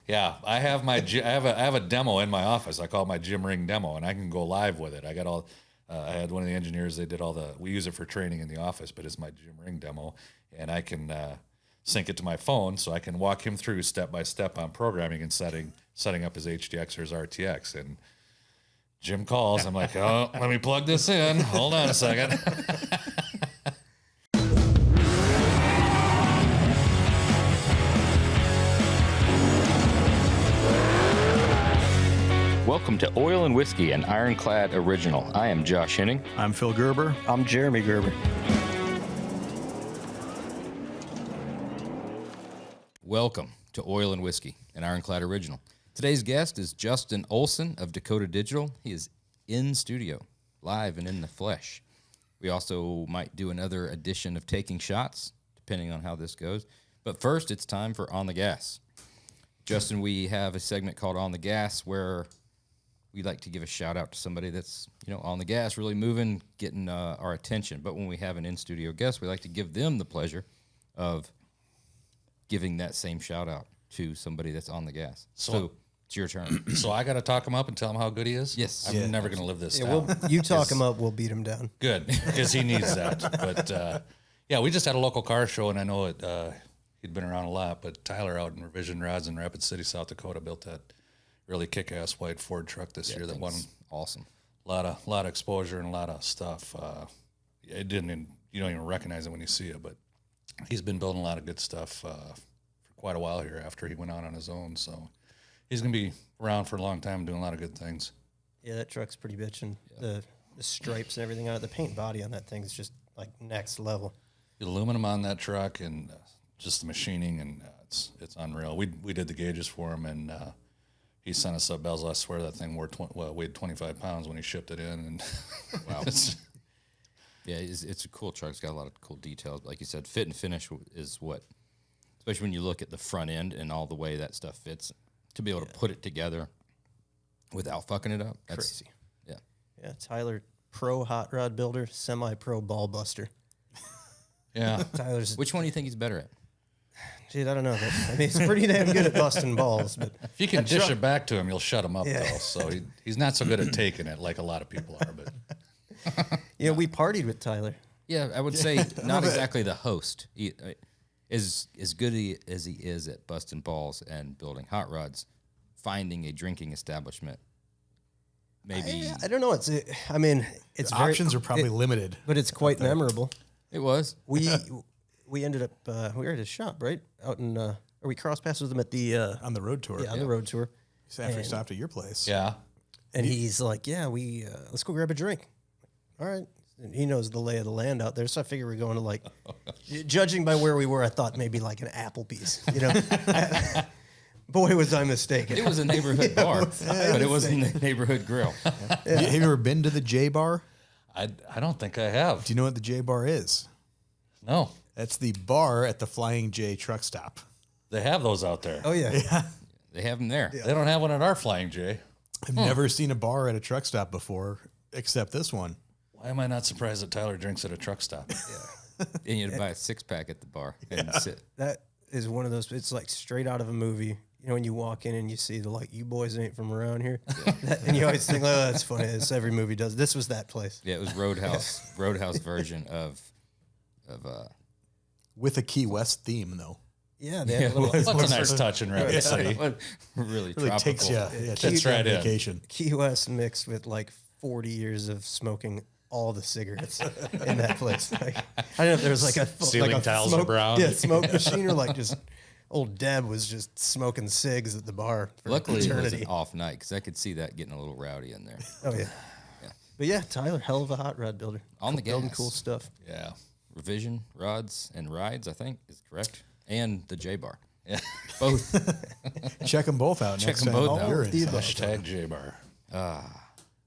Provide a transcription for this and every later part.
Yeah, I have I have a demo in my office. I call it my gym ring demo, and I can go live with it. I got all. I had one of the engineers. They did all the. We use it for training in the office, but it's my gym ring demo, and I can sync it to my phone, so I can walk him through step by step on programming and setting up his HDX or his RTX. And Jim calls. I'm like, oh, let me plug this in. Hold on a second. Welcome to Oil and Whiskey, an Ironclad original. I am Josh Henning. I'm Phil Gerber. I'm Jeremy Gerber. Welcome to Oil and Whiskey, an Ironclad original. Today's guest is Justin Olsen of Dakota Digital. He is in studio, live and in the flesh. We also might do another edition of Taking Shots, depending on how this goes. But first, it's time for On the Gas. Justin, we have a segment called On the Gas where we like to give a shout out to somebody that's, on the gas, really moving, getting our attention. But when we have an in-studio guest, we like to give them the pleasure of giving that same shout out to somebody that's on the gas. So it's your turn. So I got to talk him up and tell him how good he is? Yes. I'm never going to live this down. You talk him up, we'll beat him down. Good, because he needs that. But, we just had a local car show, and I know he'd been around a lot, but Tyler out in Revision Rods in Rapid City, South Dakota, built that really kick-ass white Ford truck this year that won awesome. A lot of exposure and a lot of stuff. You don't even recognize it when you see it, but he's been building a lot of good stuff for quite a while here after he went out on his own. So he's going to be around for a long time doing a lot of good things. Yeah, that truck's pretty bitchin'. Yeah. The stripes and everything on it, the paint body on that thing is just like next level. The aluminum on that truck and just the machining, and it's unreal. We did the gauges for him, and he sent us up bells. I swear that thing weighed 25 pounds when he shipped it in. And wow. Yeah, it's a cool truck. It's got a lot of cool details. Like you said, fit and finish is what, especially when you look at the front end and all the way that stuff fits, to be able to put it together without fucking it up. That's crazy. Yeah. Yeah, Tyler, pro hot rod builder, semi-pro ball buster. Yeah. Tyler's. Which one do you think he's better at? Dude, I don't know. He's pretty damn good at busting balls. But if you can dish it back to him, you'll shut him up, though. So he's not so good at taking it like a lot of people are. But we partied with Tyler. Yeah, I would say not exactly the host. As good as he is at busting balls and building hot rods, finding a drinking establishment, maybe. I don't know. It's options are probably limited, but it's quite memorable. It was. We ended up we were at his shop, right? Out in or we crossed paths with him at the on the road tour. Yeah, on the road tour. After we stopped at your place. Yeah. And he's like, we let's go grab a drink. All right. And he knows the lay of the land out there, so I figure we're going to like judging by where we were, I thought maybe like an Applebee's, Boy, was I mistaken. It was a neighborhood bar, but it wasn't a neighborhood grill. Yeah. Have you ever been to the J Bar? I don't think I have. Do you know what the J Bar is? No. That's the bar at the Flying J truck stop. They have those out there. Oh, yeah. They have them there. Yeah. They don't have one at our Flying J. I've never seen a bar at a truck stop before, except this one. Why am I not surprised that Tyler drinks at a truck stop? Yeah. And you'd buy a 6-pack at the bar and sit. That is one of those, it's like straight out of a movie. When you walk in and you see you boys ain't from around here. And you always think, oh, that's funny. This every movie does. This was that place. Yeah, it was Roadhouse version of with a Key West theme, though. Yeah, they have a little. That's a nice touch in Rapid City. Really tropical. Takes you, that's right in. Vacation. Key West mixed with 40 years of smoking all the cigarettes in that place. I don't know if there was a ceiling tiles are brown. Yeah, smoke machine or just old Deb was just smoking cigs at the bar. For Luckily, eternity. it was an off night because I could see that getting a little rowdy in there. Oh yeah. But yeah, Tyler, hell of a hot rod builder. On the gas. Building cool stuff. Yeah. Revision rods and rides, I think, is correct. And the J Bar. Yeah. Both. Check them both out. Check them both out. Hashtag J Bar.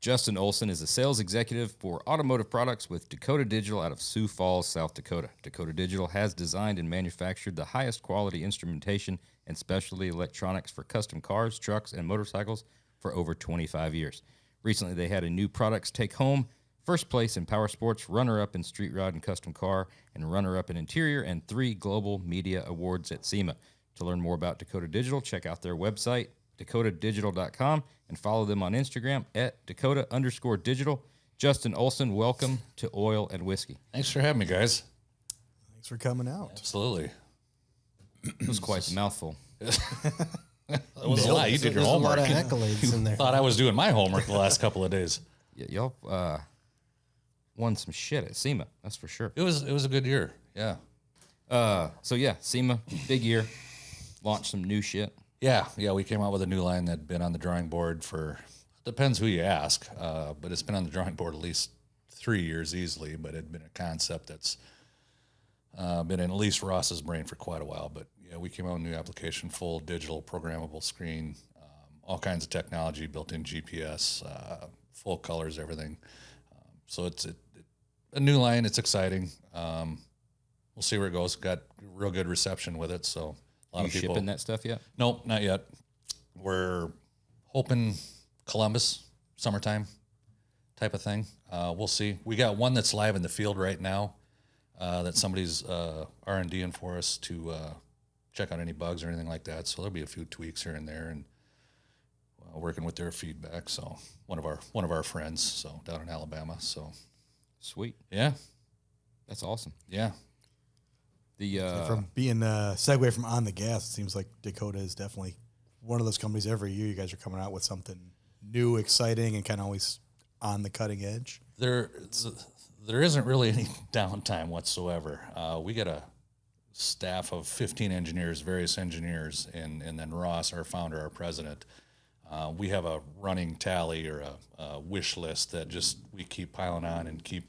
Justin Olsen is a sales executive for Automotive Products with Dakota Digital out of Sioux Falls, South Dakota. Dakota Digital has designed and manufactured the highest quality instrumentation and specialty electronics for custom cars, trucks, and motorcycles for over 25 years. Recently, they had a new products take home, first place in Powersports, runner-up in Street Rod and Custom Car, and runner-up in Interior, and 3 Global Media Awards at SEMA. To learn more about Dakota Digital, check out their website, dakotadigital.com, and follow them on Instagram at Dakota_digital. Justin Olsen, welcome to Oil and Whiskey. Thanks for having me, guys. Thanks for coming out. Absolutely. It was quite a mouthful. That was a lot. You did your There's a lot homework. of accolades in there. Thought I was doing my homework the last couple of days. Y'all won some shit at SEMA, that's for sure. It was a good year. Yeah. So yeah, SEMA, big year. Launched some new shit. Yeah. We came out with a new line that'd been on the drawing board for, depends who you ask, but it's been on the drawing board at least 3 years easily, but it'd been a concept that's been in at least Ross's brain for quite a while. But yeah, we came out with a new application, full digital programmable screen, all kinds of technology, built-in GPS, full colors, everything. So it's a new line. It's exciting. We'll see where it goes. Got real good reception with it. So a lot You of people shipping that stuff yet? Nope, not yet. We're hoping Columbus, summertime type of thing. We'll see. We got one that's live in the field right now that somebody's R&D'ing for us to check out any bugs or anything like that. So there'll be a few tweaks here and there, and working with their feedback. So one of our friends, so down in Alabama. So Sweet. yeah, That's awesome. yeah. The From being segue from on the gas, it seems like Dakota is definitely one of those companies. Every year, you guys are coming out with something new, exciting, and kind of always on the cutting edge. There isn't really any downtime whatsoever. We got a staff of 15 engineers, various engineers, and then Ross, our founder, our president. We have a running tally or a wish list that just we keep piling on and keep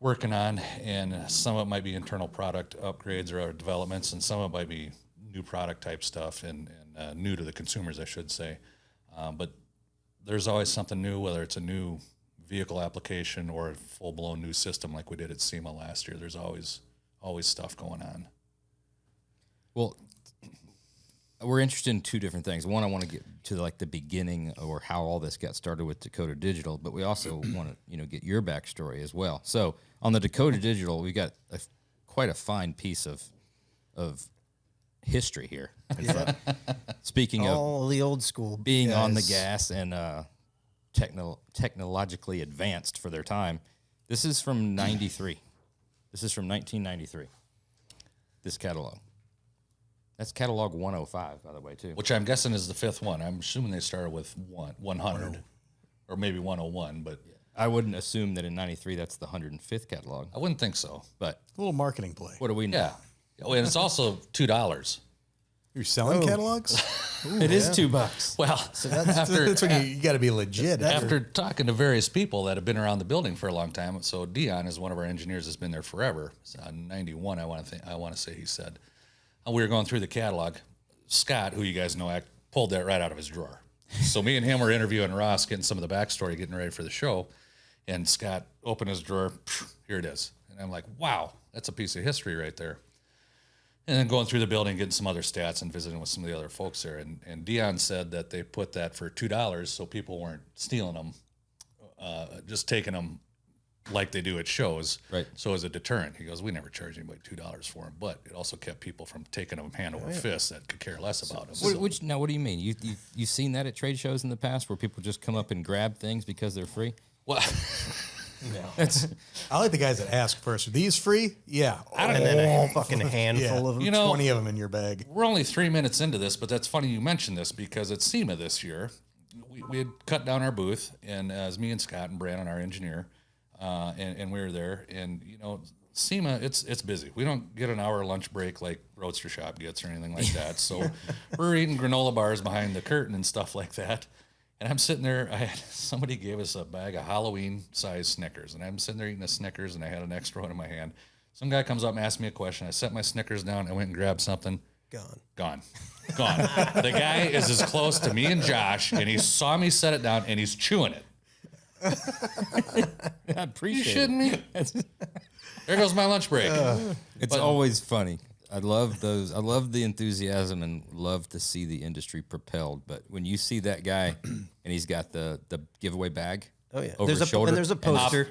working on, and some of it might be internal product upgrades or developments, and some of it might be new product type stuff and new to the consumers, I should say. But there's always something new, whether it's a new vehicle application or a full-blown new system like we did at SEMA last year. There's always stuff going on. well, we're interested in two different things. One, I want to get to like the beginning or how all this got started with Dakota Digital, but we also want to get your backstory as well. So on the Dakota Digital, we got quite a fine piece of history here. Speaking of All the old school being on the guys. gas and technologically advanced for their time, this is from 93. This is from 1993. This catalog. That's catalog 105, by the way, too. Which I'm guessing is the fifth one. I'm assuming they started with 100 or maybe 101, but I wouldn't assume that in 93 that's the 105th catalog. I wouldn't think so. But A little marketing play. what do we know? Yeah. Oh, and it's also $2. You're selling catalogs? It is $2. Well, after That's when you got to be legit. after talking to various people that have been around the building for a long time, so Dion is one of our engineers that's been there forever. It's 91, I want to say he said. And we were going through the catalog. Scott, who you guys know, pulled that right out of his drawer. So me and him were interviewing Ross, getting some of the backstory, getting ready for the show. And Scott opened his drawer. Here it is. And I'm like, wow, that's a piece of history right there. And then going through the building, getting some other stats and visiting with some of the other folks there. And Dion said that they put that for $2 so people weren't stealing them, just taking them like they do at shows. Right. So as a deterrent, he goes, we never charge anybody $2 for them, but it also kept people from taking them hand over fist that could care less about them. What do you mean? You've seen that at trade shows in the past where people just come up and grab things because they're free? Well, I like the guys that ask first. Are these free? Yeah. And then a fucking handful of them. you know, 20 of them in your bag. we're only 3 minutes into this, but that's funny you mentioned this because at SEMA this year, we had cut down our booth, and as me and Scott and Brandon, our engineer, and we were there, and SEMA, it's busy. We don't get an hour lunch break like RoadsterShop gets or anything like that. So we're eating granola bars behind the curtain and stuff like that. And I'm sitting there, somebody gave us a bag of Halloween-sized Snickers, and I'm sitting there eating a Snickers, and I had an extra one in my hand. Some guy comes up and asks me a question. I set my Snickers down, I went and grabbed something. Gone. The guy is as close to me and Josh, and he saw me set it down, and he's chewing it. I appreciate You shitting me? There goes my lunch break. It's always funny. I love those. I love the enthusiasm and love to see the industry propelled. But when you see that guy and he's got the giveaway bag Oh yeah, over there's his a shoulder. and there's a poster.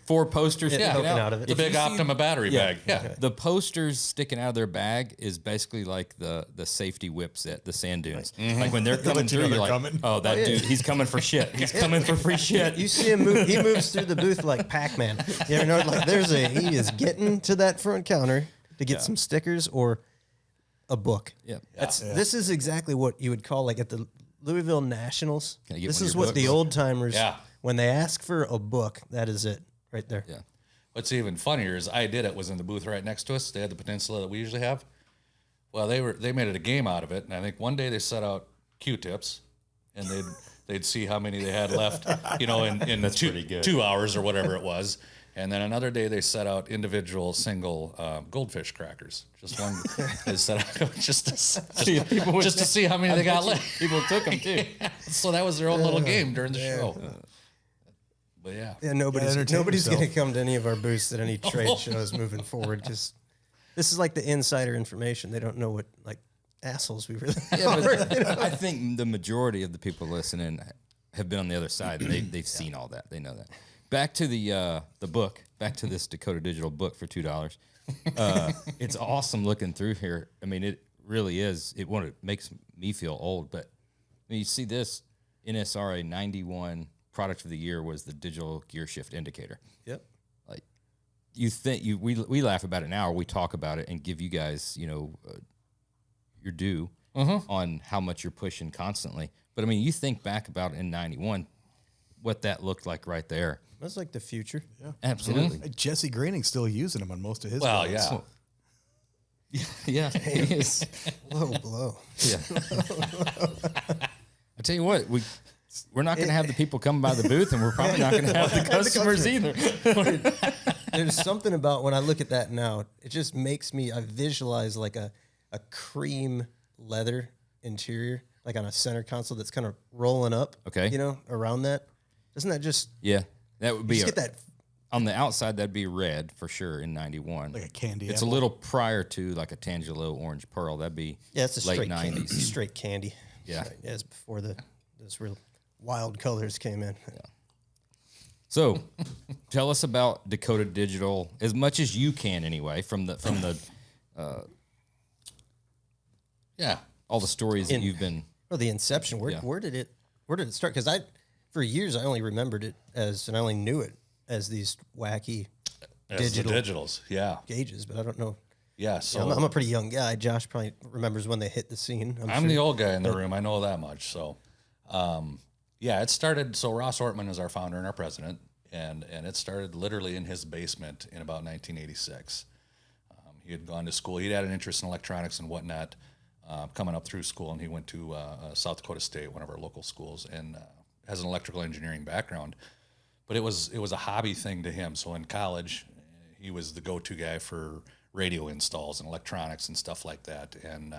Four posters Yeah, sticking poking out of it. The big Optima battery bag. Yeah. The posters sticking out of their bag is basically like the safety whip set, the sand dunes. Like when they're coming let you through, know you're they're like, coming. oh, that dude, he's coming for shit. He's coming for free shit. You see him move. He moves through the booth like Pac-Man. You know, like he is getting to that front counter to get some stickers or a book. Yeah. This is exactly what you would call like at the Louisville Nationals. Can I get This one of is your what the books? old timers. Yeah. When they ask for a book, that is it right there. Yeah. What's even funnier is I did it was in the booth right next to us. They had the Peninsula that we usually have. Well, they made it a game out of it, and I think one day they set out Q-tips, and they'd see how many they had left, you know, in pretty good. 2 hours or whatever it was. And then another day they set out individual single goldfish crackers. Just one they set out just to see how many they got left. People took them too. So that was their own little game during the show. But yeah. Yeah, nobody's entertain going yourself. to come to any of our booths at any trade shows moving forward because this is like the insider information. They don't know what like assholes we really Yeah, are. but I think the majority of the people listening have been on the other side. They've seen all that. They know that. Back to the book. Back to this Dakota Digital book for $2. It's awesome looking through here. I mean, it really is. It makes me feel old. But I mean, you see this NSRA 91 product of the year was the digital gear shift indicator. Yep. Like you think we laugh about it now, or we talk about it and give you guys your due on how much you're pushing constantly. But I mean, you think back about in 91, what that looked like right there. That's like the future. Yeah. Absolutely. Jesse Greening's still using them on most of his. Well, boats. yeah. Yeah, he is. Low blow. Yeah. I tell you what, we're not going to have the people come by the booth, and we're probably not going to have the customers either. There's something about when I look at that now, it just makes me, I visualize like a cream leather interior, like on a center console that's kind of rolling up. Okay. You know, around that. Doesn't that just, Yeah, that would be just get that? on the outside. That'd be red for sure in 91. Like a candy It's apple. a little prior to like a Tangelo orange pearl. That'd be Yeah, it's a late straight 90s. candy. Straight candy. Yeah. Right. Yeah, it's before those real wild colors came in. So, tell us about Dakota Digital as much as you can, anyway, from the Yeah. all the stories that you've been. Well, the inception. Where did it start? Because for years I only remembered it and I only knew it as these wacky As the digital digitals. Yeah. gauges, but I don't know. Yeah. So I'm a pretty young guy. Josh probably remembers when they hit the scene. I'm sure. the old guy in the room. I know that much. So, yeah, it started. So Ross Ortman is our founder and our president, and it started literally in his basement in about 1986. He had gone to school. He'd had an interest in electronics and whatnot coming up through school, and he went to South Dakota State, one of our local schools, and has an electrical engineering background. But it was a hobby thing to him. So in college, he was the go-to guy for radio installs and electronics and stuff like that. And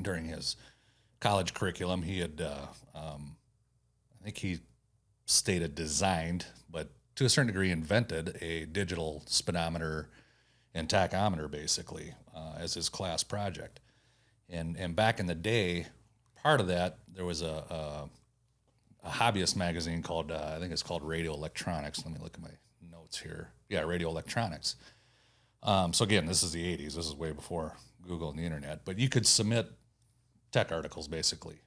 during his college curriculum, he had, I think he stated designed, but to a certain degree invented a digital speedometer and tachometer basically as his class project. And back in the day, part of that, there was a hobbyist magazine called, I think it's called Radio Electronics. Let me look at my notes here. Yeah, Radio Electronics. So again, this is the 80s. This is way before Google and the internet. But you could submit tech articles basically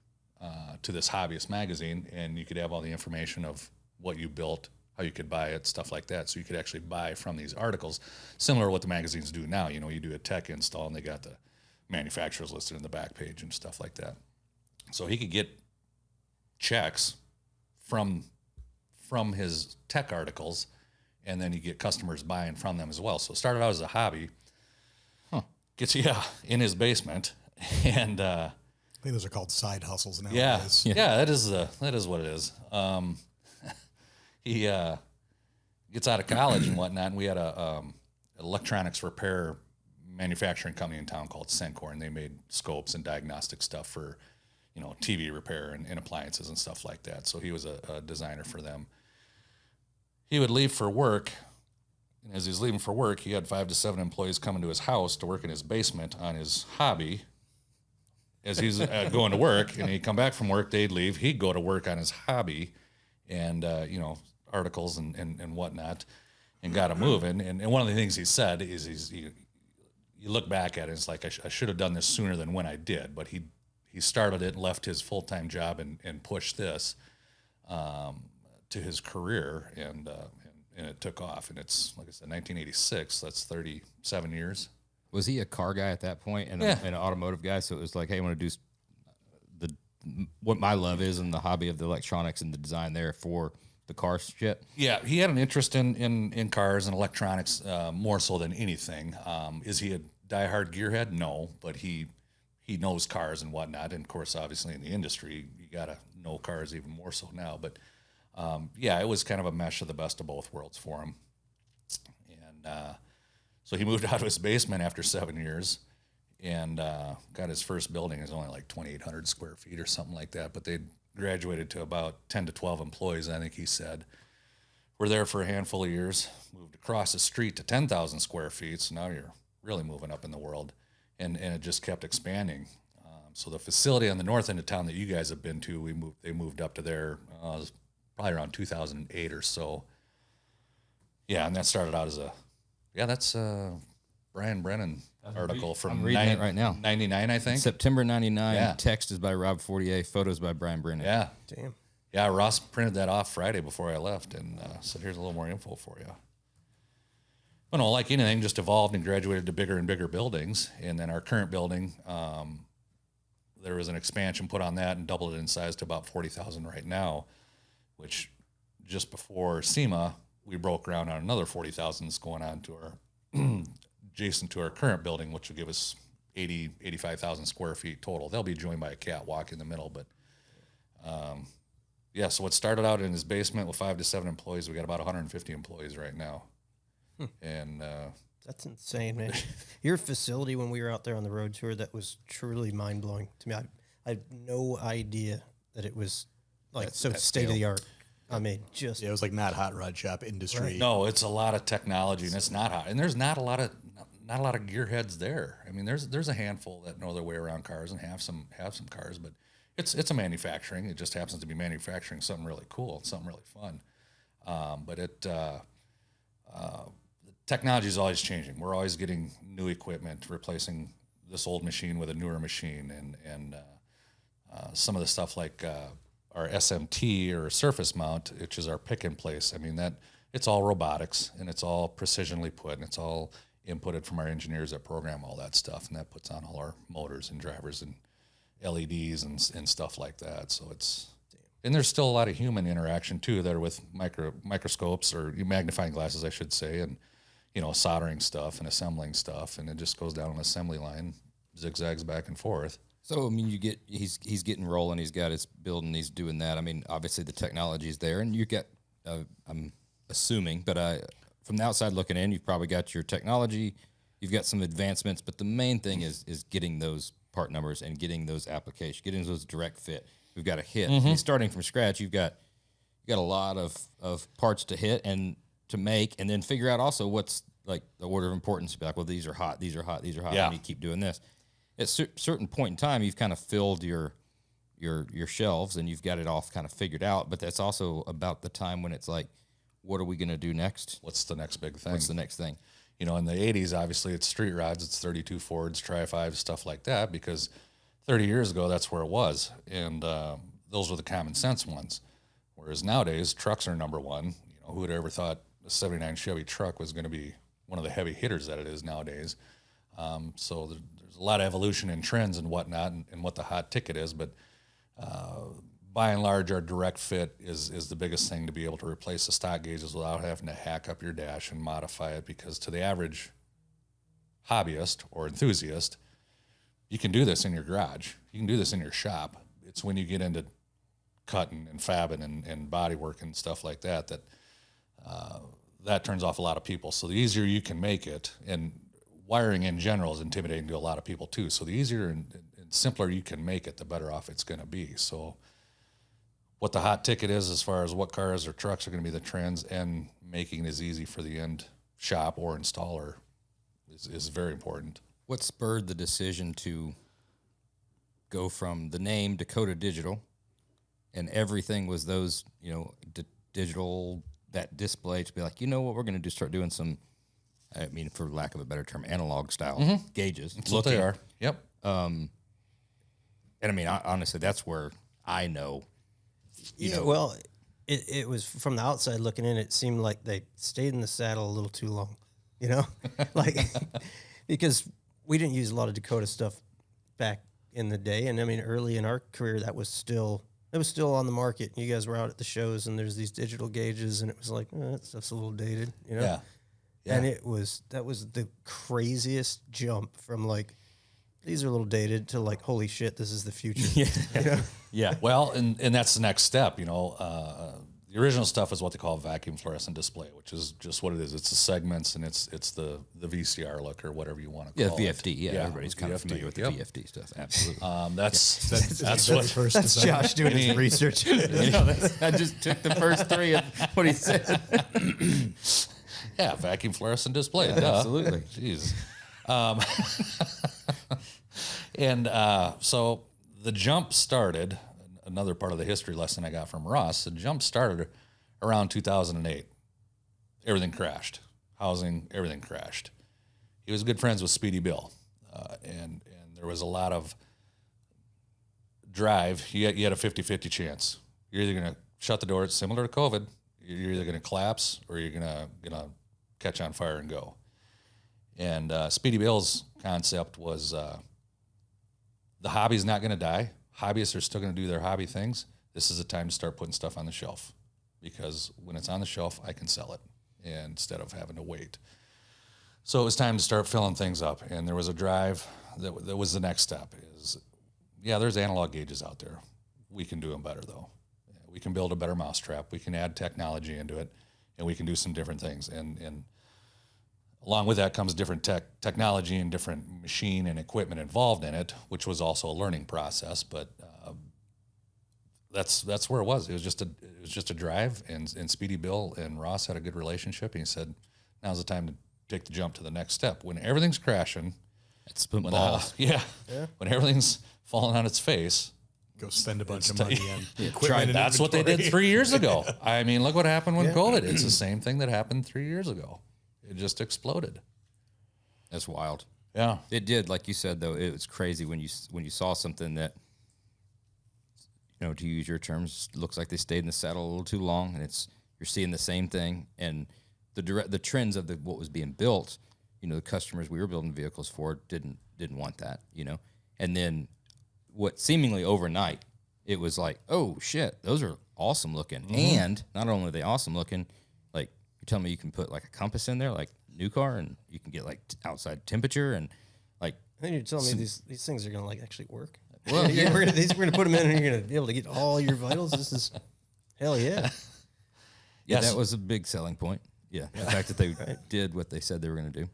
to this hobbyist magazine, and you could have all the information of what you built, how you could buy it, stuff like that. So you could actually buy from these articles, similar to what the magazines do now. You know, you do a tech install, and they got the manufacturers listed in the back page and stuff like that. So he could get checks from his tech articles, and then you get customers buying from them as well. So it started out as a hobby. Gets in his basement, and I think those are called side hustles yeah, nowadays. that is what it is. He gets out of college and whatnot, and we had a electronics repair manufacturing company in town called Sencor, and they made scopes and diagnostic stuff for, you know, TV repair and appliances and stuff like that. So he was a designer for them. He would leave for work, and as he's leaving for work, he had 5 to 7 employees coming to his house to work in his basement on his hobby. As he's going to work, and he'd come back from work, they'd leave, he'd go to work on his hobby, and articles and whatnot, and got him moving. And one of the things he said is you look back at it, it's like I should have done this sooner than when I did, but he started it, left his full-time job, and pushed this to his career, and it took off. And it's, like I said, 1986. That's 37 years. Was he a car guy at that point and, Yeah. and an automotive guy? So it was like, hey, I want to do what my love is and the hobby of the electronics and the design there for the car shit. Yeah, he had an interest in cars and electronics more so than anything. Is he a diehard gearhead? No, but he knows cars and whatnot. And of course, obviously in the industry, you gotta know cars even more so now. But it was kind of a mesh of the best of both worlds for him. And so he moved out of his basement after 7 years, and got his first building. It was only like 2,800 square feet or something like that. But they graduated to about 10 to 12 employees, I think he said. We're there for a handful of years, moved across the street to 10,000 square feet. So now you're really moving up in the world. And it just kept expanding. So the facility on the north end of town that you guys have been to, they moved up to there. It was probably around 2008 or so. Yeah, and that started out as that's Brian Brennan article from I'm reading it right now. 99, I think. September 99. Yeah. Text is by Rob Fortier. Photos by Brian Brennan. Yeah. Damn. Yeah, Ross printed that off Friday before I left and said, here's a little more info for you. Well, no, like anything, just evolved and graduated to bigger and bigger buildings. And then our current building, there was an expansion put on that and doubled it in size to about 40,000 right now, which just before SEMA, we broke ground on another 40,000 that's going on to our adjacent to our current building, which will give us 85,000 square feet total. They'll be joined by a catwalk in the middle, but so it started out in his basement with 5 to 7 employees. We got about 150 employees right now. And That's insane, man. Your facility, when we were out there on the road tour, that was truly mind blowing to me. I had no idea that it was like so state of the art. I mean, just it was like not hot rod shop industry. Right. no, it's a lot of technology, and it's not hot. And there's not a lot of gearheads there. I mean, there's a handful that know their way around cars and have some cars, but it's a manufacturing. It just happens to be manufacturing something really cool, something really fun. But technology is always changing. We're always getting new equipment, replacing this old machine with a newer machine, and some of the stuff like our SMT or surface mount, which is our pick and place. I mean, that it's all robotics and it's all precisionally put, and it's all inputted from our engineers that program all that stuff, and that puts on all our motors and drivers and LEDs and stuff like that. So and there's still a lot of human interaction too there with microscopes or magnifying glasses, I should say, and soldering stuff and assembling stuff, and it just goes down an assembly line, zigzags back and forth. So I mean, he's getting rolling. He's got his building. He's doing that. I mean, obviously the technology is there, and you get. I'm assuming, but from the outside looking in, you've probably got your technology. You've got some advancements, but the main thing is getting those part numbers and getting those applications, getting those direct fit. We've got to hit. Mm-hmm. Starting from scratch, you've got a lot of parts to hit and to make, and then figure out also what's like the order of importance. Be like, well, these are hot, these are hot, these are hot. Yeah. And you keep doing this. At a certain point in time, you've kind of filled your shelves and you've got it all kind of figured out. But that's also about the time when it's like, what are we going to do next? What's the next big thing? What's the next thing? In the 80s, obviously, it's street rods, it's 32 Fords, Tri-5s, stuff like that, because 30 years ago, that's where it was. And those were the common sense ones. Whereas nowadays, trucks are number one. Who would have ever thought a 79 Chevy truck was going to be one of the heavy hitters that it is nowadays? So there's a lot of evolution in trends and whatnot, and what the hot ticket is. But by and large, our direct fit is the biggest thing, to be able to replace the stock gauges without having to hack up your dash and modify it. Because to the average hobbyist or enthusiast, you can do this in your garage. You can do this in your shop. It's when you get into cutting and fabbing and body work and stuff like that that turns off a lot of people. So the easier you can make it, and wiring in general is intimidating to a lot of people too. So the easier and simpler you can make it, the better off it's going to be. So what the hot ticket is, as far as what cars or trucks are going to be the trends, and making it as easy for the end shop or installer is very important. What spurred the decision to go from the name Dakota Digital and everything was those, you know, digital, that display to be like, you know what, we're going to start doing some, I mean, for lack of a better term, analog style gauges. That's what they are. Yep. And I mean, honestly, that's where I know, you know. Well, it was from the outside looking in, it seemed like they stayed in the saddle a little too long, you know, like, because we didn't use a lot of Dakota stuff back in the day. And I mean, early in our career, it was still on the market. You guys were out at the shows and there's these digital gauges and it was like, that stuff's a little dated, you know? Yeah. Yeah. And that was the craziest jump from like, these are a little dated to like, holy shit, this is the future. You know? Yeah. Well, and that's the next step, you know. The original stuff is what they call vacuum fluorescent display, which is just what it is. It's the segments and it's the VCR look or whatever you want to call it. VFD. Yeah, everybody's kind of familiar with the VFD stuff. Absolutely. That's what first. That's Josh doing his research. I just took the first three of what he said. Yeah, vacuum fluorescent display. Absolutely. Jeez. And so the jump started, another part of the history lesson I got from Ross, the jump started around 2008. Everything crashed. Housing, everything crashed. He was good friends with Speedy Bill. And there was a lot of drive. You had a 50-50 chance. You're either going to shut the door, it's similar to COVID. You're either going to collapse or you're going to catch on fire and go. And Speedy Bill's concept was the hobby's not going to die. Hobbyists are still going to do their hobby things. This is the time to start putting stuff on the shelf because when it's on the shelf, I can sell it instead of having to wait. So it was time to start filling things up. And there was a drive that was the next step is, there's analog gauges out there. We can do them better though. We can build a better mousetrap. We can add technology into it and we can do some different things. And along with that comes different technology and different machine and equipment involved in it, which was also a learning process. But that's where it was. It was just a drive, and Speedy Bill and Ross had a good relationship. And he said, "Now's the time to take the jump to the next step. When everything's crashing, When everything's falling on its face." Go spend a bunch of money on equipment. Try, and that's what they did inventory. 3 years ago. I mean, look what happened with COVID. It's the same thing that happened 3 years ago. It just exploded. That's wild. Yeah. It did, like you said, though. It was crazy when you saw something that, you know, to use your terms, looks like they stayed in the saddle a little too long, and you're seeing the same thing, and the trends of what was being built. You know, the customers we were building vehicles for didn't want that. You know, and then what seemingly overnight, it was like, oh shit, those are awesome looking, and not only are they awesome looking, like you're telling me you can put like a compass in there, like new car, and you can get like outside temperature and like. And then you're telling me these things are gonna like actually work. Well, we're gonna put them in, and you're gonna be able to get all your vitals. This is hell yeah. Yeah, Yes. that was a big selling point. Yeah, the fact that they did what they said they were going to do.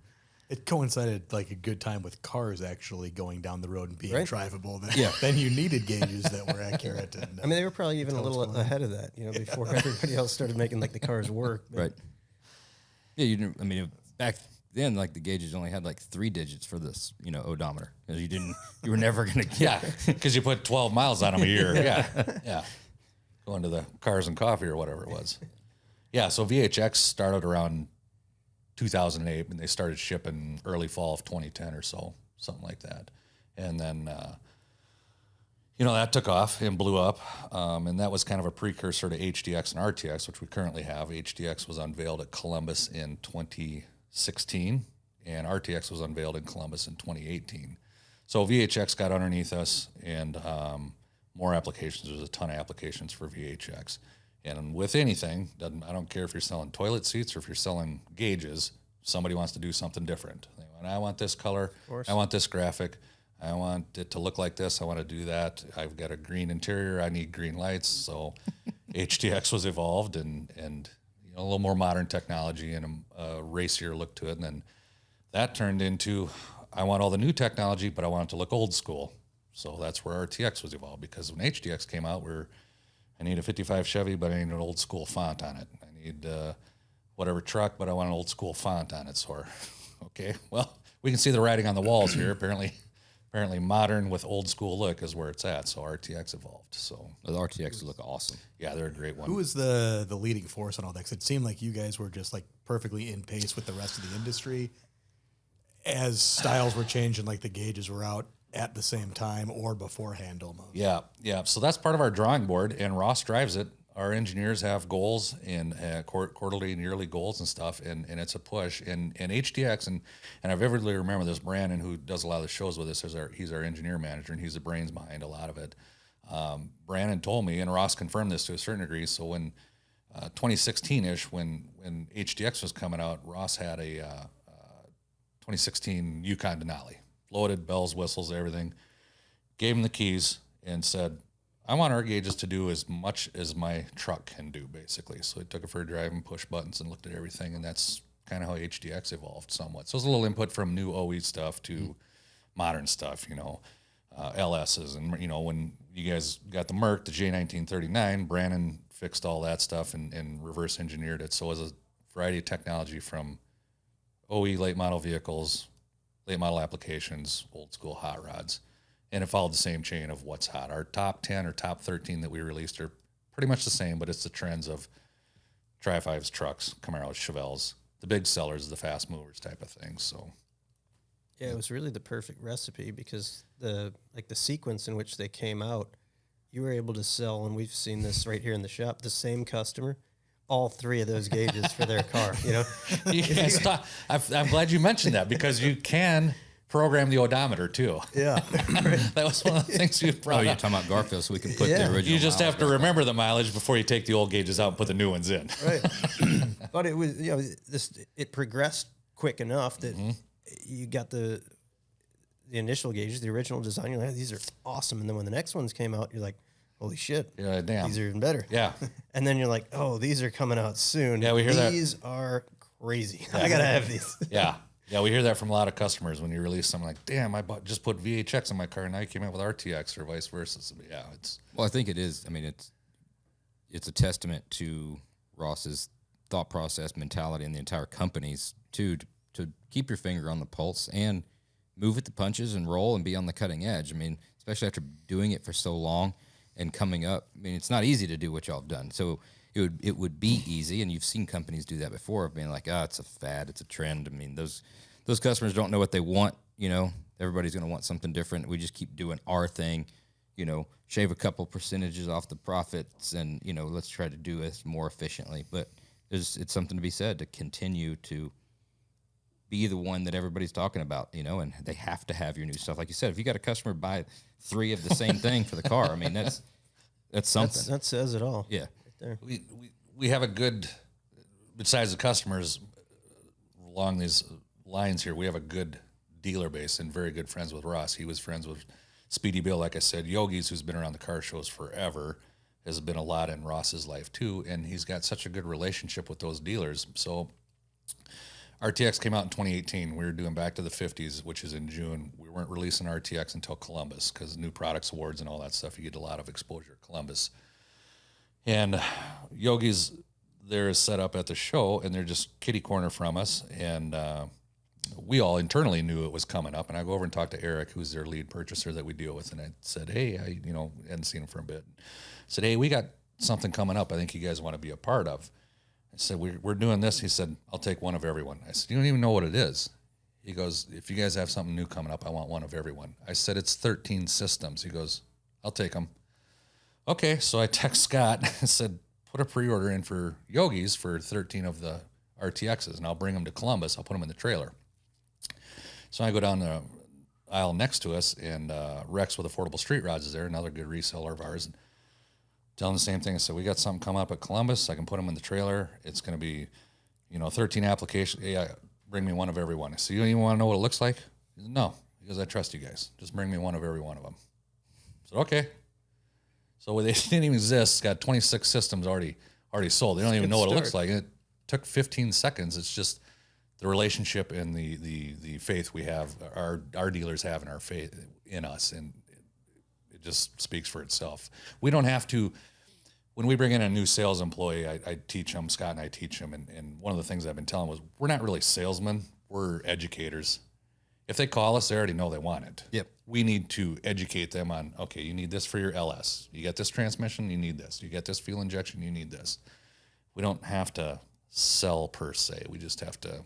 It coincided like a good time with cars actually going down the road and being drivable. Then you needed gauges that were accurate. And, I mean, they were probably even a little ahead of that, you know, before everybody else started making like the cars work. But Right. Yeah, you didn't. I mean, back then, like the gauges only had like 3 digits for this, you know, odometer. You were never going to get. Because you put 12 miles on them a year. Yeah. Going to the Cars and Coffee or whatever it was. Yeah, so VHX started around 2008, and they started shipping early fall of 2010 or so, something like that. And then, that took off and blew up. And that was kind of a precursor to HDX and RTX, which we currently have. HDX was unveiled at Columbus in 2016, and RTX was unveiled in Columbus in 2018. So VHX got underneath us, and more applications. There's a ton of applications for VHX. And with anything, I don't care if you're selling toilet seats or if you're selling gauges, somebody wants to do something different. I want this color, I want this graphic, I want it to look like this, I want to do that. I've got a green interior, I need green lights. So HDX was evolved and a little more modern technology and a racier look to it. And then that turned into, I want all the new technology, but I want it to look old school. So that's where RTX was evolved, because when HDX came out, I need a 55 Chevy, but I need an old school font on it. I need whatever truck, but I want an old school font on it. So, okay, well, we can see the writing on the walls here. Apparently apparently modern with old school look is where it's at. So RTX evolved. So The RTXs look awesome. yeah, they're a great one. Who was the leading force on all that? 'Cause it seemed like you guys were just like perfectly in pace with the rest of the industry as styles were changing, like the gauges were out at the same time or beforehand almost. Yeah, yeah. So that's part of our drawing board, and Ross drives it. Our engineers have goals and quarterly and yearly goals and stuff, and it's a push. And HDX, and I vividly remember this, Brandon, who does a lot of the shows with us, he's our engineer manager, and he's the brains behind a lot of it. Brandon told me, and Ross confirmed this to a certain degree, so when 2016-ish, when HDX was coming out, Ross had a 2016 Yukon Denali, loaded, bells, whistles, everything, gave him the keys and said, I want our gauges to do as much as my truck can do, basically. So he took it for a drive and pushed buttons and looked at everything, and that's kind of how HDX evolved somewhat. So it was a little input from new OE stuff to modern stuff, LSs. And, when you guys got the Merc, the J1939, Brandon fixed all that stuff and reverse engineered it. So it was a variety of technology from OE late model vehicles, late model applications, old school hot rods. And it followed the same chain of what's hot. Our top 10 or top 13 that we released are pretty much the same, but it's the trends of Tri-5s, trucks, Camaros, Chevelles, the big sellers, the fast movers type of thing. So, Yeah, it was really the perfect recipe because the sequence in which they came out, you were able to sell, and we've seen this right here in the shop, the same customer, all three of those gauges for their car. You can't stop. I'm glad you mentioned that because you can program the odometer too. Yeah. That was one of the things you brought You're up. talking about Garfield, so we can put Yeah. the original. You just have to miles. remember the mileage before you take the old gauges out and put the new ones in. Right. But it was, it progressed quick enough that you got the initial gauges, the original design. You're like, these are awesome. And then when the next ones came out, you're like, holy shit. Yeah, damn. These are even better. Yeah. And then you're like, oh, these are coming out soon. Yeah, we hear that. These are crazy. I got to have these. Yeah. Yeah, we hear that from a lot of customers when you release something like, damn, just put VHX in my car and now you came out with RTX or vice versa. So, yeah, it's. Well, I think it is. I mean, it's a testament to Ross's thought process, mentality, and the entire company's to keep your finger on the pulse and move at the punches and roll and be on the cutting edge. I mean, especially after doing it for so long and coming up. I mean, it's not easy to do what y'all have done. So it would be easy, and you've seen companies do that before, of being like, it's a fad, it's a trend. I mean, those customers don't know what they want. Everybody's going to want something different. We just keep doing our thing. Shave a couple percentages off the profits, and let's try to do it more efficiently. But it's something to be said to continue to be the one that everybody's talking about, and they have to have your new stuff. Like you said, if you got a customer buy 3 of the same thing for the car, I mean, that's something. That says it all. Yeah. There. We have a good, besides the customers along these lines here, we have a good dealer base and very good friends with Ross. He was friends with Speedy Bill, like I said. Yogi's, who's been around the car shows forever, has been a lot in Ross's life too, and he's got such a good relationship with those dealers. So RTX came out in 2018. We were doing Back to the 50s, which is in June. We weren't releasing RTX until Columbus because New Products Awards and all that stuff, you get a lot of exposure at Columbus. And Yogi's there is set up at the show, and they're just kitty corner from us. And we all internally knew it was coming up. And I go over and talk to Eric, who's their lead purchaser that we deal with. And I said, hey, I hadn't seen him for a bit. I said, hey, we got something coming up I think you guys want to be a part of. I said, we're doing this. He said, I'll take one of everyone. I said, you don't even know what it is. He goes, if you guys have something new coming up, I want one of everyone. I said, it's 13 systems. He goes, I'll take them. Okay, so I text Scott and said, put a pre-order in for Yogi's for 13 of the RTXs, and I'll bring them to Columbus. I'll put them in the trailer. So I go down the aisle next to us, and Rex with Affordable Street Rods is there, another good reseller of ours. And tell him the same thing. I said, we got something come up at Columbus. I can put them in the trailer. It's going to be, 13 applications. Yeah, bring me one of every one. I said, you don't even want to know what it looks like? He said, no, because I trust you guys. Just bring me one of every one of them. I said, okay. So they didn't even exist. It's got 26 systems already sold. They don't even know what it looks like. And it took 15 seconds. It's just the relationship and the faith we have, our dealers have in our faith in us, and it just speaks for itself. We don't have to. When we bring in a new sales employee, I teach them. Scott and I teach them, and one of the things I've been telling was we're not really salesmen. We're educators. If they call us, they already know they want it. Yep. We need to educate them on, okay, you need this for your LS. You got this transmission, you need this. You got this fuel injection, you need this. We don't have to sell per se. We just have to,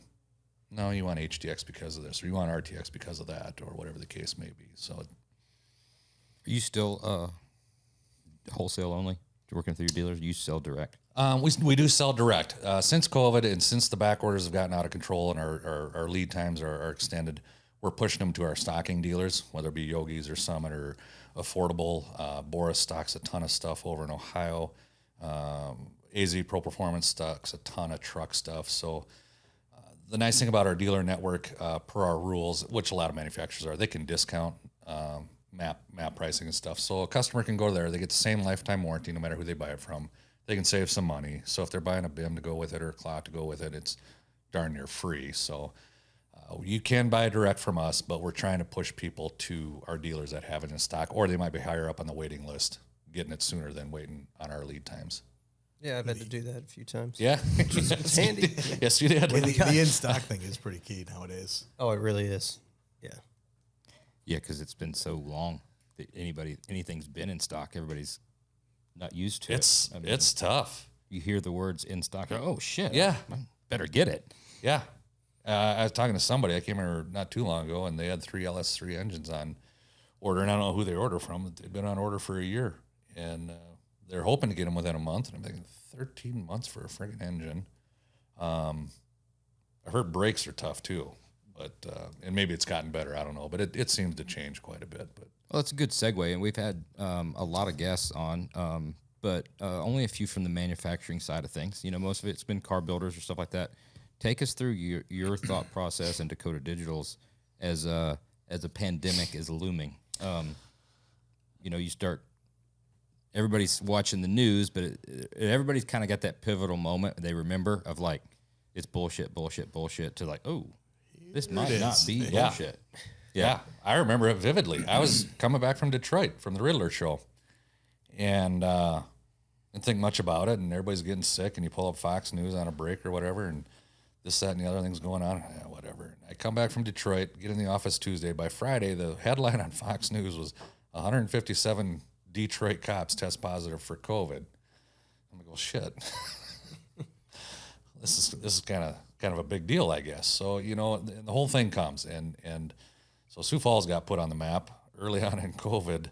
no, you want HDX because of this, or you want RTX because of that, or whatever the case may be. So, Are you still wholesale only? You're working through your dealers? You sell direct? we do sell direct. Since COVID and since the back orders have gotten out of control and our lead times are extended, we're pushing them to our stocking dealers, whether it be Yogi's or Summit or Affordable. Boris stocks a ton of stuff over in Ohio. AZ Pro Performance stocks a ton of truck stuff. So the nice thing about our dealer network, per our rules, which a lot of manufacturers are, they can discount map pricing and stuff. So a customer can go there. They get the same lifetime warranty no matter who they buy it from. They can save some money. So if they're buying a BIM to go with it or a clock to go with it, it's darn near free. So you can buy direct from us, but we're trying to push people to our dealers that have it in stock, or they might be higher up on the waiting list, getting it sooner than waiting on our lead times. Yeah, I've had to do that a few times. Yeah. It's handy. Yes, you did. The in-stock thing is pretty key nowadays. Oh, it really is. Yeah. Yeah, because it's been so long that anything's been in stock. Everybody's not used to it. I mean, It's tough. you hear the words in stock. Oh, shit. Yeah. I better get it. Yeah. I was talking to somebody. I came here not too long ago, and they had 3 LS3 engines on order, and I don't know who they order from. They've been on order for a year, and they're hoping to get them within a month. And I'm thinking 13 months for a friggin' engine. I've heard brakes are tough too, but and maybe it's gotten better. I don't know, but it seems to change quite a bit. But Well, that's a good segue, and we've had a lot of guests on, but only a few from the manufacturing side of things. You know, most of it's been car builders or stuff like that. Take us through your thought process and Dakota Digital's as a pandemic is looming. You know, you start. Everybody's watching the news, but everybody's kind of got that pivotal moment they remember of like, it's bullshit, bullshit, bullshit, to like, oh, this might not be bullshit. yeah, I remember it vividly. I was coming back from Detroit from the Riddler show, and didn't think much about it. And everybody's getting sick, and you pull up Fox News on a break or whatever, and this, that, and the other thing's going on. Whatever. I come back from Detroit, get in the office Tuesday. By Friday, the headline on Fox News was 157 Detroit cops test positive for COVID. I'm like, well, shit. This is kind of a big deal, I guess. So, you know, the whole thing comes, and so Sioux Falls got put on the map early on in COVID.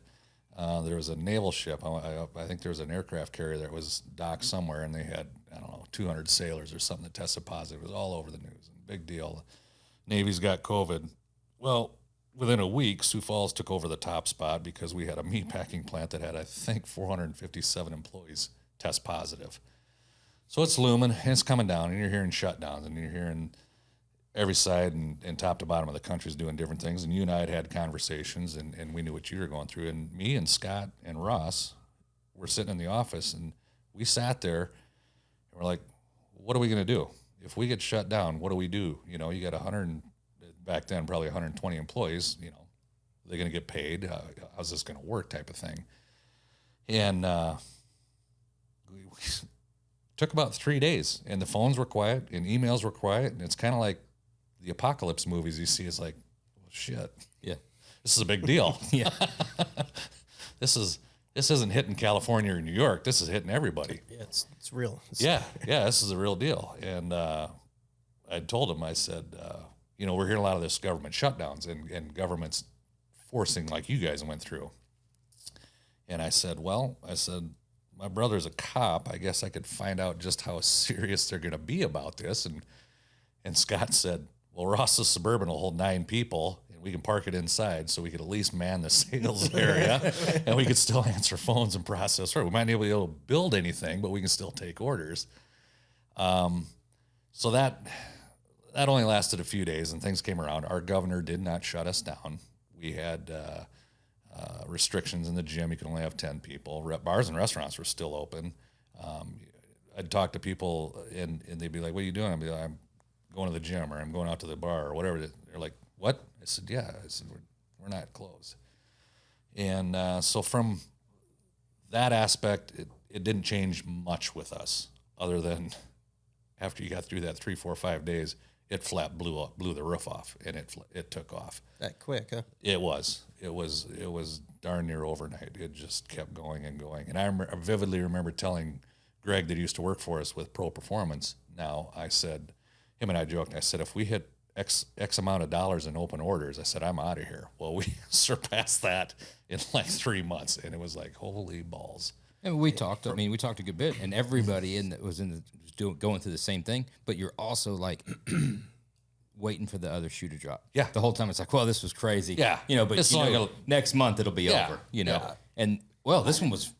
There was a naval ship. I think there was an aircraft carrier that was docked somewhere, and they had, I don't know, 200 sailors or something that tested positive. It was all over the news. Big deal. Navy's got COVID. Well, within a week, Sioux Falls took over the top spot because we had a meatpacking plant that had, I think, 457 employees test positive. So it's looming, and it's coming down, and you're hearing shutdowns, and you're hearing every side and top to bottom of the country is doing different things. And you and I had conversations, and we knew what you were going through. And me and Scott and Ross were sitting in the office, and we sat there, and we're like, what are we going to do? If we get shut down, what do we do? You know, you got 100, back then, probably 120 employees, you know, they're going to get paid. How's this going to work type of thing? And we took about 3 days, and the phones were quiet and emails were quiet. And it's kind of like the apocalypse movies you see. It's like, well, shit. Yeah. This is a big deal. Yeah. This isn't hitting California or New York. This is hitting everybody. Yeah, it's real. Yeah, this is a real deal. And I told him, I said, you know, we're hearing a lot of this government shutdowns and governments forcing like you guys went through. And I said, my brother's a cop. I guess I could find out just how serious they're going to be about this. And Scott said, well, Ross's Suburban will hold 9 people, and we can park it inside so we could at least man the sales area, and we could still answer phones and process. We might not be able to build anything, but we can still take orders. So that only lasted a few days, and things came around. Our governor did not shut us down. We had restrictions in the gym. You could only have 10 people. Bars and restaurants were still open. I'd talk to people, and they'd be like, what are you doing? I'd be like, I'm going to the gym, or I'm going out to the bar, or whatever. They're like, what? I said, yeah. I said, we're not closed. And so from that aspect, it didn't change much with us, other than after you got through that 3, 4, 5 days, it blew the roof off, and it took off. That quick, huh? It was darn near overnight. It just kept going and going. And I vividly remember telling Greg that used to work for us with Pro Performance. Now I said, him and I joked. I said, if we hit X amount of dollars in open orders, I said, I'm out of here. Well, we surpassed that in like 3 months, and it was like, holy balls. And we talked. I mean, we talked a good bit, and everybody going through the same thing. But you're also like waiting for the other shoe to drop. Yeah. The whole time it's like, well, this was crazy. Yeah. But next month it'll be Yeah. over. Yeah. And well, this one was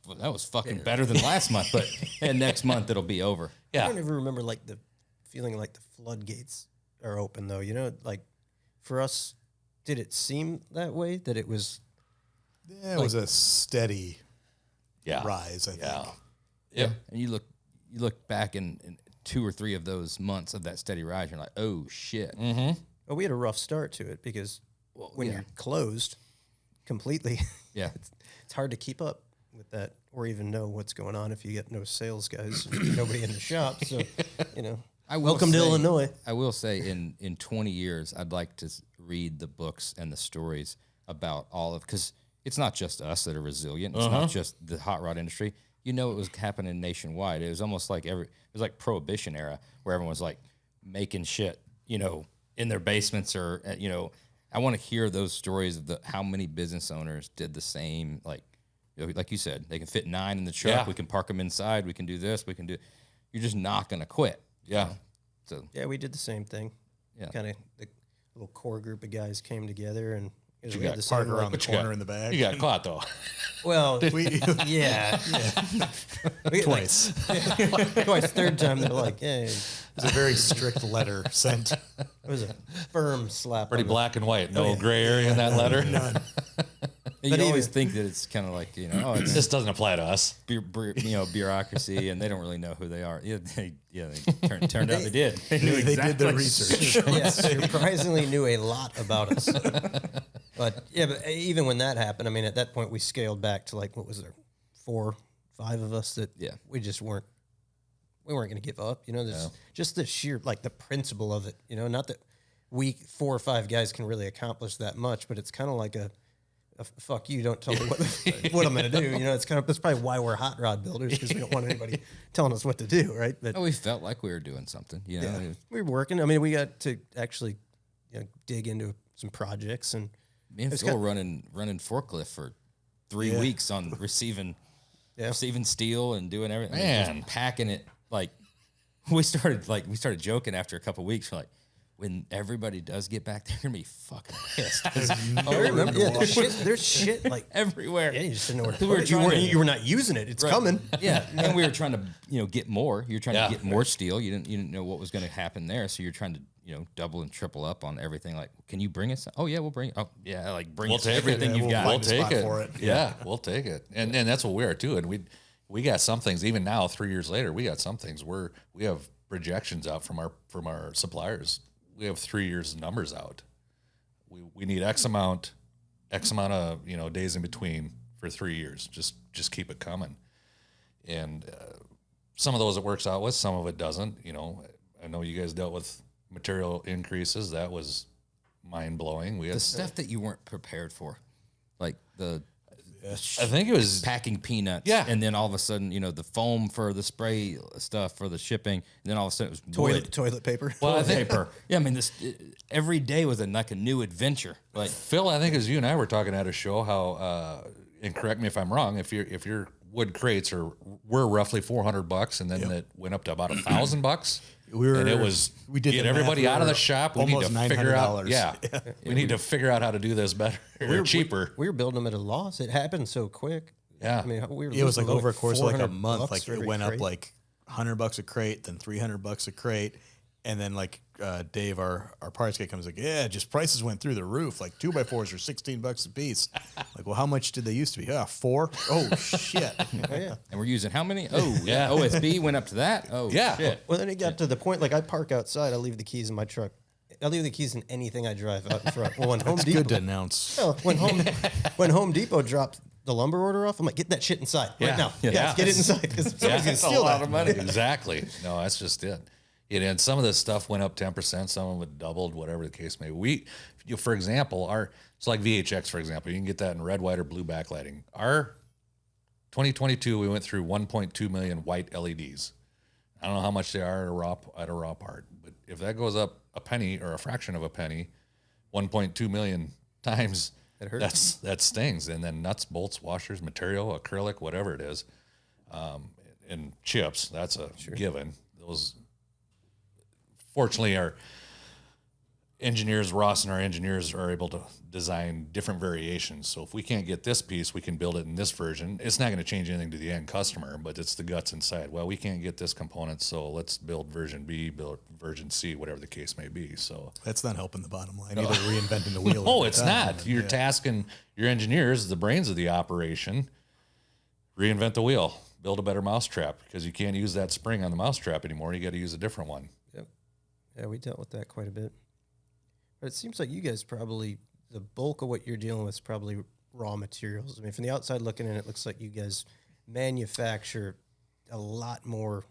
fucking better than last month, but and next month it'll be over. I don't ever remember like the feeling like the floodgates are open though. Like for us, did it seem that way that it was? Yeah, it was a steady rise, I think. Yeah. And you look back in 2 or 3 of those months of that steady rise, you're like, oh shit. Mm-hmm. Well, we had a rough start to it because when you're closed completely, it's hard to keep up with that or even know what's going on if you get no sales guys, nobody in the shop. So, welcome to Illinois. I will say in 20 years, I'd like to read the books and the stories about all of, because it's not just us that are resilient. It's not just the hot rod industry. It was happening nationwide. It was almost like it was like Prohibition era where everyone was like making shit, in their basements or, I want to hear those stories of how many business owners did the same, like you said, they can fit 9 in the truck. Yeah. We can park them inside. We can do this. You're just not going to quit. Yeah. So we did the same thing. Yeah. Kind of the little core group of guys came together and we got had the same Parker on the corner in the back. You got caught though. Well, yeah. Twice. Twice. Third time they're like, hey, It was a very strict letter sent. it was a firm slap. Pretty on black and white. No gray area in that letter. None. you always think that it's kind of like, it's This doesn't apply to us. bureaucracy, and they don't really know who they are. They turned out they did. They knew They exactly. did their research. Yeah, surprisingly knew a lot about us. But even when that happened, I mean, at that point we scaled back to like, what was there, 4, 5 of us that we just weren't going to give up. There's just the sheer, like the principle of it, not that we 4 or 5 guys can really accomplish that much, but it's kind of like a fuck you, don't tell me what I'm going to do. That's probably why we're hot rod builders, because we don't want anybody telling us what to do, right? But we felt like we were doing something, we were working. I mean, we got to actually dig into some projects, and me and Phil running forklift for 3 weeks on receiving steel and doing everything, Man. just packing it. Like we started joking after a couple of weeks. We're like, when everybody does get back, they're gonna be fucking pissed. I remember, there's shit like everywhere. Yeah, you just didn't know where to put it. You were not using it. It's coming. Yeah, and we were trying to get more. You're trying to get more steel. You didn't know what was going to happen there, so you're trying to double and triple up on everything. Like, can you bring us? Oh yeah, we'll bring it. Oh yeah, like bring us everything you've got. We'll take it. Yeah, we'll take it. And that's what we are too. And we got some things even now 3 years later. We got some things where we have projections out from our suppliers. We have 3 years numbers out. We need X amount of days in between for 3 years. Just keep it coming. And some of those it works out with, some of it doesn't. I know you guys dealt with material increases. That was mind blowing. We had the stuff that you weren't prepared for, like I think it was packing peanuts. Yeah. And then all of a sudden, the foam for the spray stuff for the shipping. And then all of a sudden it was Toilet paper. Toilet paper. Yeah, I mean, every day was like a new adventure. Like Phil, I think as you and I were talking at a show, how and correct me if I'm wrong, if your wood crates were roughly $400, and then it went up to about $1,000. We did get everybody out of the shop. We need to figure out. We need to figure out how to do this better or cheaper. We were building them at a loss. It happened so quick. Yeah, I mean, it was like over a course of like a month. $400 Like it went up like $100 a crate, then $300 a crate, and then like Dave, our parts guy, comes like, just prices went through the roof. Like 2x4s are $16 a piece. Like, well, how much did they used to be? 4. Oh shit. And we're using how many? Oh yeah, OSB went up to that. Oh yeah. Shit. Well, then it got to the point like I park outside. I leave the keys in my truck. I leave the keys in anything I drive out in front. Well, when Home Depot, Good to announce. well, when Home Depot dropped the lumber order off, I'm like, get that shit inside right now. Yeah, get it inside because somebody's gonna steal that. Of money. Exactly. No, that's just it. And some of this stuff went up 10%, some of it doubled, whatever the case may be. For example, it's like VHX, for example. You can get that in red, white, or blue backlighting. Our 2022, we went through 1.2 million white LEDs. I don't know how much they are at a raw part, but if that goes up a penny or a fraction of a penny, 1.2 million times, that stings. And then nuts, bolts, washers, material, acrylic, whatever it is, and chips, that's a given. Those, fortunately, our engineers, Ross and our engineers, are able to design different variations. So if we can't get this piece, we can build it in this version. It's not going to change anything to the end customer, but it's the guts inside. Well, we can't get this component, so let's build version B, build version C, whatever the case may be. So that's not helping the bottom line. Either reinventing the wheel. No, it's not. You're tasking your engineers, the brains of the operation, reinvent the wheel, build a better mousetrap, because you can't use that spring on the mousetrap anymore. You got to use a different one. Yep. Yeah, we dealt with that quite a bit. But it seems like you guys probably, the bulk of what you're dealing with is probably raw materials. I mean, from the outside looking in, it looks like you guys manufacture a lot more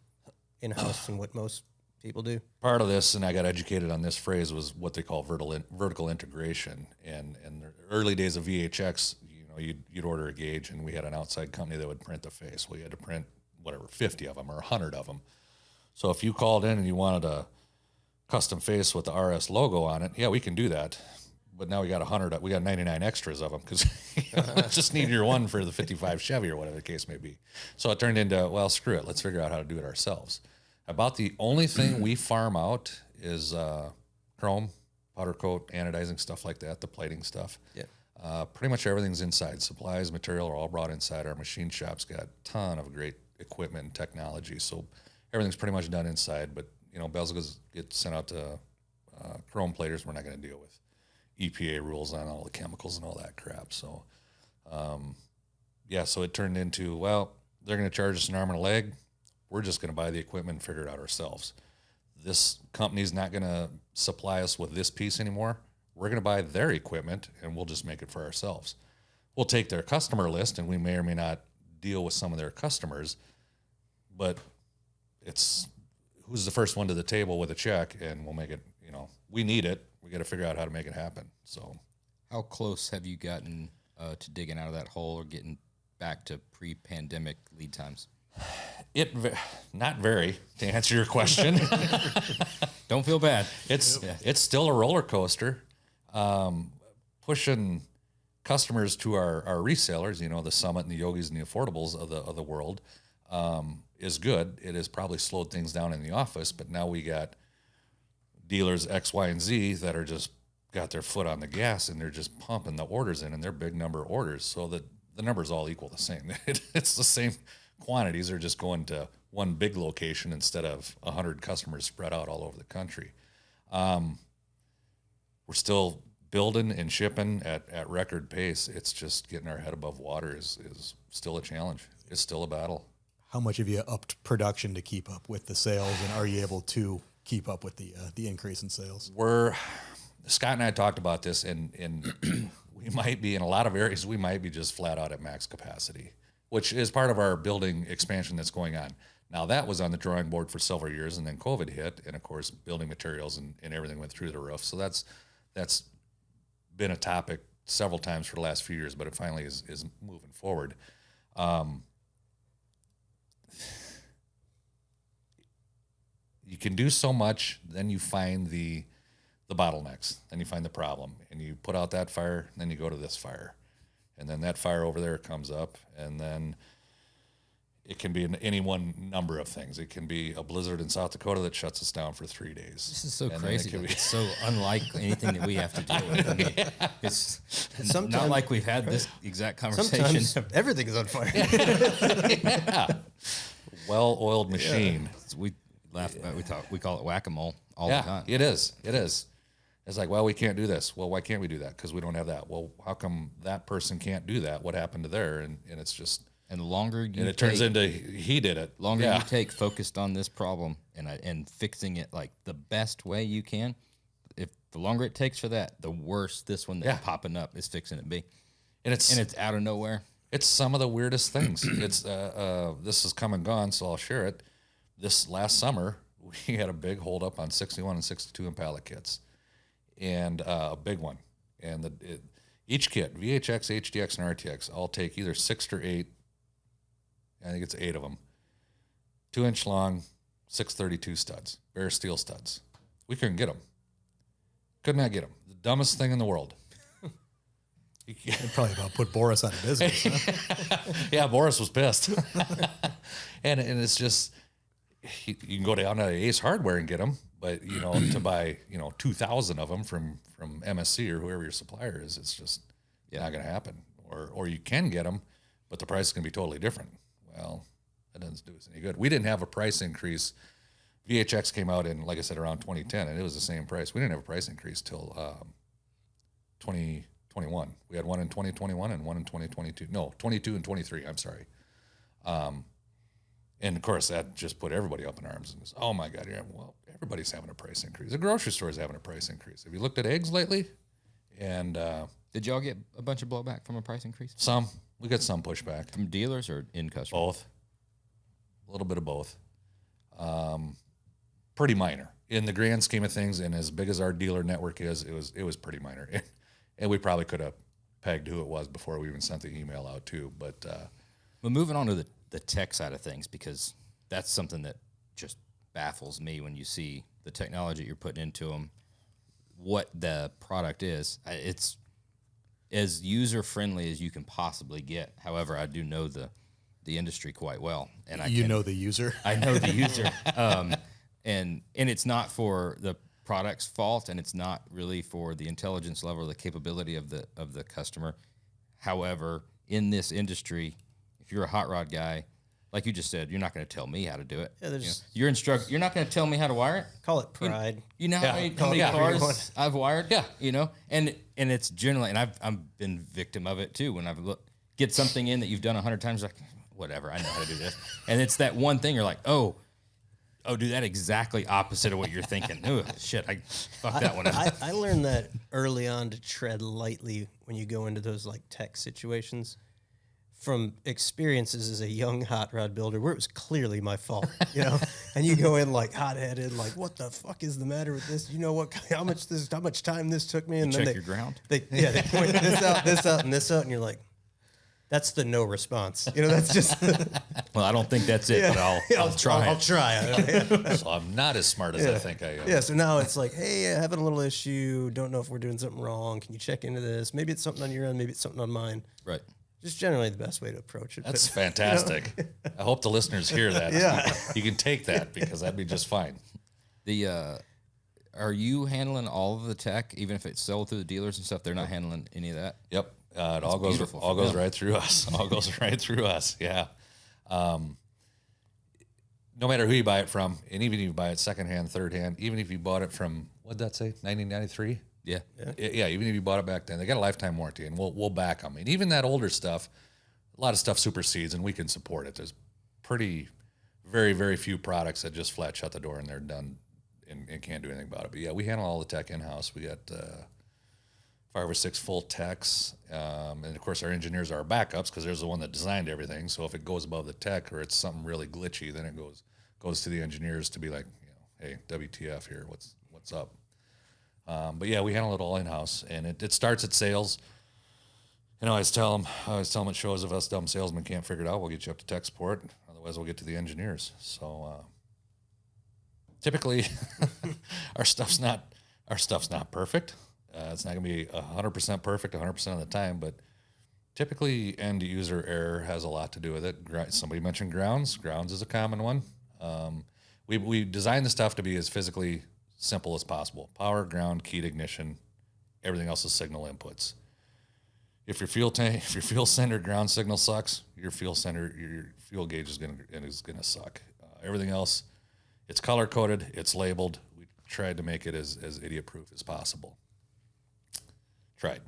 in-house than what most people do. Part of this, and I got educated on this phrase, was what they call vertical integration. And in the early days of VHX, you'd order a gauge, and we had an outside company that would print the face. We had to print, 50 of them or 100 of them. So if you called in and you wanted a custom face with the RS logo on it, yeah, we can do that. But now we got 100, we got 99 extras of them, because just need your one for the 55 Chevy or whatever the case may be. So it turned into, well, screw it, let's figure out how to do it ourselves. About the only thing we farm out is chrome, powder coat, anodizing, stuff like that, the plating stuff. Yeah. Pretty much everything's inside. Supplies, material are all brought inside. Our machine shop's got a ton of great equipment and technology, so everything's pretty much done inside. But bezels get sent out to chrome platers. We're not going to deal with EPA rules on all the chemicals and all that crap. So, so it turned into, well, they're going to charge us an arm and a leg. We're just going to buy the equipment and figure it out ourselves. This company's not going to supply us with this piece anymore. We're going to buy their equipment, and we'll just make it for ourselves. We'll take their customer list, and we may or may not deal with some of their customers, but it's who's the first one to the table with a check, and we'll make it, we need it. We got to figure out how to make it happen. So how close have you gotten to digging out of that hole or getting back to pre-pandemic lead times? Not very, to answer your question. Don't feel bad. It's still a roller coaster. Pushing customers to our resellers, the Summit and the Yogis and the Affordables of the world, is good. It has probably slowed things down in the office, but now we got dealers X, Y, and Z that are just got their foot on the gas, and they're just pumping the orders in, and they're big number orders, so that the numbers all equal the same. It's the same quantities. They're just going to one big location instead of 100 customers spread out all over the country. We're still building and shipping at record pace. It's just getting our head above water is still a challenge. It's still a battle. How much have you upped production to keep up with the sales, and are you able to keep up with the increase in sales? Scott and I talked about this, and we might be, in a lot of areas, we might be just flat out at max capacity, which is part of our building expansion that's going on. Now, that was on the drawing board for several years, and then COVID hit, and of course, building materials and everything went through the roof. So that's been a topic several times for the last few years, but it finally is moving forward. You can do so much, then you find the bottlenecks, then you find the problem, and you put out that fire, then you go to this fire, and then that fire over there comes up, and then it can be any one number of things. It can be a blizzard in South Dakota that shuts us down for 3 days. This is so crazy. It's so unlike anything that we have to deal with. I mean, it's not like we've had this exact conversation. Sometimes everything is on fire. Yeah. Well-oiled machine. We laugh about we call it whack-a-mole all the time. It is. It's like, well, we can't do this. Well, why can't we do that? Because we don't have that. Well, how come that person can't do that? What happened to there? And it's just... And the longer you and it turns into he did it. Longer you take focused on this problem and fixing it like the best way you can, if the longer it takes for that, the worse this one that's popping up is fixing it be. And it's out of nowhere. It's some of the weirdest things. It's this has come and gone, so I'll share it. This last summer, we had a big holdup on 61 and 62 Impala kits, and a big one. And each kit, VHX, HDX, and RTX, all take either 6 or 8. I think it's 8 of them. 2-inch long, 632 studs, bare steel studs. We couldn't get them. Could not get them. The dumbest thing in the world. It probably about put Boris out of business. Huh? Yeah, Boris was pissed. and it's just, you can go down to Ace Hardware and get them, but to buy 2,000 of them from MSC or whoever your supplier is, it's just not going to happen. Or you can get them, but the price is going to be totally different. Well, that doesn't do us any good. We didn't have a price increase. VHX came out in, like I said, around 2010, and it was the same price. We didn't have a price increase till 2021. We had one in 2021 and one in 2022. No, 22 and 23. I'm sorry. And of course, that just put everybody up in arms. And goes, oh my God, yeah, well, everybody's having a price increase. The grocery store is having a price increase. Have you looked at eggs lately? And Did y'all get a bunch of blowback from a price increase? some, we got some pushback. From dealers or in customers? Both. A little bit of both. Pretty minor in the grand scheme of things, and as big as our dealer network is, it was pretty minor. And we probably could have pegged who it was before we even sent the email out too. But Well, moving on to the tech side of things, because that's something that just baffles me when you see the technology you're putting into them, what the product is. It's as user-friendly as you can possibly get. However, I do know the industry quite well. And know the user? I know the user. And it's not for the product's fault, and it's not really for the intelligence level or the capability of the customer. However, in this industry, if you're a hot rod guy, like you just said, you're not going to tell me how to do it. Yeah, you're not going to tell me how to wire it. Call it pride. You know how many cars I've wired? Yeah. And it's generally, and I've been victim of it too. When I've get something in that you've done 100 times, like, whatever, I know how to do this. And it's that one thing you're like, oh, do that exactly opposite of what you're thinking. Oh, shit, I fucked that one up. I learned that early on to tread lightly when you go into those like tech situations from experiences as a young hot rod builder where it was clearly my fault, and you go in like hot-headed, like, what the fuck is the matter with this? You know what, how much time this took me? And you then check your ground. They point this out, and this out, and you're like, that's the no response. That's just. Well, I don't think that's it, but I'll try. I'll try. so I'm not as smart as I think I am. Yeah. So now it's like, hey, having a little issue. Don't know if we're doing something wrong. Can you check into this? Maybe it's something on your end. Maybe it's something on mine. Right. Just generally the best way to approach it. That's fantastic. I hope the listeners hear that. Yeah. You can take that because that'd be just fine. Are you handling all of the tech, even if it's sold through the dealers and stuff? They're not handling any of that? Yep. It all goes right through us. All goes right through us. Yeah. No matter who you buy it from, and even if you buy it secondhand, third hand, even if you bought it from, what'd that say, 1993? Yeah. Yeah, even if you bought it back then, they got a lifetime warranty, and we'll back them. And even that older stuff, a lot of stuff supersedes, and we can support it. There's very, very few products that just flat shut the door and they're done and can't do anything about it. But yeah, we handle all the tech in-house. We got 5 or 6 full techs, and of course our engineers are our backups because there's the one that designed everything. So if it goes above the tech or it's something really glitchy, then it goes to the engineers to be like, hey, WTF here, what's up? But yeah, we handle it all in-house, and it starts at sales. I always tell them at shows, if us dumb salesmen can't figure it out, we'll get you up to tech support. Otherwise, we'll get to the engineers. So typically, our stuff's not perfect. It's not going to be 100% perfect 100% of the time, but typically end user error has a lot to do with it. Somebody mentioned grounds. Grounds is a common one. We design the stuff to be as physically simple as possible. Power, ground, keyed ignition, everything else is signal inputs. If your fuel sender ground signal sucks, your fuel gauge is gonna suck. Everything else, it's color coded, it's labeled. We tried to make it as idiot proof as possible. Tried.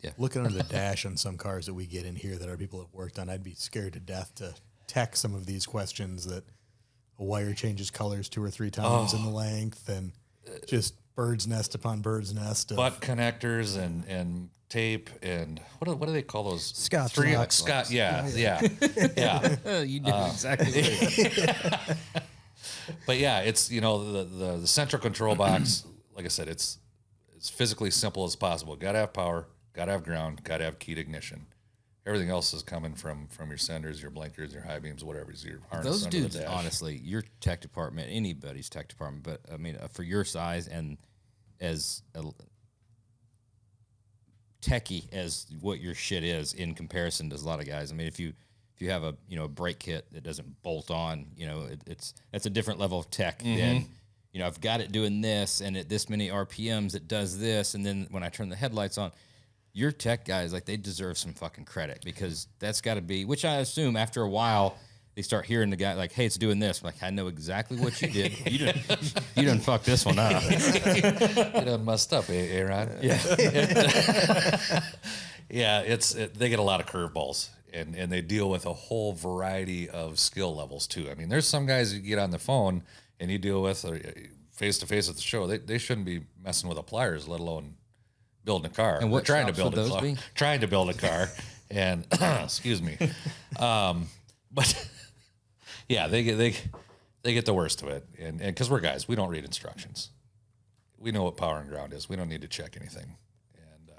Yeah. Looking under the dash on some cars that we get in here that our people have worked on, I'd be scared to death to tech some of these questions that a wire changes colors 2 or 3 times in the length, and just bird's nest upon bird's nest. Butt connectors and tape and what do they call those? Scotch. Scotch. Yeah. You do exactly right. But yeah, it's the central control box. Like I said, it's physically simple as possible. Got to have power, got to have ground, got to have keyed ignition. Everything else is coming from your senders, your blinkers, your high beams, whatever's your harness. Those under dudes, the dash. honestly, your tech department, anybody's tech department, but I mean, for your size and as techie as what your shit is in comparison to a lot of guys. I mean, if you have a a brake kit that doesn't bolt on, that's a different level of tech than I've got it doing this and at this many RPMs it does this, and then when I turn the headlights on. Your tech guys, like, they deserve some fucking credit because that's got to be, which I assume after a while they start hearing the guy like, hey, it's doing this. I'm like, I know exactly what you did. You done fucked this one up. You done messed up, Aaron? Yeah. Yeah, they get a lot of curveballs and they deal with a whole variety of skill levels too. I mean, there's some guys you get on the phone and you deal with face to face at the show. They shouldn't be messing with the pliers, let alone building a car. And what trying to shops build would a those car, be? trying to build a car, and excuse me, but yeah, they get the worst of it, and because we're guys, we don't read instructions. We know what power and ground is. We don't need to check anything, and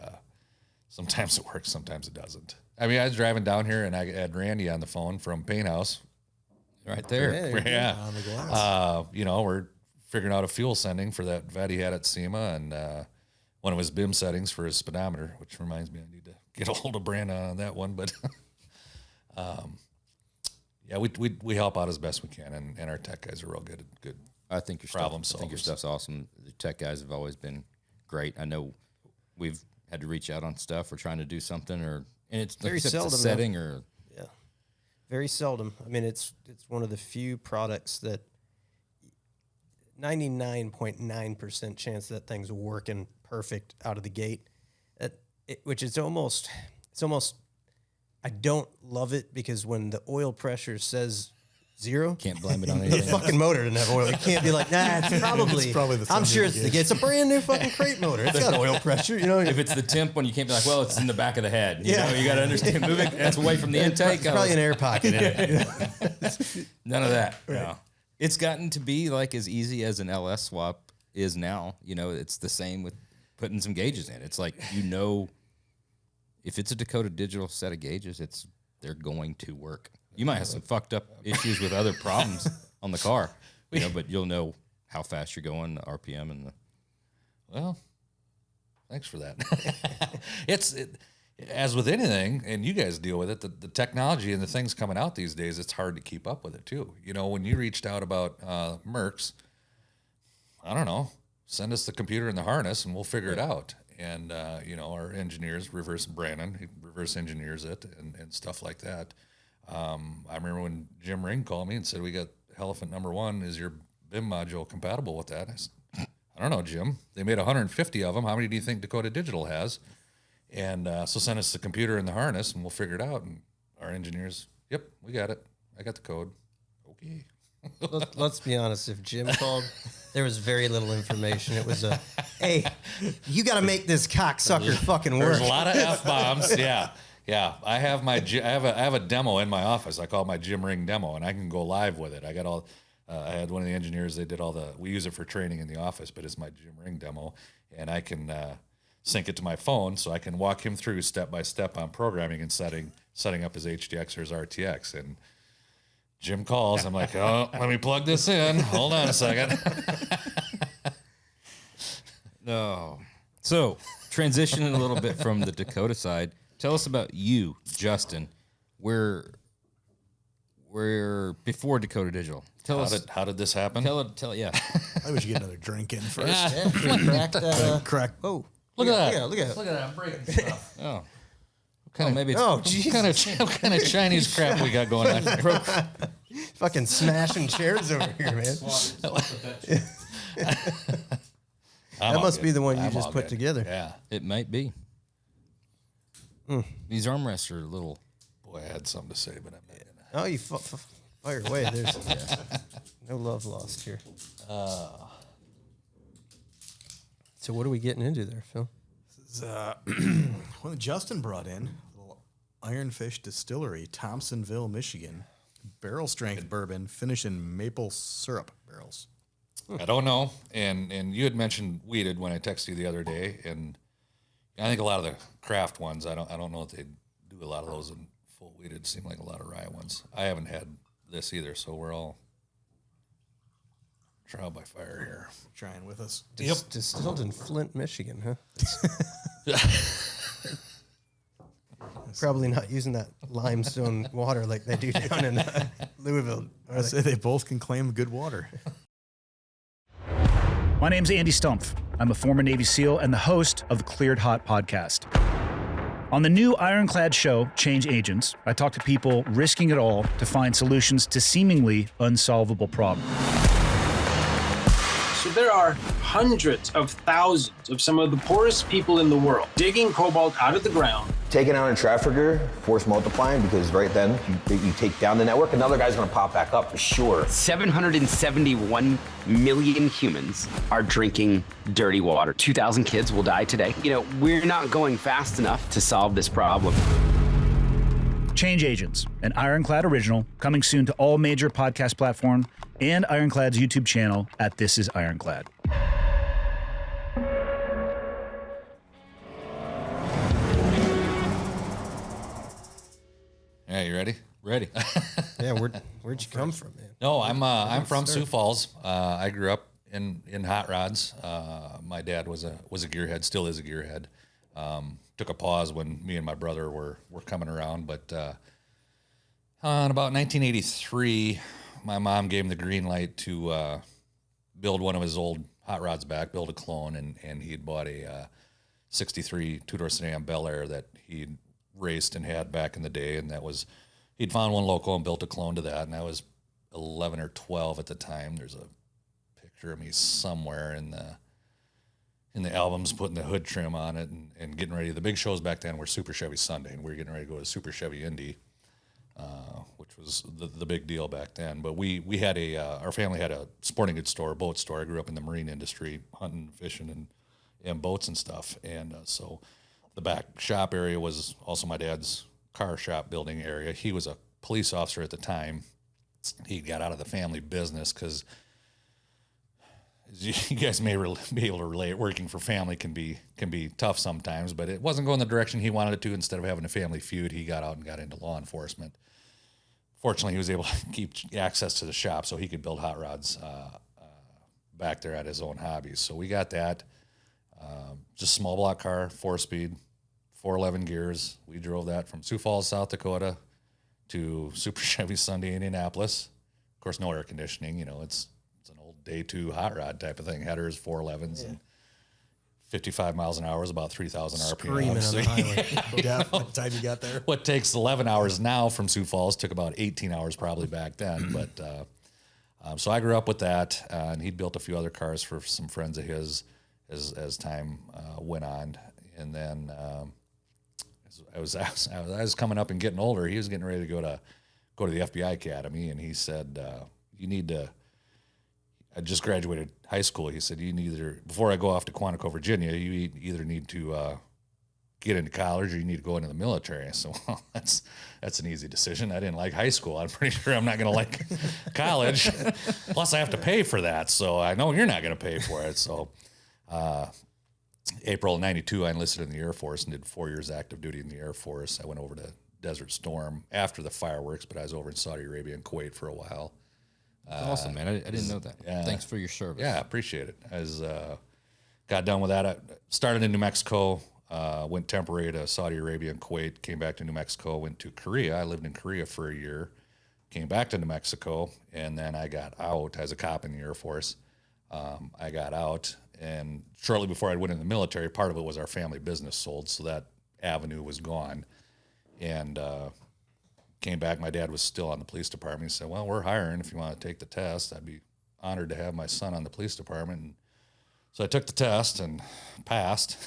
sometimes it works, sometimes it doesn't. I mean, I was driving down here and I had Randy on the phone from Paint House, Right there. yeah. On the glass. We're figuring out a fuel sending for that vet he had at SEMA and one of his BIM settings for his speedometer, which reminds me I need to get a hold of Brandon on that one. But yeah, we help out as best we can, and our tech guys are real good. I think your problem stuff, I think your solvers. stuff's awesome. The tech guys have always been great. I know we've had to reach out on stuff. We're trying to do something, and it's Very like you said, it's a seldom, setting or Yeah, very seldom. I mean, it's one of the few products that 99.9% chance that thing's working perfect out of the gate. Which is almost. I don't love it because when the oil pressure says 0, can't blame it on the anything. fucking motor didn't have oil. You can't be like, nah, it's probably the I'm same sure it's indication. it's a brand new fucking crate motor. It's got oil pressure, If it's the temp one, you can't be like, well, it's in the back of the head. You Yeah. you got to understand, moving that's away from the intake. It's probably an air pocket in it. None of that. No. It's gotten to be like as easy as an LS swap is now. It's the same with putting some gauges in. It's like, if it's a Dakota Digital set of gauges, they're going to work. You might have some fucked up issues with other problems on the car, but you'll know how fast you're going, the RPM, and Well, thanks for that. As with anything, and you guys deal with it, the technology and the things coming out these days, it's hard to keep up with it too. When you reached out about Mercs, I don't know, send us the computer and the harness and we'll figure it out. And, our engineers, Brandon, he reverse engineers it and stuff like that. I remember when Jim Ring called me and said, we got Elephant #1. Is your BIM module compatible with that? I said, I don't know, Jim. They made 150 of them. How many do you think Dakota Digital has? And so send us the computer and the harness and we'll figure it out. And our engineers, yep, we got it. I got the code. Okay. Let's be honest. If Jim called, there was very little information. It was hey, you got to make this cocksucker fucking work. There's a lot of F-bombs. Yeah. I have I have a demo in my office. I call it my Jim Ring demo, and I can go live with it. I got all. I had one of the engineers. They did we use it for training in the office, but it's my Jim Ring demo, and I can sync it to my phone, so I can walk him through step by step on programming and setting up his HDX or his RTX. And Jim calls. I'm like, oh, let me plug this in. Hold on a second. no. So, transitioning a little bit from the Dakota side, tell us about you, Justin. Where before Dakota Digital. Tell us How did this happen? Tell yeah. I wish you get another drink in first. Yeah, crack that. Crack. Oh, Look at that. Look at that. Look at that. I'm breaking stuff. Oh. Maybe it's Oh, What Jesus. kind of Chinese crap we got going on here? Fucking smashing chairs over here, man. That must be the one you just put together. Yeah. it might be. These armrests are a little. Boy, I had something to say, but I'm not gonna. Oh, you fire away. There's no love lost here. So what are we getting into there, Phil? This is one that Justin brought in, little Ironfish Distillery, Thompsonville, Michigan. Barrel strength bourbon, finished in maple syrup barrels. I don't know. And you had mentioned weeded when I texted you the other day, and I think a lot of the craft ones, I don't know if they do a lot of those in full weeded. Seem like a lot of rye ones. I haven't had this either, so we're all trial by fire here. Trying with us. Distilled in Flint, Michigan, huh? Probably not using that limestone water like they do down in Louisville. I say they both can claim good water. My name's Andy Stumpf. I'm a former Navy SEAL and the host of the Cleared Hot podcast. On the new Ironclad show, Change Agents, I talk to people risking it all to find solutions to seemingly unsolvable problems. So there are hundreds of thousands of some of the poorest people in the world digging cobalt out of the ground. Taking out a trafficker, force multiplying, because right then you take down the network, another guy's gonna pop back up for sure. 771 million humans are drinking dirty water. 2,000 kids will die today. You know, we're not going fast enough to solve this problem. Change Agents, an Ironclad original, coming soon to all major podcast platforms and Ironclad's YouTube channel at This Is Ironclad. Yeah, you ready? Ready. Yeah, where'd you come from, man? No, I'm from Sioux Falls. I grew up in hot rods. My dad was a gearhead, still is a gearhead. Took a pause when me and my brother were coming around, but in about 1983, my mom gave him the green light to build one of his old hot rods back, build a clone, and he'd bought a 63 two-door sedan Bel Air that he'd raced and had back in the day, and he'd found one local and built a clone to that, and I was 11 or 12 at the time. There's a picture of me somewhere in the albums putting the hood trim on it and getting ready. The big shows back then were Super Chevy Sunday, and we were getting ready to go to Super Chevy Indy, which was the big deal back then. But we had our family had a sporting goods store, boat store. I grew up in the marine industry, hunting, fishing, and boats and stuff. And so the back shop area was also my dad's car shop building area. He was a police officer at the time. He got out of the family business because, you guys may be able to relate, working for family can be tough sometimes, but it wasn't going the direction he wanted it to. Instead of having a family feud, he got out and got into law enforcement. Fortunately, he was able to keep access to the shop so he could build hot rods back there at his own hobbies. So we got that. Just small block car, 4-speed, 411 gears. We drove that from Sioux Falls, South Dakota to Super Chevy Sunday, Indianapolis. Of course, no air conditioning. You know, it's an old day 2 hot rod type of thing. Headers, 411s, and 55 miles an hour is about 3,000 RPM. Screaming on the highway. Yeah, by the time you got there. What takes 11 hours now from Sioux Falls took about 18 hours probably back then. But so I grew up with that, and he'd built a few other cars for some friends of his as time went on. And then I was coming up and getting older. He was getting ready to go to the FBI Academy, and he said, "You need to." I just graduated high school. He said, before I go off to Quantico, Virginia, you either need to get into college or you need to go into the military. So well, that's an easy decision. I didn't like high school. I'm pretty sure I'm not going to like college. Plus, I have to pay for that. So I know you're not going to pay for it. So April of 92, I enlisted in the Air Force and did 4 years active duty in the Air Force. I went over to Desert Storm after the fireworks, but I was over in Saudi Arabia and Kuwait for a while. Awesome, man. I didn't know that. Yeah. Thanks for your service. Yeah, appreciate it. Got done with that. I started in New Mexico, went temporary to Saudi Arabia and Kuwait, came back to New Mexico, went to Korea. I lived in Korea for a year, came back to New Mexico, and then I got out as a cop in the Air Force. I got out, and shortly before I went in the military, part of it was our family business sold, so that avenue was gone. And came back, my dad was still on the police department. He said, "Well, we're hiring if you want to take the test. I'd be honored to have my son on the police department." And so I took the test and passed.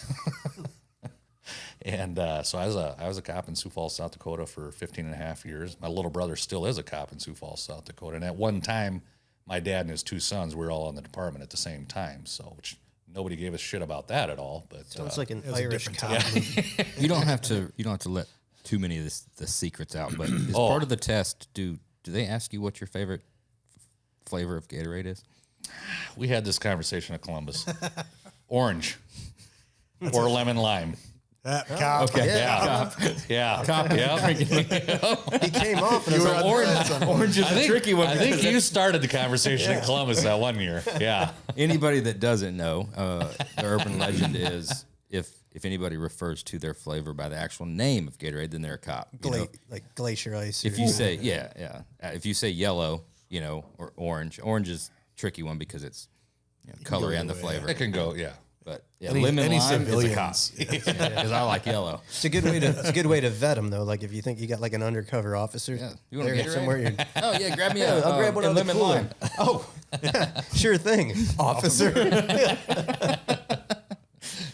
And so I was a cop in Sioux Falls, South Dakota for 15 and a half years. My little brother still is a cop in Sioux Falls, South Dakota. And at one time, my dad and his 2 sons were all in the department at the same time. So, which nobody gave a shit about that at all. But Sounds like an was a Irish different cop time. movie. You don't have to let too many of the secrets out, but as part of the test, do do they ask you what your favorite flavor of Gatorade is? We had this conversation at Columbus. Orange or lemon lime. Cop. Okay. Yeah. Cop. Yeah. He came off and I was like, Orange is a tricky one. I think you started the conversation at Columbus that one year. Yeah. Anybody that doesn't know, the urban legend is if anybody refers to their flavor by the actual name of Gatorade, then they're a cop. like glacier ice. If you say if you say yellow, or orange is a tricky one because it's color and the flavor. It can go, yeah. But Any lemon lime civilians. is a cop because I like yellow. it's a good way to vet them though. Like if you think you got like an undercover officer, Yeah, you want to there get somewhere. You're, Oh yeah, grab me I'll grab one a out of the lemon cooler. lime. Oh, sure thing, officer.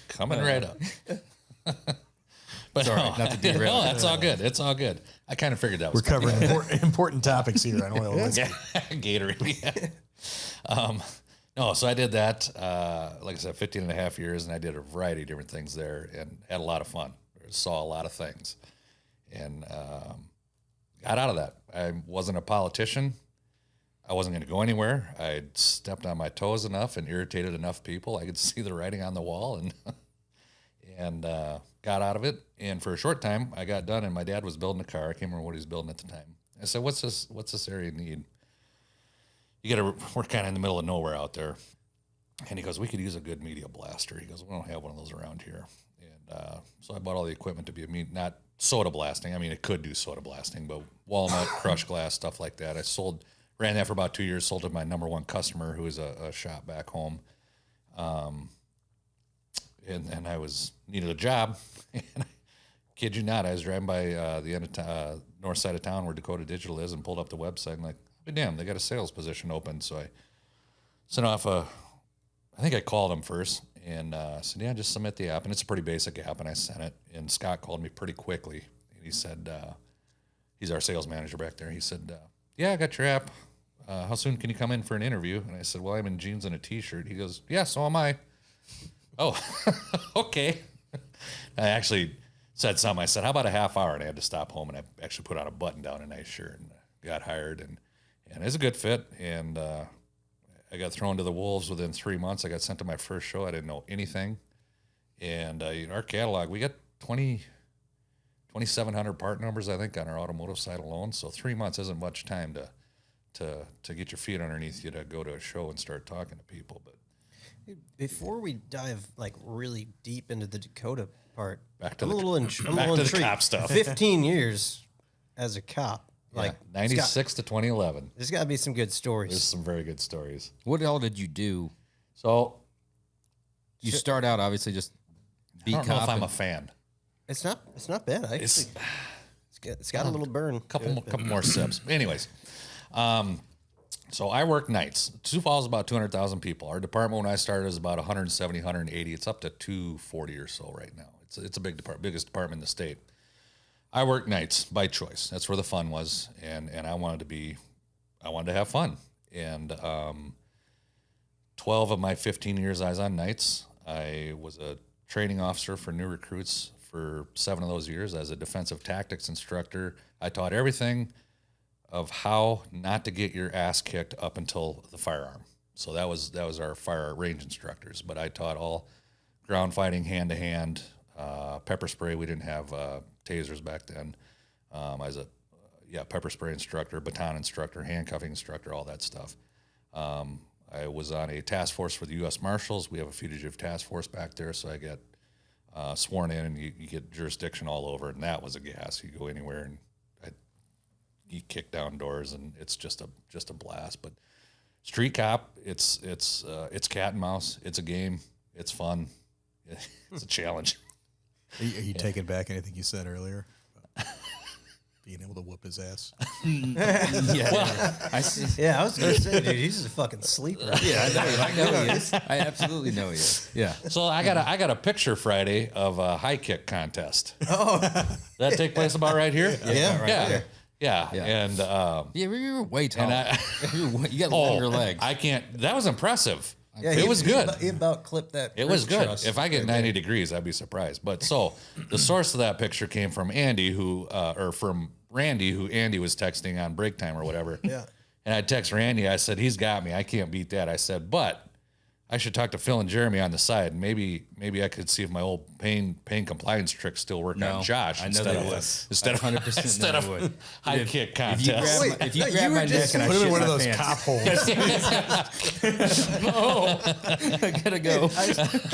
Coming right up. But Sorry, not to derail. No, that's all good. It's all good. I kind of figured that We're was coming. covering important topics here on oil and whiskey. Gatorade. No, so I did that, like I said, 15 and a half years, and I did a variety of different things there and had a lot of fun. Saw a lot of things and got out of that. I wasn't a politician. I wasn't going to go anywhere. I'd stepped on my toes enough and irritated enough people. I could see the writing on the wall and got out of it. And for a short time, I got done, and my dad was building a car. I can't remember what he was building at the time. I said, what's this area need? We're kind of in the middle of nowhere out there. And he goes, we could use a good media blaster. He goes, we don't have one of those around here. And so I bought all the equipment to be not soda blasting. I mean, it could do soda blasting, but walnut, crushed glass, stuff like that. Ran that for about 2 years, sold to my number one customer who is a shop back home. And I needed a job. And kid you not, I was driving by the end of north side of town where Dakota Digital is and pulled up the website and like, but damn, they got a sales position open. So I sent off I think I called them first and said, yeah, just submit the app. And it's a pretty basic app. And I sent it. And Scott called me pretty quickly. And he said, he's our sales manager back there. He said, yeah, I got your app. How soon can you come in for an interview? And I said, well, I'm in jeans and a T-shirt. He goes, yeah, so am I. Oh, okay. I actually said something. I said, how about a half hour? And I had to stop home, and I actually put on a button-down and nice shirt and got hired. And it's a good fit. And I got thrown to the wolves within 3 months. I got sent to my first show. I didn't know anything. And our catalog, we got 2,700 part numbers, I think, on our automotive side alone. So 3 months isn't much time to get your feet underneath you to go to a show and start talking to people. But Before we dive like really deep into the Dakota part, Back to I'm the- a little back to the intrigued. cop stuff. 15 years as a cop, like 96 to 2011. there's got to be some good There's stories. some very good stories. What all did you do? So You start out obviously just I be don't know cop. if I'm and- a fan. It's not bad. It's It's got a little burn. couple more sips. Anyways, so I work nights. Sioux Falls is about 200,000 people. Our department when I started was about 170, 180. It's up to 240 or so right now. It's a big department, biggest department in the state. I work nights by choice. That's where the fun was, and I wanted to have fun. And 12 of my 15 years I was on nights. I was a training officer for new recruits for 7 of those years as a defensive tactics instructor. I taught everything of how not to get your ass kicked up until the firearm. So that was our fire range instructors. But I taught all ground fighting, hand-to-hand, pepper spray. We didn't have tasers back then. I was a pepper spray instructor, baton instructor, handcuffing instructor, all that stuff. I was on a task force for the U.S. Marshals. We have a fugitive task force back there, so I get sworn in, and you get jurisdiction all over, and that was a gas. You go anywhere, and you kick down doors, and it's just a blast. But street cop, it's cat and mouse. It's a game. It's fun. It's a challenge. Are you taking back anything you said earlier? Being able to whoop his ass. I see. Yeah, I was gonna say, dude, he's a fucking sleeper. Yeah, I know he is. I absolutely know he is. Yeah. So I got a picture Friday of a high kick contest. Oh, that take place about right here. Yeah. And Yeah, you were way tall. and You got longer legs. I can't. That was impressive. Yeah, it was good. He about clipped that. It was roof good. truss. If I get 90 degrees, I'd be surprised. But so the source of that picture came from Andy, who or from Randy, who Andy was texting on break time or whatever. Yeah. And I text Randy. I said, he's got me. I can't beat that. I said, but I should talk to Phil and Jeremy on the side. Maybe I could see if my old pain compliance tricks still work on Josh. I know they would. Instead of 100% instead of would. high kick If you contest. grab my, if you grab my neck and I Put him shit in one my of those pants, cop holes. I gotta go.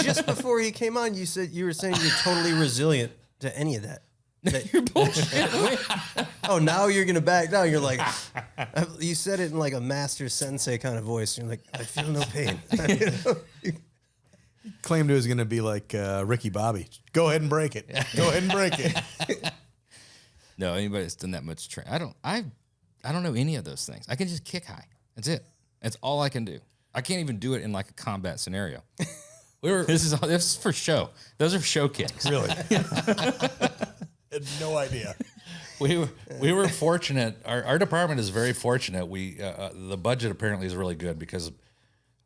Just before he came on, you were saying you're totally resilient to any of that. You're bullshit. Oh, now you're gonna back down. You're like, you said it in like a master sensei kind of voice. You're like, I feel no pain. Claimed it was going to be like Ricky Bobby. Go ahead and break it. Go ahead and break it. No, anybody that's done that much training. I don't know any of those things. I can just kick high. That's it. That's all I can do. I can't even do it in like a combat scenario. This is for show. Those are show kicks. Really? Had no idea. We were fortunate. Our department is very fortunate. The budget apparently is really good because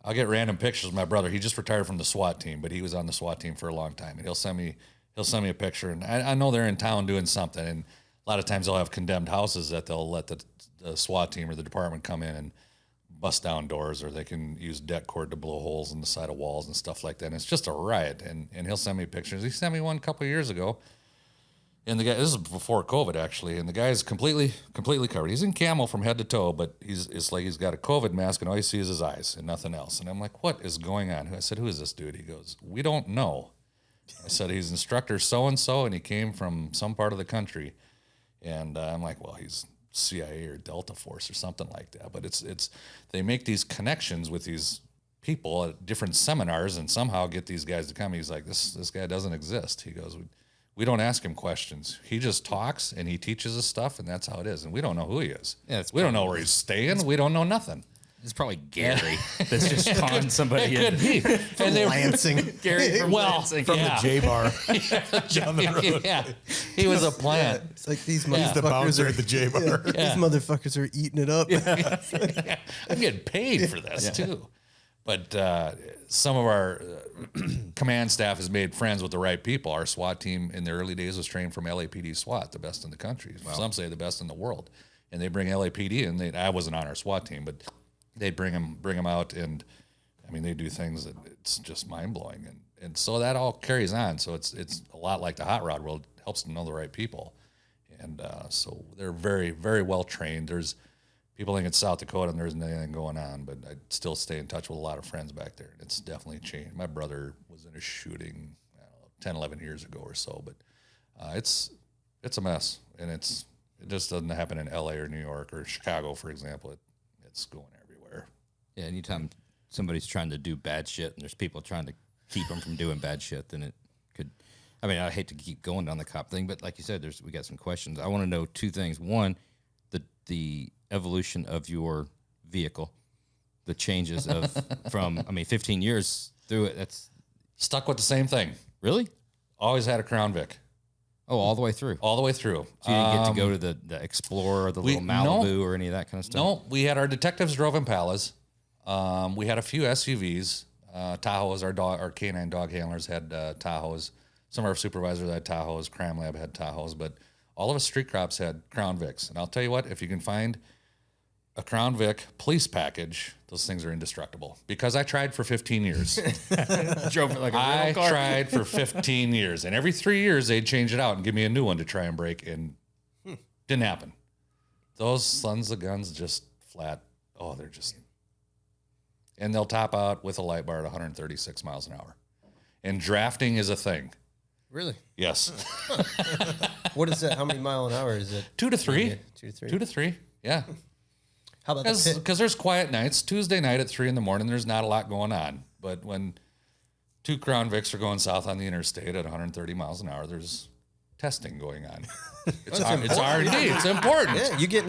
I'll get random pictures of my brother. He just retired from the SWAT team, but he was on the SWAT team for a long time. And he'll send me a picture, and I know they're in town doing something. And a lot of times they'll have condemned houses that they'll let the SWAT team or the department come in and bust down doors, or they can use deck cord to blow holes in the side of walls and stuff like that. And it's just a riot. And he'll send me pictures. He sent me one a couple of years ago. And the guy, this is before COVID actually, and the guy is completely covered. He's in camo from head to toe, but it's like he's got a COVID mask and all you see is his eyes and nothing else. And I'm like, what is going on? I said, who is this dude? He goes, we don't know. I said, he's instructor so-and-so, and he came from some part of the country. And I'm like, well, he's CIA or Delta Force or something like that. But it's they make these connections with these people at different seminars and somehow get these guys to come. He's like, this guy doesn't exist. He goes, we don't ask him questions. He just talks and he teaches us stuff, and that's how it is. And we don't know who he is. Yeah, we don't know where he's staying. We don't know nothing. It's probably Gary that's just calling somebody. It could be. And they Lansing. Gary from Lansing. From the J Bar down the road. Yeah, he was a plant. It's like these He's the motherfuckers bouncer are at the J Bar. These motherfuckers are eating it up. I'm getting paid for this too. But some of our command staff has made friends with the right people. Our SWAT team in the early days was trained from LAPD SWAT, the best in the country. Wow. Some say the best in the world. And they bring LAPD in. I wasn't on our SWAT team, but they bring them out, and I mean they do things that it's just mind blowing, and so that all carries on. So it's a lot like the hot rod world. It helps to know the right people, and so they're very, very well trained. There's people think it's South Dakota and there isn't anything going on, but I still stay in touch with a lot of friends back there, and it's definitely changed. My brother was in a shooting 10, 11 years ago or so, but it's a mess, and it just doesn't happen in LA or New York or Chicago, for example. It's going everywhere. Yeah, anytime somebody's trying to do bad shit and there's people trying to keep them from doing bad shit, then it could. I mean, I hate to keep going down the cop thing, but like you said, we got some questions. I want to know two things. One, the evolution of your vehicle, the changes of from 15 years through it. That's stuck with the same thing. Really? Always had a Crown Vic. Oh, all the way through. All the way through. So you didn't get to go to the Explorer or the little Malibu or any of that kind of stuff? No, we had our detectives drove Impalas. We had a few SUVs. Tahoes, our canine dog handlers had Tahoes. Some of our supervisors had Tahoes. Crime Lab had Tahoes. But all of us street cops had Crown Vics. And I'll tell you what, if you can find a Crown Vic police package, those things are indestructible. Because I tried for 15 years. Drove it like a real car. I tried for 15 years. And every 3 years, they'd change it out and give me a new one to try and break. And didn't happen. Those sons of guns just flat. Oh, they're just... And they'll top out with a light bar at 136 miles an hour. And drafting is a thing. Really? Yes. What is that? How many mile an hour is it? 2 to 3. 2 to 3. 2 to 3. Yeah. How about the pit? Because there's quiet nights. Tuesday night at 3 a.m, there's not a lot going on. But when 2 Crown Vics are going south on the interstate at 130 miles an hour, there's testing going on. It's R&D. It's important. Yeah, you get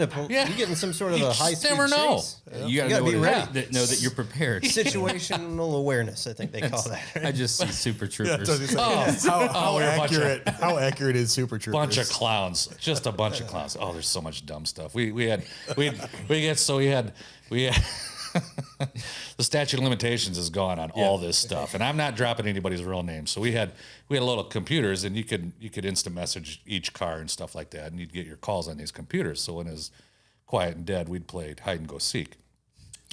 in some sort of a high speed never know. chase. You got to be ready. Know that you're prepared. Situational awareness, I think they call that. I just see Super Troopers. How accurate is Super Troopers? Bunch of clowns, just a bunch of clowns. Oh, there's so much dumb stuff. We had the statute of limitations is gone on all this stuff, and I'm not dropping anybody's real name. So we had little computers, and you could instant message each car and stuff like that, and you'd get your calls on these computers. So when it was quiet and dead, we'd play hide and go seek.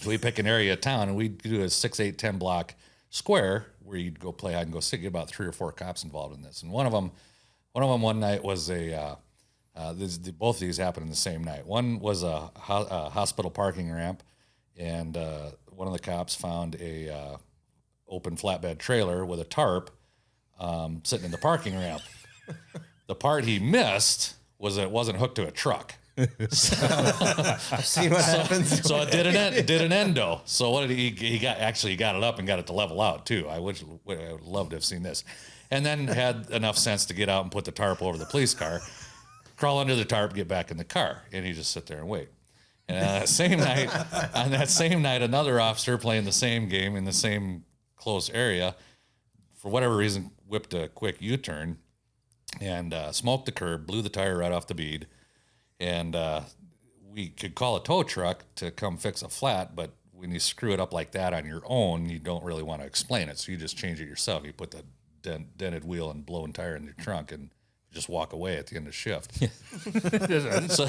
So we'd pick an area of town, and we'd do a 6, 8, 10 block square where you'd go play hide and go seek. Get about 3 or 4 cops involved in this, and one of them one night was both of these happened in the same night. One was a hospital parking ramp, and one of the cops found a open flatbed trailer with a tarp sitting in the parking ramp. The part he missed was that it wasn't hooked to a truck. I've seen what happens. So it did an endo. So what did he got it up and got it to level out too. I would love to have seen this. And then had enough sense to get out and put the tarp over the police car, crawl under the tarp, get back in the car, and he just sit there and wait. And on that same night, another officer playing the same game in the same close area, for whatever reason, whipped a quick U-turn and smoked the curb, blew the tire right off the bead. And we could call a tow truck to come fix a flat, but when you screw it up like that on your own, you don't really want to explain it. So you just change it yourself. You put the dented wheel and blown tire in your trunk and just walk away at the end of shift. So,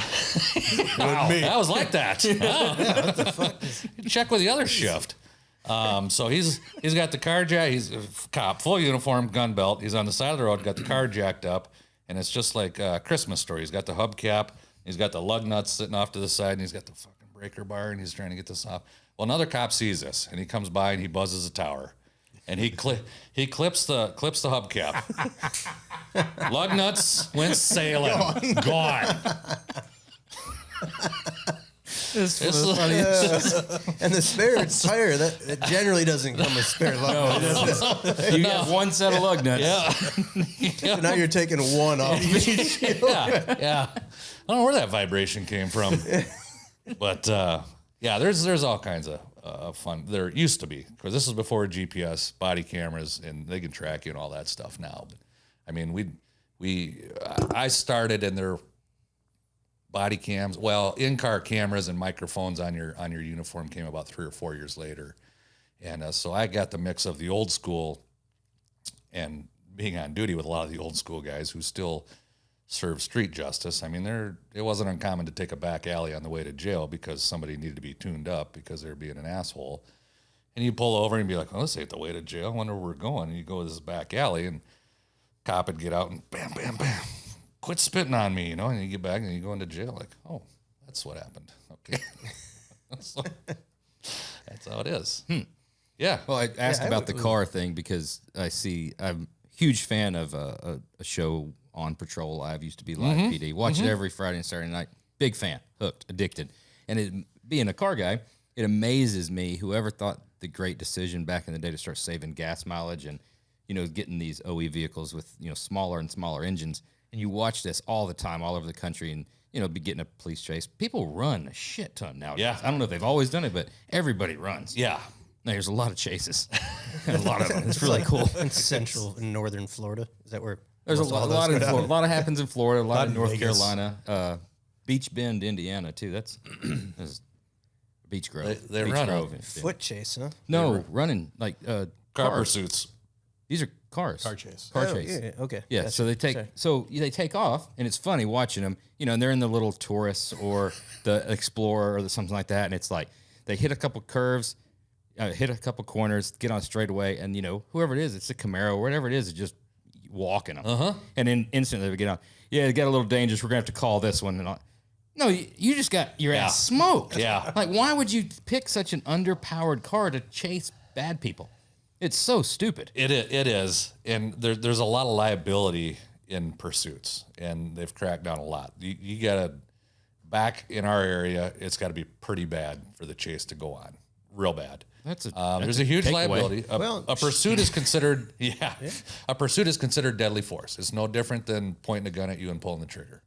I was like that. What the fuck? Check with the other shift. So he's got the car jacked. He's a cop, full uniform, gun belt. He's on the side of the road, got the car jacked up, and it's just like a Christmas story. He's got the hubcap, he's got the lug nuts sitting off to the side, and he's got the fucking breaker bar, and he's trying to get this off. Well, another cop sees this, and he comes by and he buzzes the tower. And he clips the hubcap. Lug nuts went sailing. Gone. This is the funniest. And the spare tire, that generally doesn't come with spare lug nuts. You got one set of lug nuts. Yeah. So now you're taking one off. Yeah. I don't know where that vibration came from. But there's all kinds of fun. There used to be, because this was before GPS, body cameras, and they can track you and all that stuff now. But I mean, I started in their body cams. Well, in-car cameras and microphones on your uniform came about 3 or 4 years later, and so I got the mix of the old school and being on duty with a lot of the old school guys who still serve street justice. I mean, it wasn't uncommon to take a back alley on the way to jail because somebody needed to be tuned up because they're being an asshole. And you pull over and be like, oh, this ain't the way to jail. I wonder where we're going. And you go to this back alley, and cop would get out and bam, bam, bam. Quit spitting on me, and you get back and you go into jail. Like, oh, that's what happened. Okay. So, that's how it is. Yeah. Well, I asked about the car thing because I'm a huge fan of a show on Patrol Live, used to be Live PD. Watch it every Friday and Saturday night. Big fan, hooked, addicted. And being a car guy, it amazes me, whoever thought the great decision back in the day to start saving gas mileage and, getting these OE vehicles with, smaller and smaller engines. And you watch this all the time, all over the country, and, be getting a police chase. People run a shit ton nowadays. Yeah. I don't know if they've always done it, but everybody runs. Yeah. Now, there's a lot of chases. A lot of them. It's really cool. In central and northern Florida, is that where? There's a lot in Florida. A lot happens in Florida. A lot in North Vegas. Carolina. Beach Bend, Indiana, too. That's Beach Grove. They Beach run Grove. Foot chase, huh? No, running like Car cars. pursuits. These are cars. Car chase. Car Oh, chase. yeah, okay. Yeah, Gotcha. so they take off, and it's funny watching them. And they're in the little Taurus or the Explorer or something like that, and it's like they hit a couple curves, hit a couple corners, get on a straightaway, and whoever it is, it's a Camaro or whatever it is just walking them. And then instantly they get on. Yeah, it got a little dangerous. We're gonna have to call this one. And no, you just got your ass smoked. Yeah. Like, why would you pick such an underpowered car to chase bad people? It's so stupid. It is, and there's a lot of liability in pursuits, and they've cracked down a lot. You gotta, back in our area, it's got to be pretty bad for the chase to go on, real bad. There's a huge liability. A pursuit is considered a pursuit is considered deadly force. It's no different than pointing a gun at you and pulling the trigger.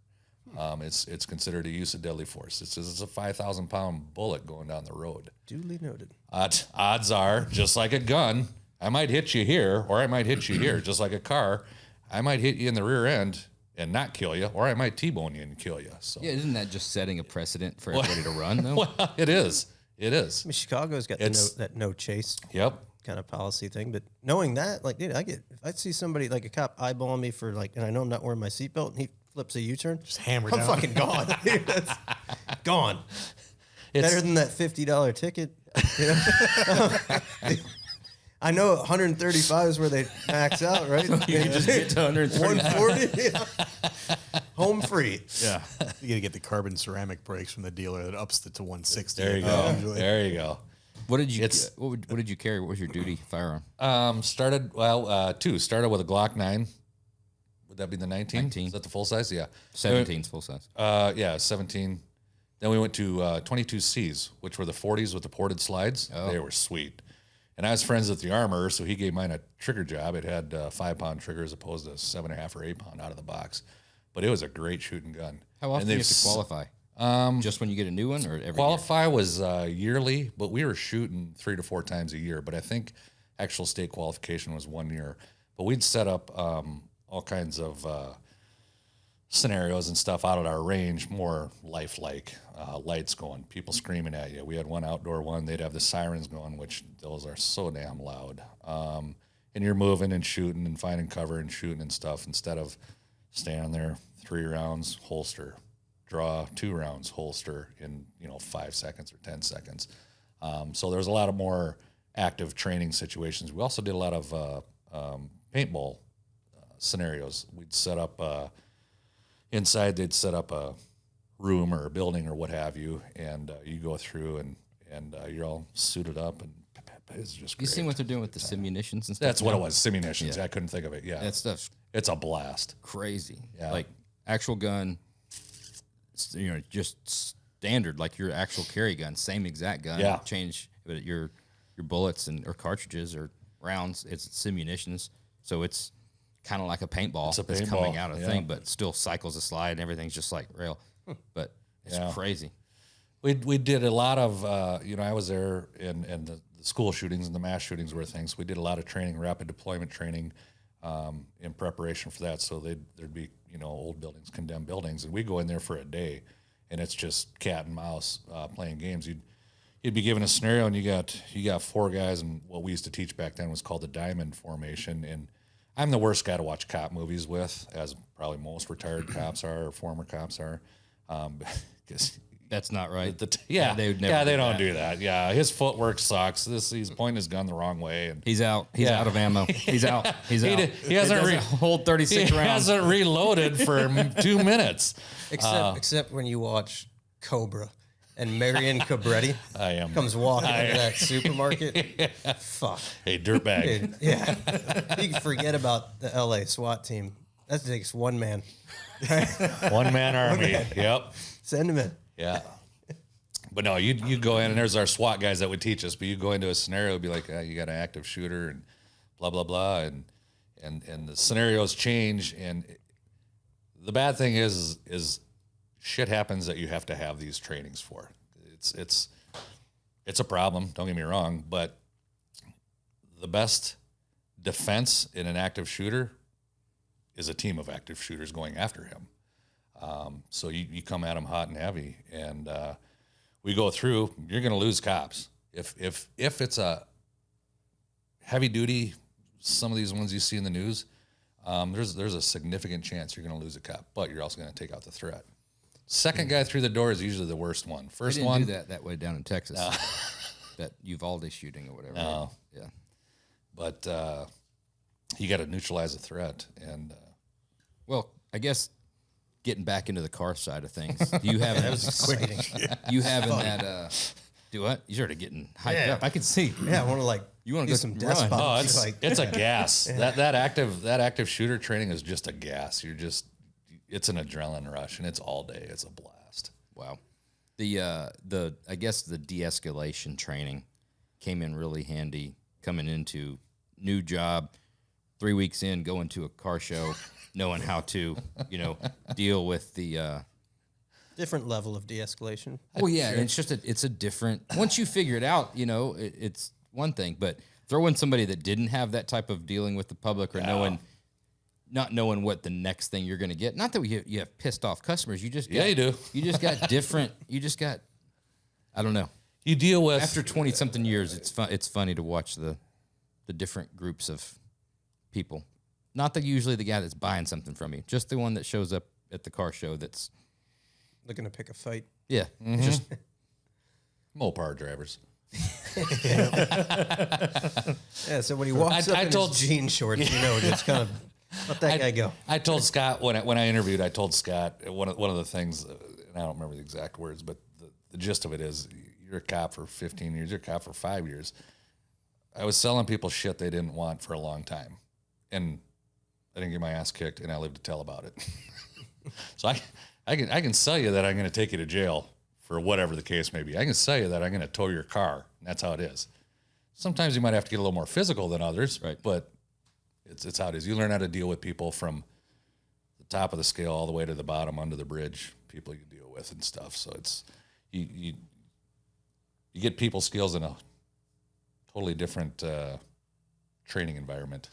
It's considered a use of deadly force. It's a 5,000-pound bullet going down the road. Duly noted. Odds are, just like a gun, I might hit you here, or I might hit you here. Just like a car, I might hit you in the rear end and not kill you, or I might T-bone you and kill you. So Yeah, isn't that just setting a precedent for everybody to run, though? well, it is. It is. I mean, Chicago's got that no chase Yep. kind of policy thing. But knowing that, like, dude, if I see somebody, like a cop eyeballing me for, like, and I know I'm not wearing my seatbelt, and he flips a U-turn, Just hammer I'm down. fucking gone. Dude, that's gone. Better than that $50 ticket. You know? I know 135 is where they max out, right? You can just get to 139. 140. Yeah. Home free. Yeah. You got to get the carbon ceramic brakes from the dealer that ups it to 160. There you go. Usually. There you go. What did you? What did you carry? What was your duty firearm? Started two. Started with a Glock 9. Would that be the 19? 19. Is that the full size? Yeah. 17's full size. Yeah, 17. Then we went to 22Cs, which were the 40s with the ported slides. Oh. They were sweet. And I was friends with the armorer, so he gave mine a trigger job. It had 5-pound trigger as opposed to 7.5 or 8-pound out of the box. But it was a great shooting gun. How often And do you they've have to qualify? Just when you get a new one, or every Qualify was yearly, but we were shooting 3 to 4 times a year. But I think actual state qualification was 1 year. But we'd set up all kinds of scenarios and stuff out at our range, more lifelike, lights going, people screaming at you. We had one outdoor one, they'd have the sirens going, which those are so damn loud. And you're moving and shooting and finding cover and shooting and stuff instead of standing there 3 rounds, holster, draw 2 rounds, holster in 5 seconds or 10 seconds. So there's a lot of more active training situations. We also did a lot of paintball scenarios. We'd set up inside, they'd set up a room or a building or what have you, and you go through and you're all suited up, and it's just great. You seen what they're doing with the simunitions and stuff? That's what it was, simunitions. Yeah. I couldn't think of it. Yeah, That stuff's it's a blast. crazy. Yeah. Like actual gun, just standard, like your actual carry gun, same exact gun. Yeah. Change but your bullets or cartridges or rounds. It's simunitions, so it's kind of like a paintball. It's a that's paintball, coming out of yeah. thing, but still cycles a slide and everything's just like rail. But it's Yeah. crazy. We did a lot of, I was there and the school shootings and the mass shootings were things. We did a lot of training, rapid deployment training in preparation for that. So there'd be, old buildings, condemned buildings, and we'd go in there for a day, and it's just cat and mouse playing games. You'd be given a scenario, and you got 4 guys, and what we used to teach back then was called the diamond formation. And I'm the worst guy to watch cop movies with, as probably most retired cops are or former cops are, because That's not right. they would never they do don't that. do that. Yeah, his footwork sucks. He's pointing his gun the wrong way, and He's out. He's Yeah. out of ammo. He's out. He's out. he hasn't It doesn't hold 36 he rounds. hasn't reloaded for 2 minutes. Except when you watch Cobra and Marion Cobretti comes walking into that supermarket. Fuck. Hey, dirtbag. Dude, yeah. You can forget about the LA SWAT team. That takes one man. One man army. Yep. Send him in. Yeah. But no, you go in, and there's our SWAT guys that would teach us. But you go into a scenario, it'd be like, you got an active shooter, and blah blah blah, and the scenarios change. And the bad thing is shit happens that you have to have these trainings for. It's a problem. Don't get me wrong, but the best defense in an active shooter is a team of active shooters going after him. So you come at them hot and heavy, and we go through. You're going to lose cops if it's a heavy duty. Some of these ones you see in the news, there's a significant chance you're going to lose a cop, but you're also going to take out the threat. Second guy through the door is usually the worst one. We First didn't one, do that way down in Texas. That Uvalde shooting or whatever. No. Yeah. but you got to neutralize the threat. And Well, I guess getting back into the car side of things, you having you having that do what? You're already getting hyped up. I can see. Yeah, I want to You wanna do go some run. desk oh, bumps. it's Like, it's a gas. That active shooter training is just a gas. It's an adrenaline rush, and it's all day. It's a blast. Wow. The I guess the de-escalation training came in really handy coming into new job, 3 weeks in, going to a car show, knowing how to, deal with the different level of de-escalation. well, yeah, and it's a different. Once you figure it out, it's one thing. But throw in somebody that didn't have that type of dealing with the public or not knowing what the next thing you're going to get. Not that you have pissed off customers. You just Yeah, you do. You just got different. You just got. I don't know. You deal with After 20 something years, it's funny to watch the different groups of people. Not usually the guy that's buying something from you, just the one that shows up at the car show that's Looking to pick a fight. yeah, just Mopar drivers. Yeah, so when he walks up in his jean shorts, you know, just kind of let that guy go. I told Scott when I interviewed, I told Scott one of the things, and I don't remember the exact words, but the gist of it is, you're a cop for 15 years, you're a cop for 5 years. I was selling people shit they didn't want for a long time, and I didn't get my ass kicked, and I lived to tell about it. So I can sell you that I'm going to take you to jail for whatever the case may be. I can sell you that I'm going to tow your car, and that's how it is. Sometimes you might have to get a little more physical than others, right? But it's how it is. You learn how to deal with people from the top of the scale all the way to the bottom under the bridge, people you deal with and stuff. So it's you get people skills in a totally different training environment.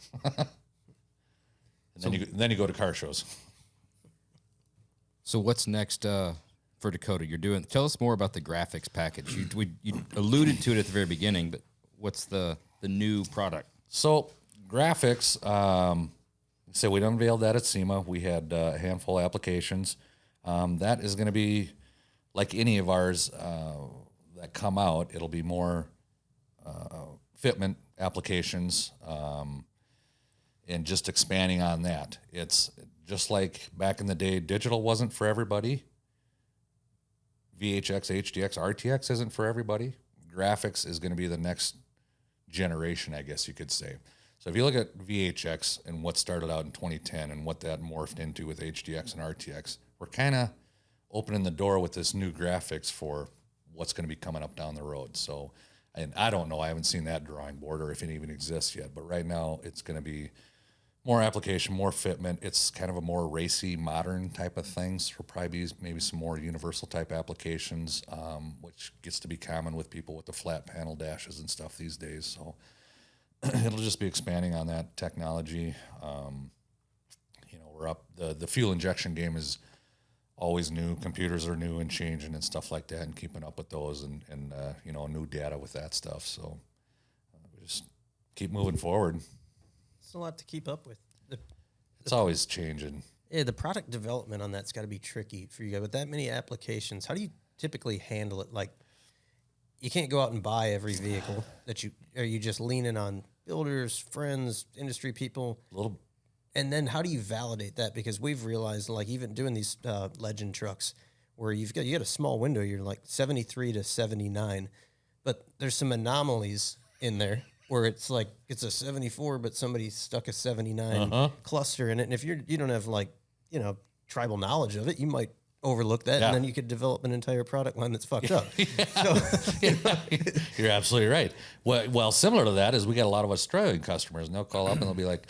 And then you go to car shows. So what's next for Dakota? Tell us more about the graphics package. You alluded to it at the very beginning, but what's the new product? So graphics, so we unveiled that at SEMA. We had a handful of applications. That is going to be like any of ours that come out. It'll be more fitment applications and just expanding on that. It's just like back in the day, digital wasn't for everybody. VHX, HDX, RTX isn't for everybody. Graphics is going to be the next generation, I guess you could say. So if you look at VHX and what started out in 2010 and what that morphed into with HDX and RTX, we're kind of opening the door with this new graphics for what's going to be coming up down the road. So, and I don't know, I haven't seen that drawing board or if it even exists yet, but right now it's going to be more application, more fitment. It's kind of a more racy, modern type of things. There'll probably be maybe some more universal type applications, which gets to be common with people with the flat panel dashes and stuff these days. So it'll just be expanding on that technology. We're up. The fuel injection game is always new. Computers are new and changing and stuff like that, and keeping up with those and new data with that stuff. So we just keep moving forward. It's a lot to keep up with. It's always changing. Yeah, the product development on that's got to be tricky for you guys. With that many applications, how do you typically handle it? Like, you can't go out and buy every vehicle are you just leaning on builders, friends, industry people? And then how do you validate that? Because we've realized, like, even doing these Legend trucks where you got a small window, you're like 73 to 79, but there's some anomalies in there where it's like it's a 74, but somebody stuck a 79 cluster in it. And if you don't have tribal knowledge of it, you might overlook that, and then you could develop an entire product line that's fucked up. You're absolutely right. Well, similar to that is we got a lot of Australian customers, and they'll call up and they'll be like,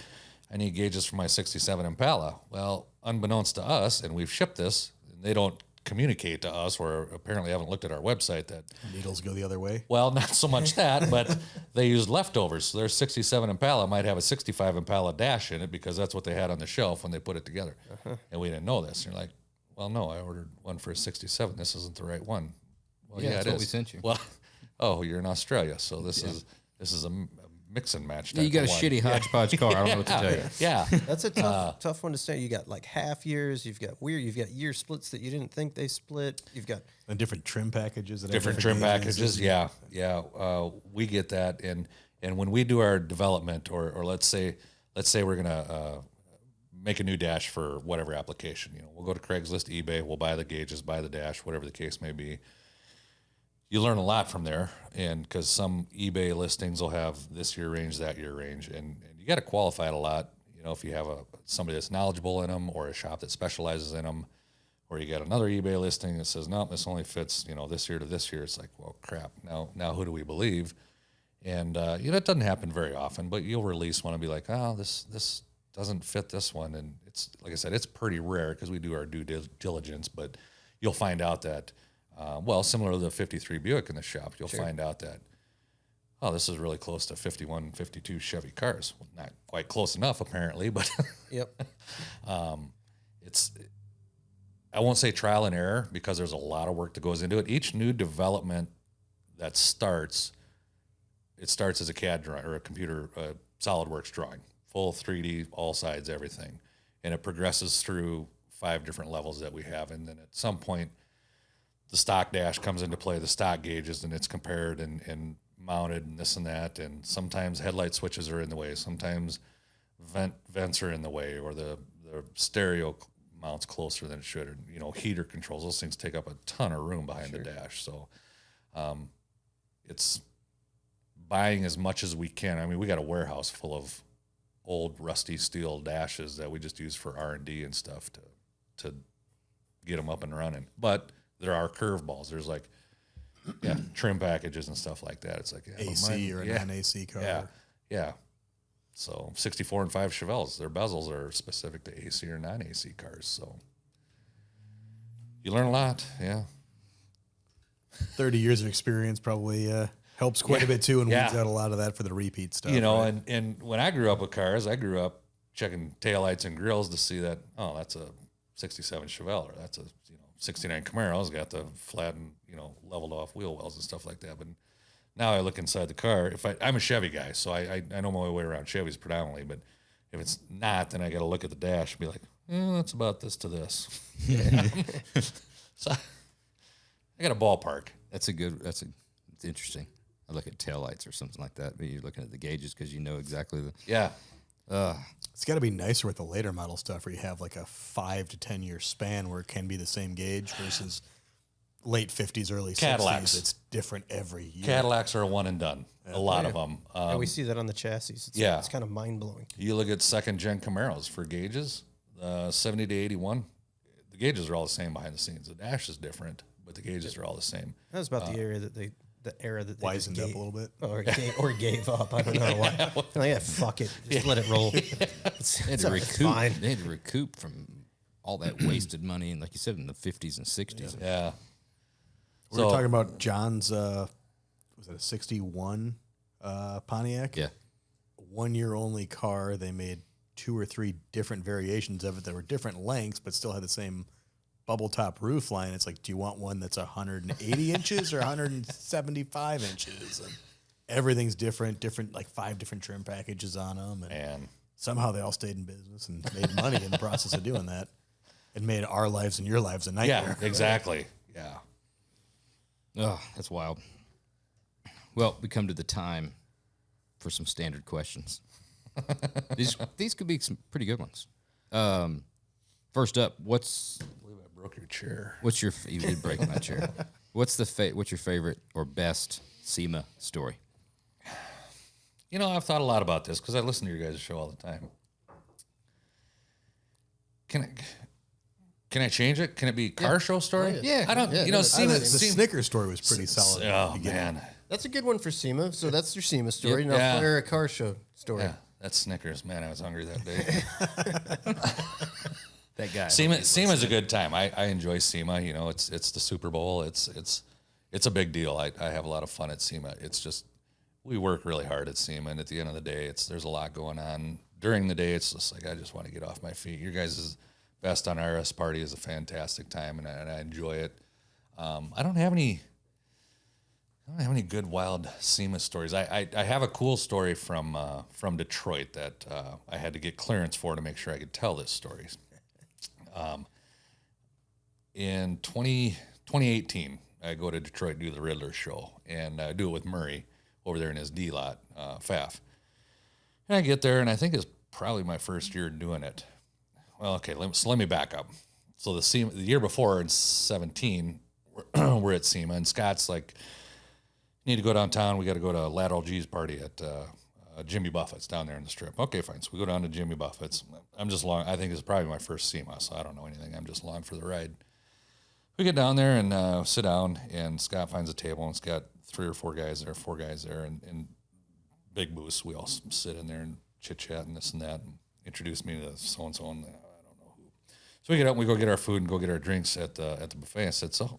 I need gauges for my 67 Impala. Well, unbeknownst to us, and we've shipped this, and they don't communicate to us, or apparently haven't looked at our website, that Needles go the other way. Well, not so much that, but they used leftovers. So their 67 Impala might have a 65 Impala dash in it because that's what they had on the shelf when they put it together. And we didn't know this. And you're like, well, no, I ordered one for a 67. This isn't the right one. Well, that's what we sent you. Well, you're in Australia, so this is a mix and match. You got a shitty hodgepodge car. I don't know what to tell you. Yeah, that's a tough one to say. You got like half years. You've got year splits that you didn't think they split. You've got and different trim packages. Different trim packages. Yeah. We get that, and when we do our development, or let's say we're gonna make a new dash for whatever application. We'll go to Craigslist, eBay. We'll buy the gauges, buy the dash, whatever the case may be. You learn a lot from there, and because some eBay listings will have this year range, that year range, and you got to qualify it a lot. If you have somebody that's knowledgeable in them, or a shop that specializes in them, or you got another eBay listing that says, no, this only fits, this year to this year. It's like, well, crap. Now who do we believe? And it doesn't happen very often, but you'll release one and be like, oh, this doesn't fit this one, and it's like I said, it's pretty rare because we do our due diligence, but you'll find out that. Similar to the 53 Buick in the shop, you'll find out that, this is really close to 51, 52 Chevy cars. Well, not quite close enough, apparently, but it's, I won't say trial and error because there's a lot of work that goes into it. Each new development that starts as a CAD drawing or a computer SolidWorks drawing, full 3D, all sides, everything. And it progresses through 5 different levels that we have. And then at some point, the stock dash comes into play, the stock gauges, and it's compared and mounted and this and that. And sometimes headlight switches are in the way. Sometimes vents are in the way, or the stereo mounts closer than it should, or, you know, heater controls. Those things take up a ton of room behind the dash. So it's buying as much as we can. I mean, we got a warehouse full of old rusty steel dashes that we just use for R&D and stuff to get them up and running. But there are curveballs. There's like trim packages and stuff like that. It's like AC or a non-AC car. Yeah. So 64 and 5 Chevelles, their bezels are specific to AC or non-AC cars. So you learn a lot. Yeah. 30 years of experience probably helps quite a bit too, and weeds out a lot of that for the repeat stuff. You know, right? and when I grew up with cars, I grew up checking taillights and grills to see that, oh, that's a 67 Chevelle, or that's a 69 Camaro. It's got the flattened, leveled off wheel wells and stuff like that. But now I look inside the car. I'm a Chevy guy, so I know my way around Chevys predominantly. But if it's not, then I got to look at the dash and be like, that's about this to this. So I got a ballpark. It's interesting. I look at taillights or something like that, but you're looking at the gauges because you know exactly it's got to be nicer with the later model stuff where you have like a 5 to 10 year span where it can be the same gauge versus late 50s, early Cadillacs. 60s. It's different every year. Cadillacs are a one and done. A lot of them. And we see that on the chassis. It's kind of mind blowing. You look at second gen Camaros for gauges, 70 to 81. The gauges are all the same behind the scenes. The dash is different, but the gauges are all the same. That was about the era that they wisened up a little bit, or gave up. I don't know why. Like, fuck it, just let it roll. It's fine. They had to recoup from all that wasted money, and like you said, in the 50s and 60s. Yeah. We were talking about John's. Was it a 61 Pontiac? Yeah. 1 year only car. They made 2 or 3 different variations of it that were different lengths, but still had the same bubble top roof line. It's like, do you want one that's 180 inches or 175 inches? And everything's different, like 5 different trim packages on them. And somehow they all stayed in business and made money in the process of doing that. It made our lives and your lives a nightmare. Yeah, exactly. Yeah. Oh, that's wild. Well, we come to the time for some standard questions. These could be some pretty good ones. First up, Broke your chair. You did break my chair. What's your favorite or best SEMA story? I've thought a lot about this because I listen to your guys' show all the time. Can I change it? Can it be car show story? Yeah. I don't. SEMA, the Snickers story was pretty solid. Oh man, that's a good one for SEMA. So that's your SEMA story. Now fire a car show story. Yeah, that's Snickers. Man, I was hungry that day. That guy. SEMA's a good time. I enjoy SEMA. It's the Super Bowl. It's a big deal. I have a lot of fun at SEMA. It's just we work really hard at SEMA, and at the end of the day, there's a lot going on. During the day, it's just like I just want to get off my feet. Your guys' Best on RS party is a fantastic time, and I enjoy it. I don't have any good wild SEMA stories. I have a cool story from Detroit that I had to get clearance for to make sure I could tell this story. In 2018, I go to Detroit to do the Riddler show, and I do it with Murray over there in his D lot, FAF. And I get there, and I think it's probably my first year doing it. Well, okay, let me back up. So the year before in 17, we're at SEMA, and Scott's like, "You need to go downtown. We got to go to Lateral G's party at Jimmy Buffett's down there in the Strip." Okay, fine. So we go down to Jimmy Buffett's. I'm just along. I think it's probably my first SEMA, so I don't know anything. I'm just along for the ride. We get down there and sit down, and Scott finds a table, and it's got 3 or 4 guys there, and big booths. We all sit in there and chit chat and this and that, and introduce me to so and so, and I don't know who. So we get up and we go get our food and go get our drinks at the buffet. I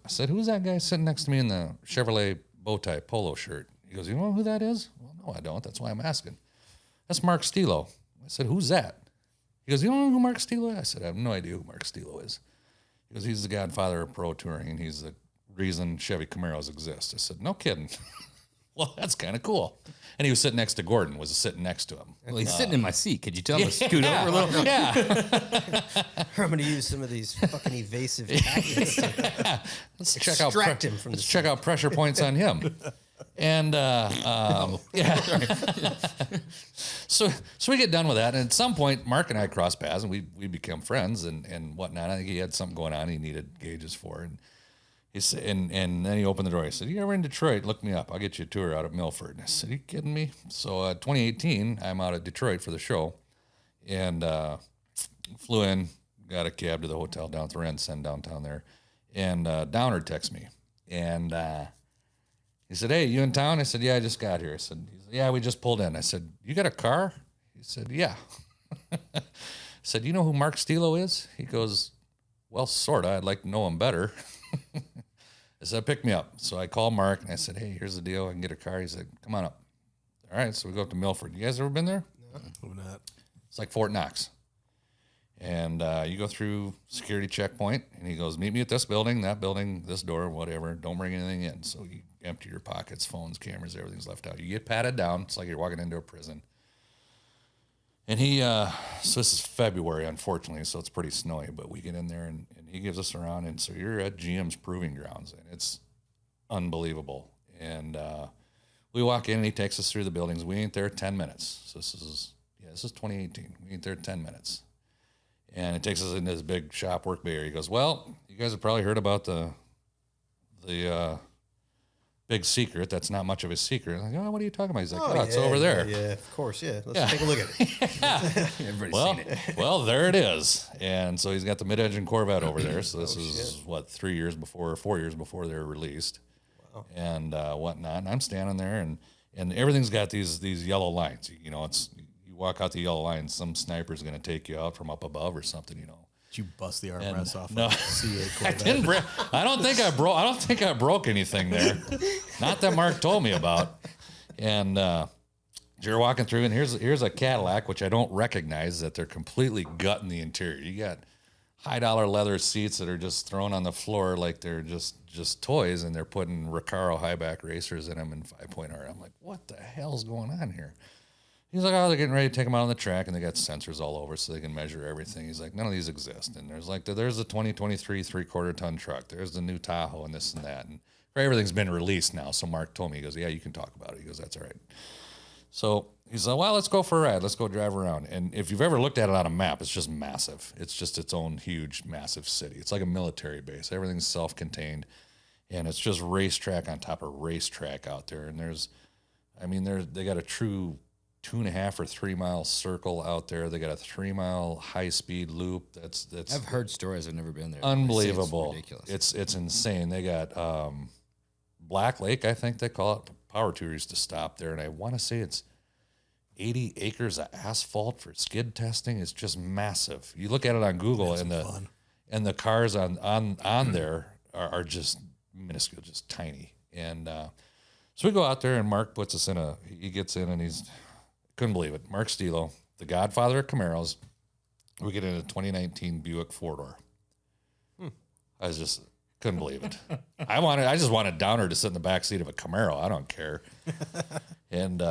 said, "Who's that guy sitting next to me in the Chevrolet bow tie polo shirt?" He goes, "You know who that is?" "Well, no, I don't. That's why I'm asking." "That's Mark Stilo." I said, "Who's that?" He goes, "You don't know who Mark Stilo is?" I said, "I have no idea who Mark Stilo is." He goes, "He's the godfather of pro touring, and he's the reason Chevy Camaros exist. I said, no kidding. Well, that's kind of cool. And he was sitting next to Gordon, was sitting next to him. Well, he's sitting in my seat. Could you tell him to scoot over a little? Yeah. I'm going to use some of these fucking evasive tactics to Let's extract him from the check out pressure points on him. And yeah. So we get done with that. And at some point, Mark and I cross paths and we become friends and whatnot. I think he had something going on he needed gauges for. And he said, and then he opened the door. He said, "You ever in Detroit? Look me up. I'll get you a tour out of Milford." And I said, "Are you kidding me?" So 2018, I'm out at Detroit for the show, and flew in, got a cab to the hotel down at the Rensen downtown there, and Downer texts me, and he said, "Hey, you in town?" I said, "Yeah, I just got here." He said, "Yeah, we just pulled in." I said, "You got a car?" He said, "Yeah." I said, "You know who Mark Stilo is?" He goes, "Well, sorta. I'd like to know him better." I said, "Pick me up." So I called Mark and I said, "Hey, here's the deal. I can get a car." He said, "Come on up." All right. So we go up to Milford. You guys ever been there? Moving that. It's like Fort Knox. And you go through security checkpoint and he goes, "Meet me at this building, that building, this door, whatever. Don't bring anything in." So you empty your pockets, phones, cameras, everything's left out. You get patted down. It's like you're walking into a prison. And he, so this is February, unfortunately, so it's pretty snowy, but we get in there and he gives us around. And so you're at GM's proving grounds and it's unbelievable. And we walk in and he takes us through the buildings. We ain't there 10 minutes. So this is 2018. We ain't there 10 minutes. And it takes us into this big shop work bay area. He goes, "Well, you guys have probably heard about the big secret. That's not much of a secret." I'm like, "Oh, what are you talking about?" He's like, "Oh, it's over there." Yeah, of course. Yeah. Let's take a look at it. Everybody's Well, seen it. well, there it is. And so he's got the mid-engine Corvette over there. So this is, 4 years before they're released. Wow. And whatnot. And I'm standing there and everything's got these yellow lines. You know, you walk out the yellow lines, some sniper's going to take you out from up above or something, you know. Did you bust the armrest off no. of C8 I Corvette? didn't I don't think I broke anything there. Not that Mark told me about. And you're walking through, and here's a Cadillac, which I don't recognize, that they're completely gutting the interior. You got high-dollar leather seats that are just thrown on the floor like they're just toys, and they're putting Recaro high-back racers in them and 5-point R. I'm like, what the hell's going on here? He's like, "Oh, they're getting ready to take them out on the track, and they got sensors all over so they can measure everything." He's like, "None of these exist." And there's the 2023 3/4-ton truck. There's the new Tahoe and this and that. And everything's been released now. So Mark told me, he goes, "Yeah, you can talk about it." He goes, "That's all right." So he's like, "Well, let's go for a ride. Let's go drive around." And if you've ever looked at it on a map, it's just massive. It's just its own huge, massive city. It's like a military base. Everything's self-contained. And it's just racetrack on top of racetrack out there. And they got a true 2.5 or 3 mile circle out there. They got a 3 mile high speed loop. That's I've heard stories. I've never been there. unbelievable. It's ridiculous. It's insane. They got Black Lake, I think they call it. Power Tour used to stop there, and I want to say it's 80 acres of asphalt for skid testing. It's just massive. You look at it on Google, and the cars on there are just minuscule, just tiny. And so we go out there, and Mark puts us he gets in, and he's couldn't believe it. Mark Stilo, the godfather of Camaros. We get in a 2019 Buick 4-door. I just couldn't believe it. I just wanted Downer to sit in the back seat of a Camaro. I don't care. And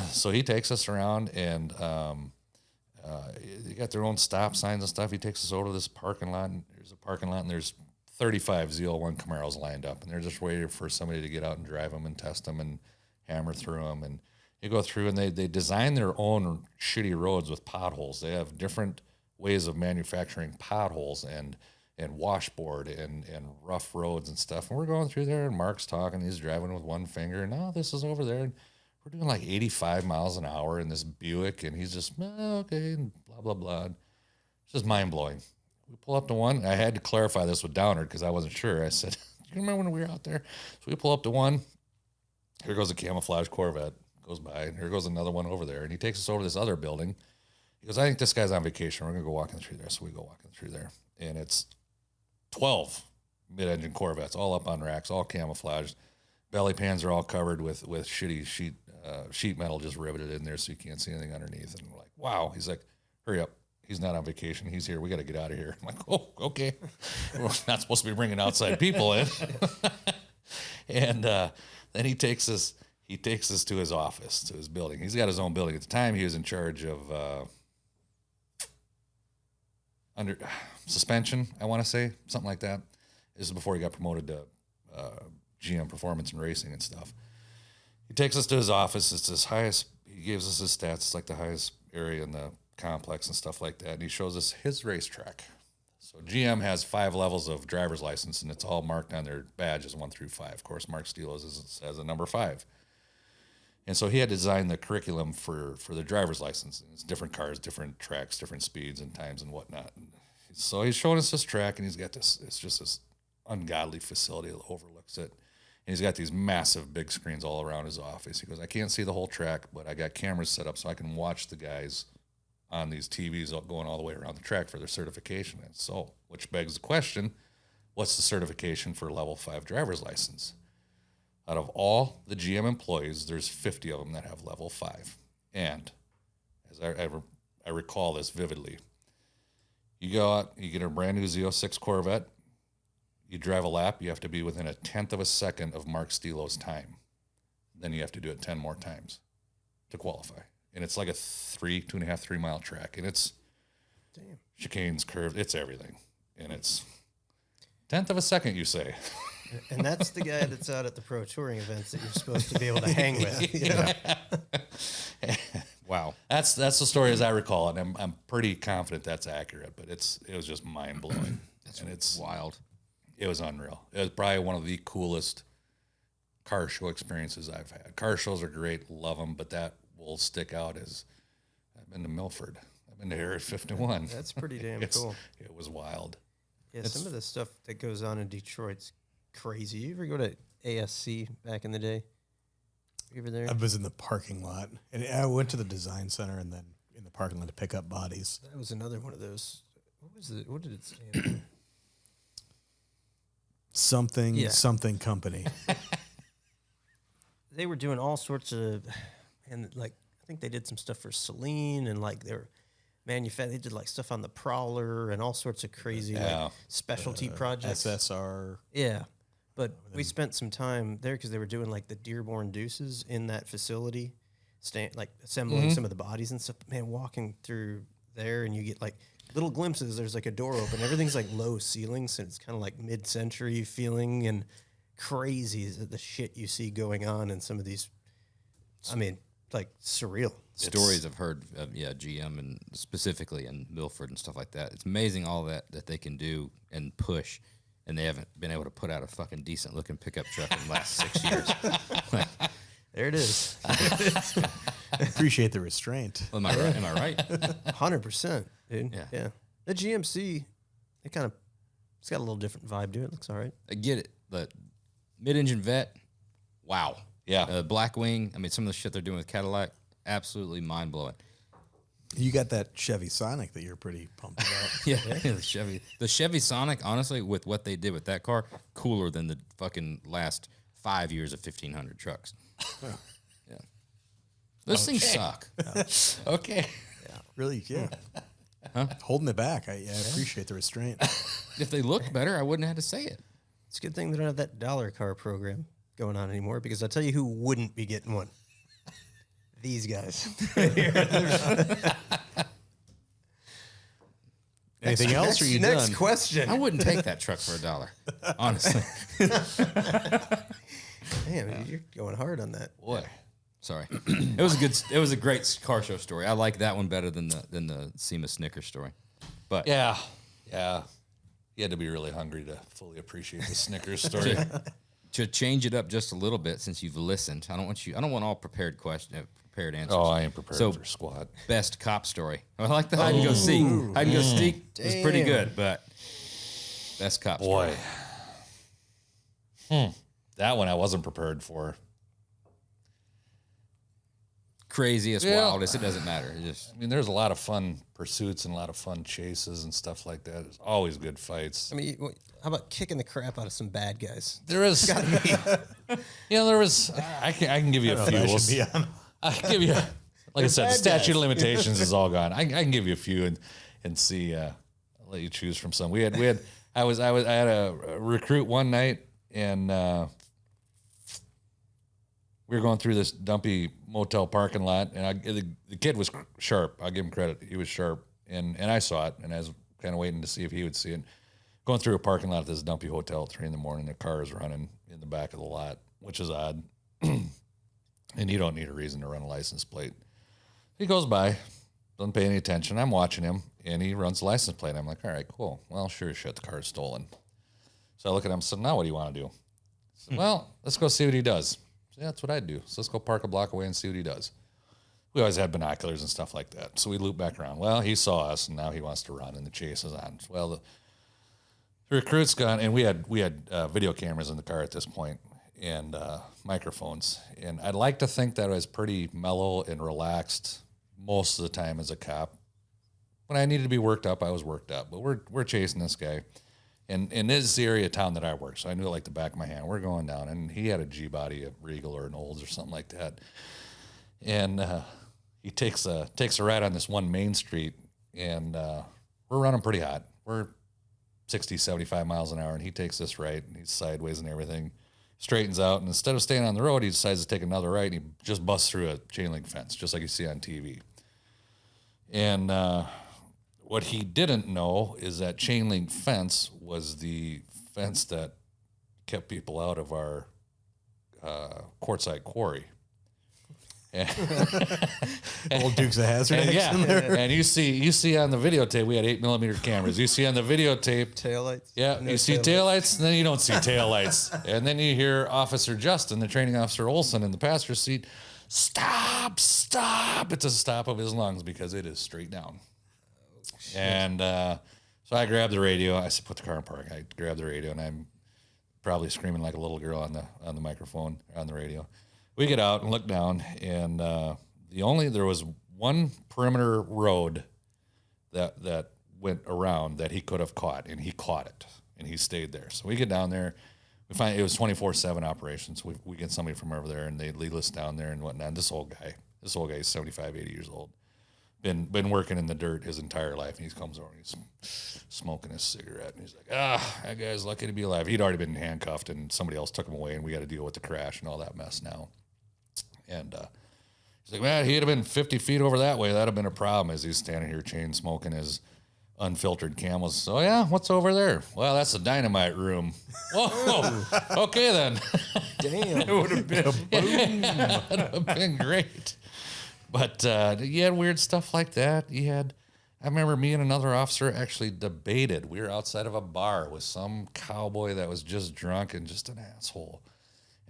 so he takes us around, and they got their own stop signs and stuff. He takes us over to this parking lot, and there's a parking lot, and there's 35 ZL1 Camaros lined up, and they're just waiting for somebody to get out and drive them and test them and hammer through them. And you go through, and they design their own shitty roads with potholes. They have different ways of manufacturing potholes and washboard and rough roads and stuff. And we're going through there, and Mark's talking. He's driving with one finger, and this is over there. And we're doing like 85 miles an hour in this Buick, and he's just, okay, and blah, blah, blah. It's just mind-blowing. We pull up to one. I had to clarify this with Downer because I wasn't sure. I said, "Do you remember when we were out there?" So we pull up to one. Here goes a camouflage Corvette. Goes by, and here goes another one over there. And he takes us over to this other building. He goes, "I think this guy's on vacation. We're going to go walking through there." So we go walking through there. And it's 12 mid-engine Corvettes, all up on racks, all camouflaged. Belly pans are all covered with shitty sheet metal just riveted in there so you can't see anything underneath. And we're like, wow. He's like, "Hurry up." he's not on vacation. He's here. We got to get out of here. I'm like, oh, okay. We're not supposed to be bringing outside people in. And then he takes us to his office, to his building. He's got his own building. At the time, he was in charge of under suspension, I want to say, something like that. This is before he got promoted to GM Performance and Racing and stuff. He takes us to his office. It's his highest. He gives us his stats. It's like the highest area in the complex and stuff like that. And he shows us his racetrack. So GM has 5 levels of driver's license, and it's all marked on their badges 1 through 5. Of course, Mark Steele has a number 5. And so he had designed the curriculum for the driver's license. And it's different cars, different tracks, different speeds and times and whatnot. And so he's showing us this track, and he's got this. It's just this ungodly facility that overlooks it. And he's got these massive big screens all around his office. He goes, I can't see the whole track, but I got cameras set up so I can watch the guys on these TVs going all the way around the track for their certification. And so, which begs the question, what's the certification for level 5 driver's license? Out of all the GM employees, there's 50 of them that have level 5. And as I recall this vividly, you go out, you get a brand new Z06 Corvette, you drive a lap, you have to be within 1/10 of a second of Mark Steele's time. Then you have to do it 10 more times to qualify. And it's like a 2.5, 3 mile track. And it's chicanes, curved, it's everything. And it's 1/10 of a second, you say. And that's the guy that's out at the pro touring events that you're supposed to be able to hang with. You know? Wow. That's the story as I recall it. And I'm pretty confident that's accurate, but it was just mind blowing. It's wild. It was unreal. It was probably one of the coolest car show experiences I've had. Car shows are great, love them, but that will stick out as I've been to Milford. I've been to Area 51. That's pretty damn cool. It was wild. Yeah, some of the stuff that goes on in Detroit's crazy. You ever go to ASC back in the day? You ever there? I was in the parking lot, and I went to the design center and then in the parking lot to pick up bodies. That was another one of those. What was it? What did it stand for? Something company. They were doing all sorts of, and like I think they did some stuff for Celine, and like they were they did like stuff on the Prowler and all sorts of crazy like specialty projects. SSR. Yeah, but we spent some time there because they were doing like the Dearborn Deuces in that facility, like assembling some of the bodies and stuff. Man, walking through there and you get like little glimpses. There's like a door open. Everything's like low ceilings, and it's kind of like mid-century feeling and crazy the shit you see going on in some of these. I mean, like surreal Stories I've heard of GM and specifically in Milford and stuff like that. It's amazing all that they can do and push, and they haven't been able to put out a fucking decent looking pickup truck in the last 6 years. There it is. I appreciate the restraint. Well, am I right? 100%, dude. Yeah. The GMC, it's got a little different vibe to it. Looks all right. I get it, but mid-engine vet, wow. Yeah. Blackwing, I mean, some of the shit they're doing with Cadillac, absolutely mind-blowing. You got that Chevy Sonic that you're pretty pumped about. Yeah, the Chevy Sonic, honestly, with what they did with that car, cooler than the fucking last 5 years of 1,500 trucks. Yeah. Those things suck. Okay. Really, yeah. Holding it back. I appreciate the restraint. If they looked better, I wouldn't have had to say it. It's a good thing they don't have that dollar car program going on anymore, because I'll tell you who wouldn't be getting one. These guys. Anything else? Or you next done? question. I wouldn't take that truck for $1, honestly. Damn, you're going hard on that. Boy, sorry. It was a great car show story. I like that one better than the SEMA Snickers story. But Yeah. You had to be really hungry to fully appreciate the Snickers story. to change it up just a little bit, since you've listened, I don't want all prepared answers. Oh, I ain't prepared So, for squat. Best cop story. I like the hide and go seek. Hide and go seek is pretty good, but best cop story. Boy. That one I wasn't prepared for. Craziest, Yeah. wildest, it doesn't matter. It just I mean, there's a lot of fun pursuits and a lot of fun chases and stuff like that. There's always good fights. I mean, how about kicking the crap out of some bad guys? There is, there was. I can give you a few. I can give you, like I said, the statute of limitations is all gone. I can give you a few, and see. I'll let you choose from some. I had a recruit one night, and we were going through this dumpy motel parking lot, and the kid was sharp. I'll give him credit. He was sharp, and I saw it, and I was kind of waiting to see if he would see it. Going through a parking lot at this dumpy hotel at 3 a.m, the car is running in the back of the lot, which is odd. And you don't need a reason to run a license plate. He goes by, doesn't pay any attention. I'm watching him, and he runs the license plate. I'm like, all right, cool. Well, sure as shit, the car's stolen. So I look at him and said, now what do you want to do? I said, well, let's go see what he does. So, yeah, that's what I'd do. So let's go park a block away and see what he does. We always had binoculars and stuff like that. So we loop back around. Well, he saw us, and now he wants to run, and the chase is on. Well, the recruit's gone, and we had video cameras in the car at this point, and microphones. And I'd like to think that I was pretty mellow and relaxed most of the time as a cop. When I needed to be worked up, I was worked up. But we're chasing this guy. And this is the area of town that I work, so I knew it like the back of my hand. We're going down, and he had a G-body, a Regal or an Olds or something like that. And he takes a ride on this one main street, and we're running pretty hot. We're 60, 75 miles an hour, and he takes this right, and he's sideways and everything, straightens out, and instead of staying on the road, he decides to take another right, and he just busts through a chain link fence, just like you see on TV. And what he didn't know is that chain link fence was the fence that kept people out of our quartzite quarry. Old Dukes of Hazzard. Yeah, and you see on the videotape, we had 8mm cameras. You see on the videotape Taillights. Yeah, No you see taillights. taillights, and then you don't see taillights. And then you hear Officer Justin, the training officer Olsen, in the passenger seat, stop, stop. It's a stop of his lungs because it is straight down. And so I grabbed the radio. I said, put the car in park. I grabbed the radio, and I'm probably screaming like a little girl on the microphone, on the radio. We get out and look down, and there was one perimeter road that went around that he could have caught, and he caught it, and he stayed there. So we get down there. We find it was 24/7 operations. We get somebody from over there, and they lead us down there and whatnot. This old guy is 75, 80 years old. Been working in the dirt his entire life, and he comes over and he's smoking his cigarette, and he's like, that guy's lucky to be alive. He'd already been handcuffed, and somebody else took him away, and we got to deal with the crash and all that mess now. And he's like, man, he'd have been 50 feet over that way. That'd have been a problem, as he's standing here chain smoking his unfiltered Camels. So, yeah, what's over there? Well, that's the dynamite room. Whoa, okay then. Damn. It would have been, that would have been great. But you had weird stuff like that. I remember me and another officer actually debated. We were outside of a bar with some cowboy that was just drunk and just an asshole.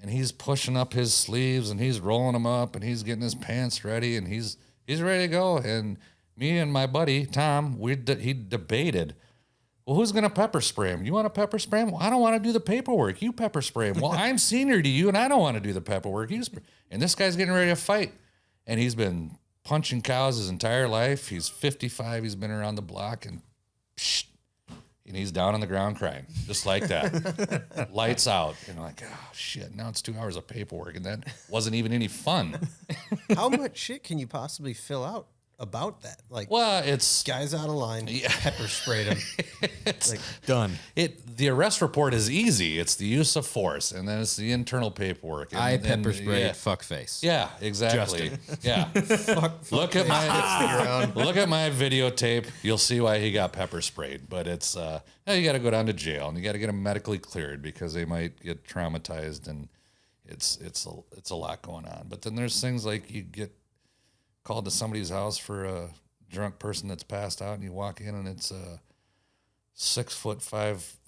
And he's pushing up his sleeves, and he's rolling them up, and he's getting his pants ready, and he's ready to go. And me and my buddy Tom, he debated, well, who's going to pepper spray him? You want to pepper spray him? Well, I don't want to do the paperwork. You pepper spray him. Well, I'm senior to you, and I don't want to do the paperwork. And this guy's getting ready to fight. And he's been punching cows his entire life. He's 55. He's been around the block, and he's down on the ground crying, just like that. Lights out. And I'm like, oh, shit, now it's 2 hours of paperwork, and that wasn't even any fun. How much shit can you possibly fill out about that? Like, Well, it's guys out of line, pepper sprayed him. it's Like, Done. the arrest report is easy. It's the use of force, and then it's the internal paperwork. And, I pepper and, sprayed yeah. fuckface. Yeah, exactly. Yeah. Look at my videotape. You'll see why he got pepper sprayed. But it's you got to go down to jail, and you got to get him medically cleared because they might get traumatized, and it's a lot going on. But then there's things like you get called to somebody's house for a drunk person that's passed out, and you walk in, and it's a 6'5",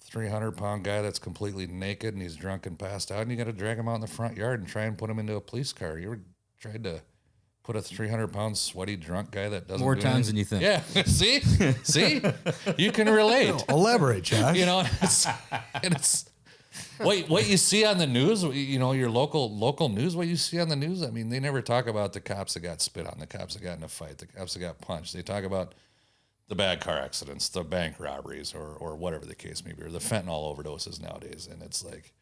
300-pound guy that's completely naked, and he's drunk and passed out, and you got to drag him out in the front yard and try and put him into a police car. You ever tried to put a 300-pound sweaty drunk guy that doesn't More do times anything? than you think. Yeah, see, you can relate. Elaborate, Josh. You know, it's what you see on the news. You know, your local news. What you see on the news. I mean, they never talk about the cops that got spit on, the cops that got in a fight, the cops that got punched. They talk about the bad car accidents, the bank robberies, or whatever the case may be, or the fentanyl overdoses nowadays. And it's like,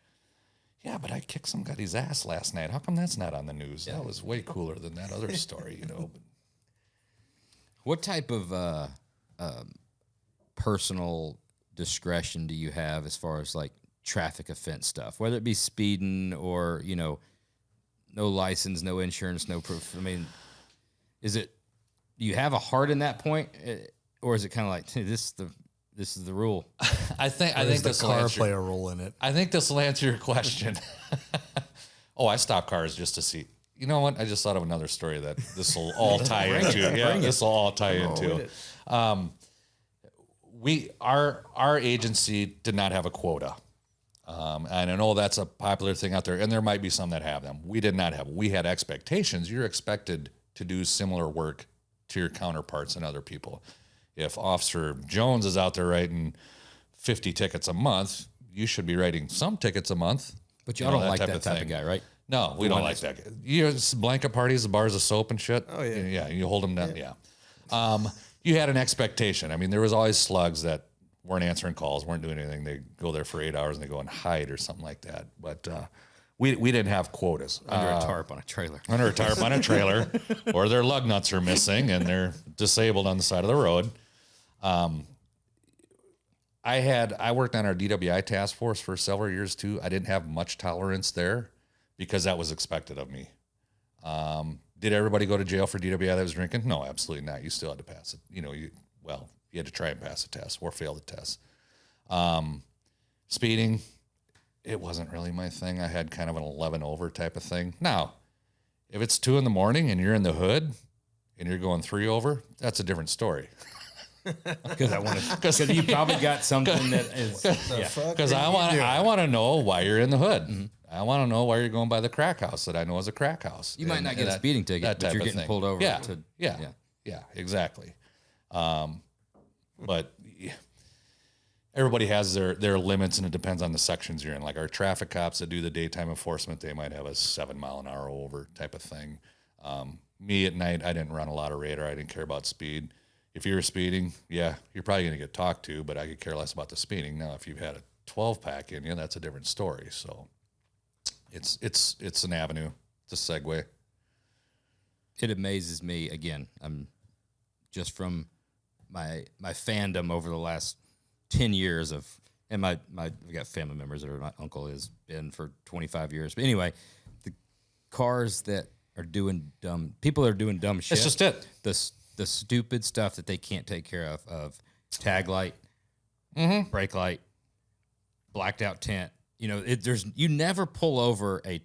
yeah, but I kicked somebody's ass last night. How come that's not on the news? That was way cooler than that other story, you know. What type of personal discretion do you have as far as like traffic offense stuff, whether it be speeding or, you know, no license, no insurance, no proof? I mean, do you have a heart in that point, or is it kind of like, hey, this is the rule? I think the this car play a role in it. I think this will answer your question. Oh, I stop cars just to see. You know what? I just thought of another story that this will all tie into. Yeah, this will all tie into. Our agency did not have a quota. And I know that's a popular thing out there, and there might be some that have them. We did not have. We had expectations. You're expected to do similar work to your counterparts and other people. If Officer Jones is out there writing 50 tickets a month, you should be writing some tickets a month. But y'all don't like that type of guy, right? No, we don't like that guy. You know, blanket parties, the bars of soap and shit. Oh, yeah. Yeah, you hold them down. Yeah. You had an expectation. I mean, there was always slugs that weren't answering calls, weren't doing anything. They go there for 8 hours and they go and hide or something like that. But we didn't have quotas. Under a tarp on a trailer. Under a tarp on a trailer, or their lug nuts are missing and they're disabled on the side of the road. I worked on our DWI task force for several years too. I didn't have much tolerance there because that was expected of me. Did everybody go to jail for DWI that was drinking? No, absolutely not. You still had to pass it. You know, you had to try and pass the test or fail the test. Speeding, it wasn't really my thing. I had kind of an 11 over type of thing. Now, if it's 2 a.m. and you're in the hood and you're going 3 over, that's a different story. Because you probably got something that is, because I want to know why you're in the hood. Mm-hmm. I want to know why you're going by the crack house that I know is a crack house. You might not get a speeding ticket, but you're getting pulled over. Yeah, exactly. But everybody has their limits, and it depends on the sections you're in. Like our traffic cops that do the daytime enforcement, they might have a 7 mile an hour over type of thing. Me at night, I didn't run a lot of radar. I didn't care about speed. If you were speeding, yeah, you're probably going to get talked to, but I could care less about the speeding. Now, if you've had a 12 pack in you, that's a different story. So it's an avenue. It's a segue. It amazes me. Again, I'm just from my fandom over the last 10 years and I've got family members that my uncle has been for 25 years. But anyway, the cars that are doing people are doing dumb shit. It's just it. The stupid stuff that they can't take care of tag light, brake light, blacked out tent. You know, you never pull over a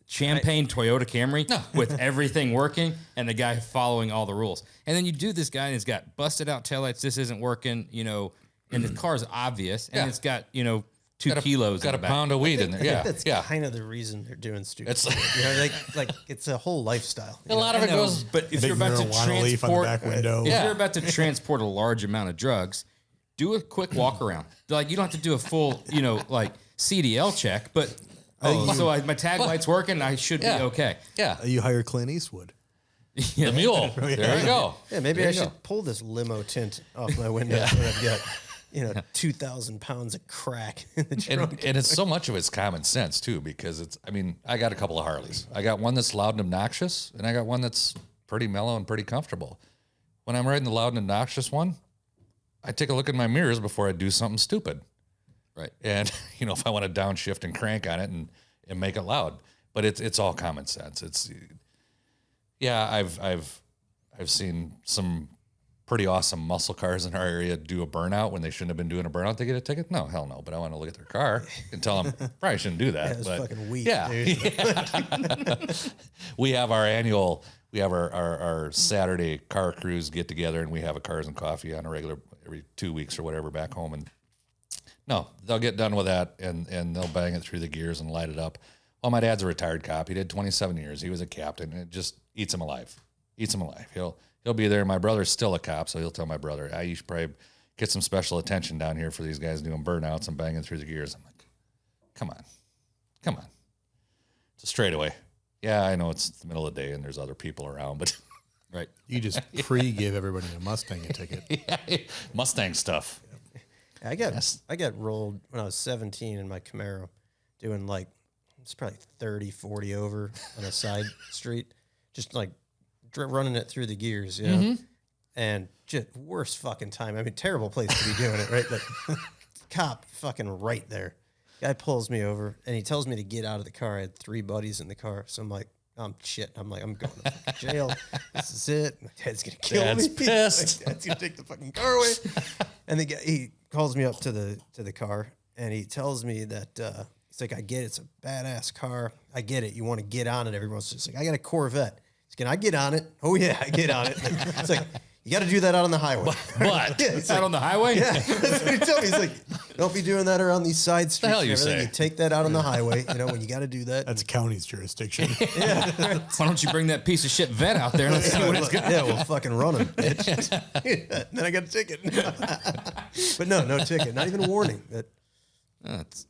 champagne Toyota Camry with everything working and the guy following all the rules. And then you do this guy and he's got busted out taillights. This isn't working, you know, and the car's obvious and it's got, you know, 2 kilos. Got a pound of weed in there. Yeah. That's kind of the reason they're doing stupid shit. You know, like it's a whole lifestyle. A lot of it goes, but if you're about to leaf on the back window. If you're about to transport a large amount of drugs, do a quick walk around. Like you don't have to do a full, you know, like CDL check, but my tag light's working, I should be okay. Yeah. You hire Clint Eastwood. The mule. There you go. Yeah, maybe I should pull this limo tint off my window when I've got, you know, 2,000 pounds of crack in the trunk. And it's so much of it's common sense too, because I got a couple of Harleys. I got one that's loud and obnoxious, and I got one that's pretty mellow and pretty comfortable. When I'm riding the loud and obnoxious one, I take a look in my mirrors before I do something stupid. Right. And, you know, if I want to downshift and crank on it and make it loud, but it's all common sense. I've seen some pretty awesome muscle cars in our area do a burnout when they shouldn't have been doing a burnout. They get a ticket? No, hell no. But I want to look at their car and tell them probably shouldn't do that. It's but fucking weak. Yeah. We have our Saturday car cruise get together, and we have a cars and coffee on a regular every 2 weeks or whatever back home. And no, they'll get done with that and they'll bang it through the gears and light it up. Well, my dad's a retired cop. He did 27 years. He was a captain, and it just eats him alive. He'll be there. My brother's still a cop, so he'll tell my brother, you should probably get some special attention down here for these guys doing burnouts and banging through the gears. I'm like, come on. It's a straightaway. Yeah, I know it's the middle of the day and there's other people around, but right. You just give everybody a Mustang a ticket. Yeah, Mustang stuff. I got rolled when I was 17 in my Camaro doing like, it's probably 30, 40 over on a side street, just like running it through the gears, you know? and just worst fucking time. I mean, terrible place to be doing it, right? But cop fucking right there. Guy pulls me over and he tells me to get out of the car. I had 3 buddies in the car. So I'm like, shit. I'm like, I'm going to fucking jail. This is it. My dad's going to kill Dad's me. pissed. My dad's going to take the fucking car away. And the guy, he calls me up to the car and he tells me that, he's like, I get it. It's a badass car. I get it. You want to get on it. Everyone's just like, I got a Corvette. He's like, can I get on it? Oh yeah, I get on it. It's like, you got to do that out on the highway. What? Yeah, It's out on the highway? yeah, that's what he told me. He's like, don't be doing that around these side streets. hell you and everything. say? You take that out on the highway, when you got to do that. That's a county's jurisdiction. Why don't you bring that piece of shit vet out there and let's see what it's got? Yeah, we'll fucking run him, bitch. Then I got a ticket. But no ticket. Not even a warning. That's-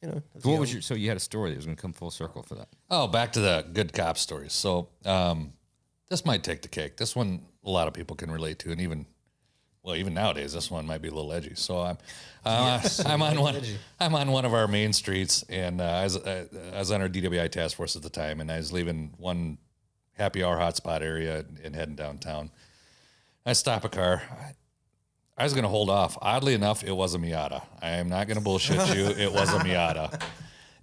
That's what was so you had a story that was going to come full circle for that. Oh, back to the good cop stories. So this might take the cake. This one a lot of people can relate to, and even nowadays, this one might be a little edgy. So I'm on one of our main streets, and I was on our DWI task force at the time, and I was leaving one happy hour hotspot area and heading downtown. I stop a car. I was going to hold off. Oddly enough, it was a Miata. I am not going to bullshit you. It was a Miata.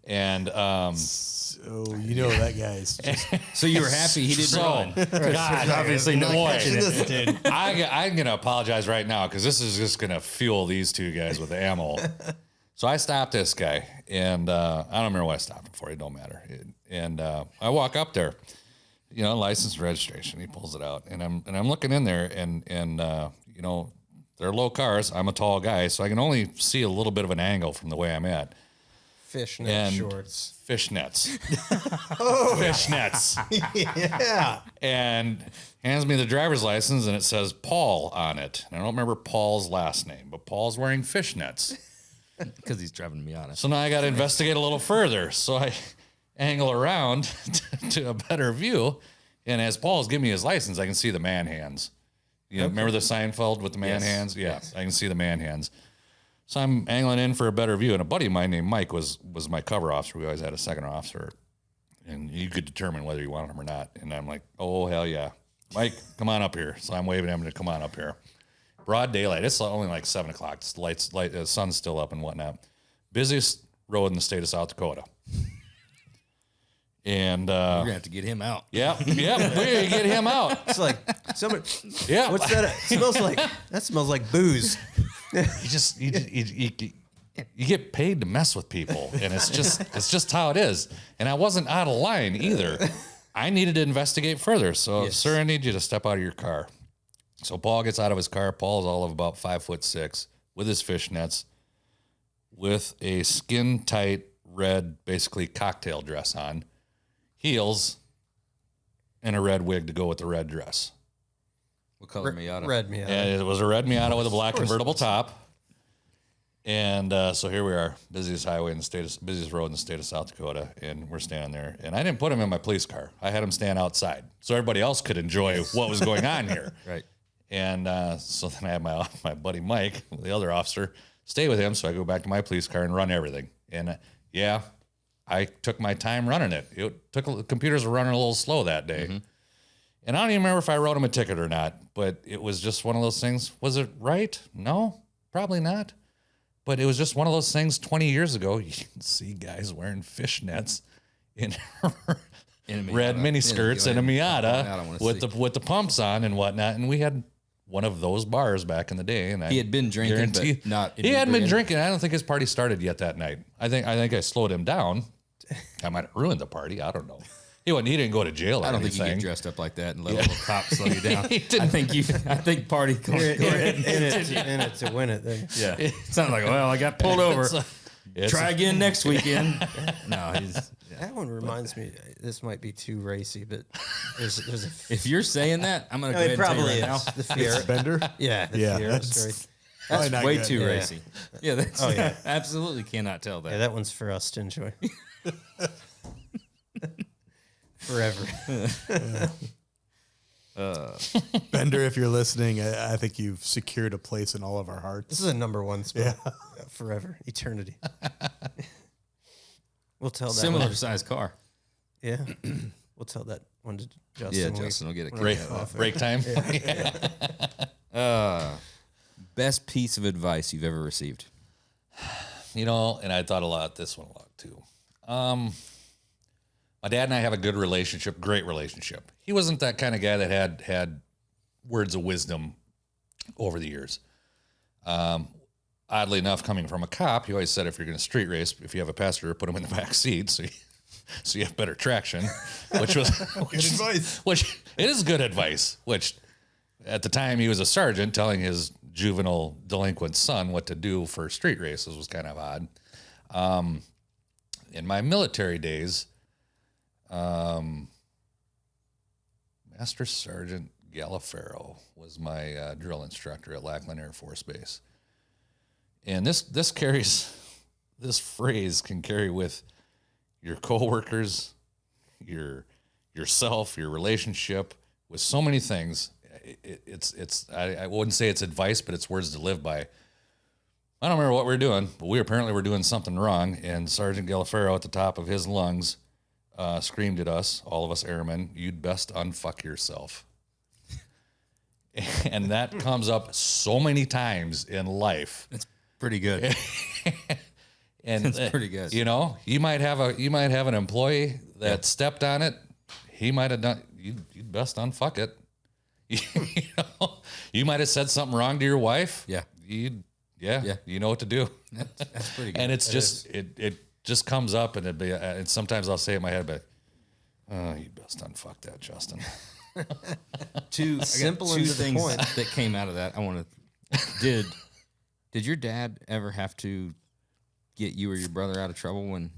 And So that guy's just So you were happy he didn't run. God, obviously not boy, catching it. I'm going to apologize right now because this is just going to fuel these 2 guys with ammo. So I stopped this guy, and I don't remember what I stopped him for. It don't matter. And I walk up there, license and registration. He pulls it out, and I'm looking in there, and they're low cars. I'm a tall guy, so I can only see a little bit of an angle from the way I'm at. Fishnet shorts. Fishnets. Oh, Fishnets. yeah. And hands me the driver's license, and it says Paul on it. And I don't remember Paul's last name, but Paul's wearing fishnets. Because he's driving a Miata. So now I got to investigate a little further. So I angle around to a better view, and as Paul's giving me his license, I can see the man hands. Remember the Seinfeld with the man hands? Yeah, yes. I can see the man hands. So I'm angling in for a better view, and a buddy of mine named Mike was my cover officer. We always had a second officer, and you could determine whether you wanted him or not. And I'm like, oh, hell yeah. Mike, come on up here. So I'm waving at him to come on up here. Broad daylight. It's only like 7 o'clock. The sun's still up and whatnot. Busiest road in the state of South Dakota. And You're going to have to get him out. Yep, we're going to get him out. It's like somebody. Yeah. What's that? It smells like. That smells like booze. You get paid to mess with people, and it's just how it is. And I wasn't out of line either. I needed to investigate further. So, sir, I need you to step out of your car. So Paul gets out of his car. Paul's all of about 5'6" with his fishnets, with a skin tight red, basically cocktail dress on, heels, and a red wig to go with the red dress. What color Miata? Red Miata. And it was a red Miata with a black convertible top. And so here we are, busiest road in the state of South Dakota, and we're standing there. And I didn't put him in my police car. I had him stand outside so everybody else could enjoy what was going on here. Right. And so then I had my buddy Mike, the other officer, stay with him. So I go back to my police car and run everything. And I took my time running it. Computers were running a little slow that day. Mm-hmm. And I don't even remember if I wrote him a ticket or not, but it was just one of those things. Was it right? No, probably not. But it was just one of those things 20 years ago. You can see guys wearing fishnets in red mini skirts and a Miata with the pumps on and whatnot. And we had one of those bars back in the day. And he had been drinking, but not. He hadn't been drinking. I don't think his party started yet that night. I think I slowed him down. I might have ruined the party. I don't know. He didn't go to jail or anything. I don't think you get dressed up like that and let a little cop slow you down. I think party go ahead in it to win it. Then. Yeah. It sounds like, well, I got pulled over. Try again next weekend. No, that one reminds me. This might be too racy, but there's if you're saying that, I'm gonna go ahead and tell you right now. The Fiero Bender. Yeah, the Fiero story. That's way too racy. Yeah, that's yeah. Absolutely cannot tell that. Yeah, that one's for us to enjoy. Forever. Bender, if you're listening, I think you've secured a place in all of our hearts. This is a number one spot. Yeah. Forever. Eternity. We'll tell that. Similar size car. Yeah. we'll tell that one to Justin. Yeah, Justin will get it. Break time. Best piece of advice you've ever received? You know, and I thought a lot this one a lot too. My dad and I have a good relationship, great relationship. He wasn't that kind of guy that had words of wisdom over the years. Oddly enough, coming from a cop, he always said if you're going to street race, if you have a passenger, put him in the back seat so you have better traction, which was good advice. Which it is good advice. Which at the time he was a sergeant telling his juvenile delinquent son what to do for street races was kind of odd. In my military days, Master Sergeant Gallifero was my drill instructor at Lackland Air Force Base. And this phrase can carry with your coworkers, yourself, your relationship, with so many things. I wouldn't say it's advice, but it's words to live by. I don't remember what we were doing, but we apparently were doing something wrong. And Sergeant Gallifero, at the top of his lungs, screamed at us, all of us airmen, "You'd best unfuck yourself." And that comes up so many times in life. It's pretty good. And it's pretty good. You know, you might have an employee that stepped on it. He might have done. You'd best unfuck it. You might have said something wrong to your wife. Yeah. You know what to do. That's pretty good. And it's it just comes up, and and sometimes I'll say it in my head, but you best unfuck that, Justin. Two things that came out of that. I want to. Did your dad ever have to get you or your brother out of trouble when?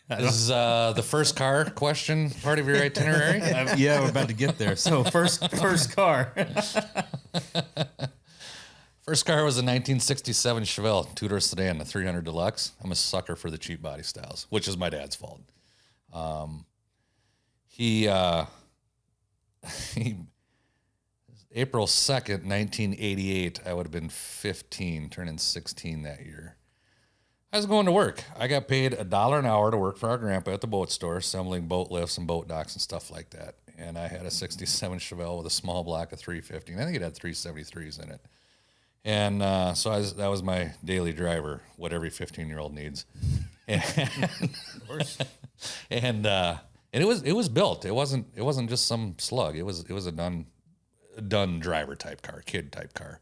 Is the first car question part of your itinerary? Yeah, we're about to get there. So first car. First car was a 1967 Chevelle two-door sedan, a 300 Deluxe. I'm a sucker for the cheap body styles, which is my dad's fault. He April 2nd, 1988, I would have been 15, turning 16 that year. I was going to work. I got paid $1 an hour to work for our grandpa at the boat store, assembling boat lifts and boat docks and stuff like that. And I had a 67 Chevelle with a small block of 350. And I think it had 373s in it. And so that was my daily driver, what every 15-year-old needs. And it was built. It wasn't just some slug. It was a done driver type car, kid type car.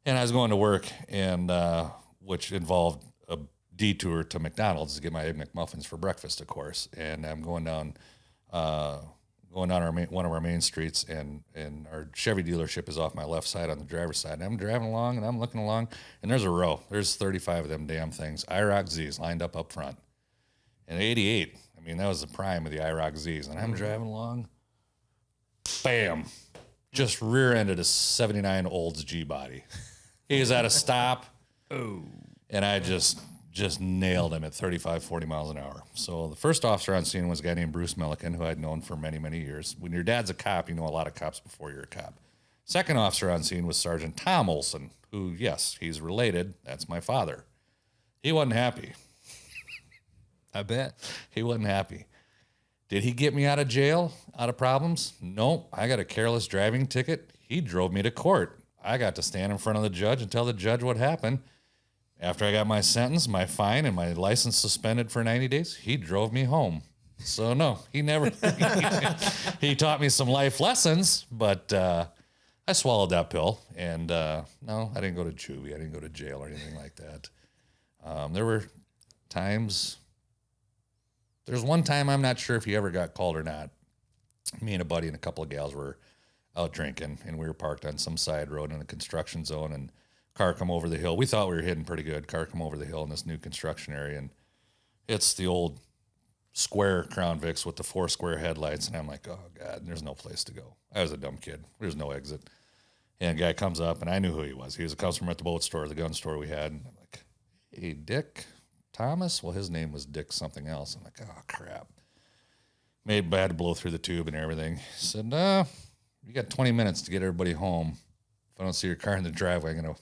And I was going to work, and which involved a detour to McDonald's to get my Egg McMuffins for breakfast, of course. And I'm going down one of our main streets, and our Chevy dealership is off my left side on the driver's side. And I'm driving along, and I'm looking along, and there's a row. There's 35 of them damn things, IROC Zs lined up front. And 88, I mean, that was the prime of the IROC Zs. And I'm driving along, bam, just rear-ended a 79 Olds G-body. He was at a stop, and I just nailed him at 35, 40 miles an hour. So the first officer on scene was a guy named Bruce Milliken, who I'd known for many, many years. When your dad's a cop, you know a lot of cops before you're a cop. Second officer on scene was Sergeant Tom Olsen, who, yes, he's related. That's my father. He wasn't happy. I bet. He wasn't happy. Did he get me out of jail, out of problems? Nope. I got a careless driving ticket. He drove me to court. I got to stand in front of the judge and tell the judge what happened. After I got my sentence, my fine, and my license suspended for 90 days, he drove me home. So, no, he never. He taught me some life lessons, but I swallowed that pill. And no, I didn't go to juvie. I didn't go to jail or anything like that. There were times. There's one time, I'm not sure if he ever got called or not. Me and a buddy and a couple of gals were out drinking, and we were parked on some side road in a construction zone, and car come over the hill. We thought we were hitting pretty good. Car come over the hill in this new construction area, and it's the old square Crown Vics with the 4 square headlights, and I'm like, oh, God, there's no place to go. I was a dumb kid. There's no exit. And a guy comes up, and I knew who he was. He was a customer at the boat store, the gun store we had. And I'm like, hey, Dick Thomas? Well, his name was Dick something else. I'm like, oh, crap. Maybe I had to blow through the tube and everything. He said, no, you got 20 minutes to get everybody home. If I don't see your car in the driveway, I'm going to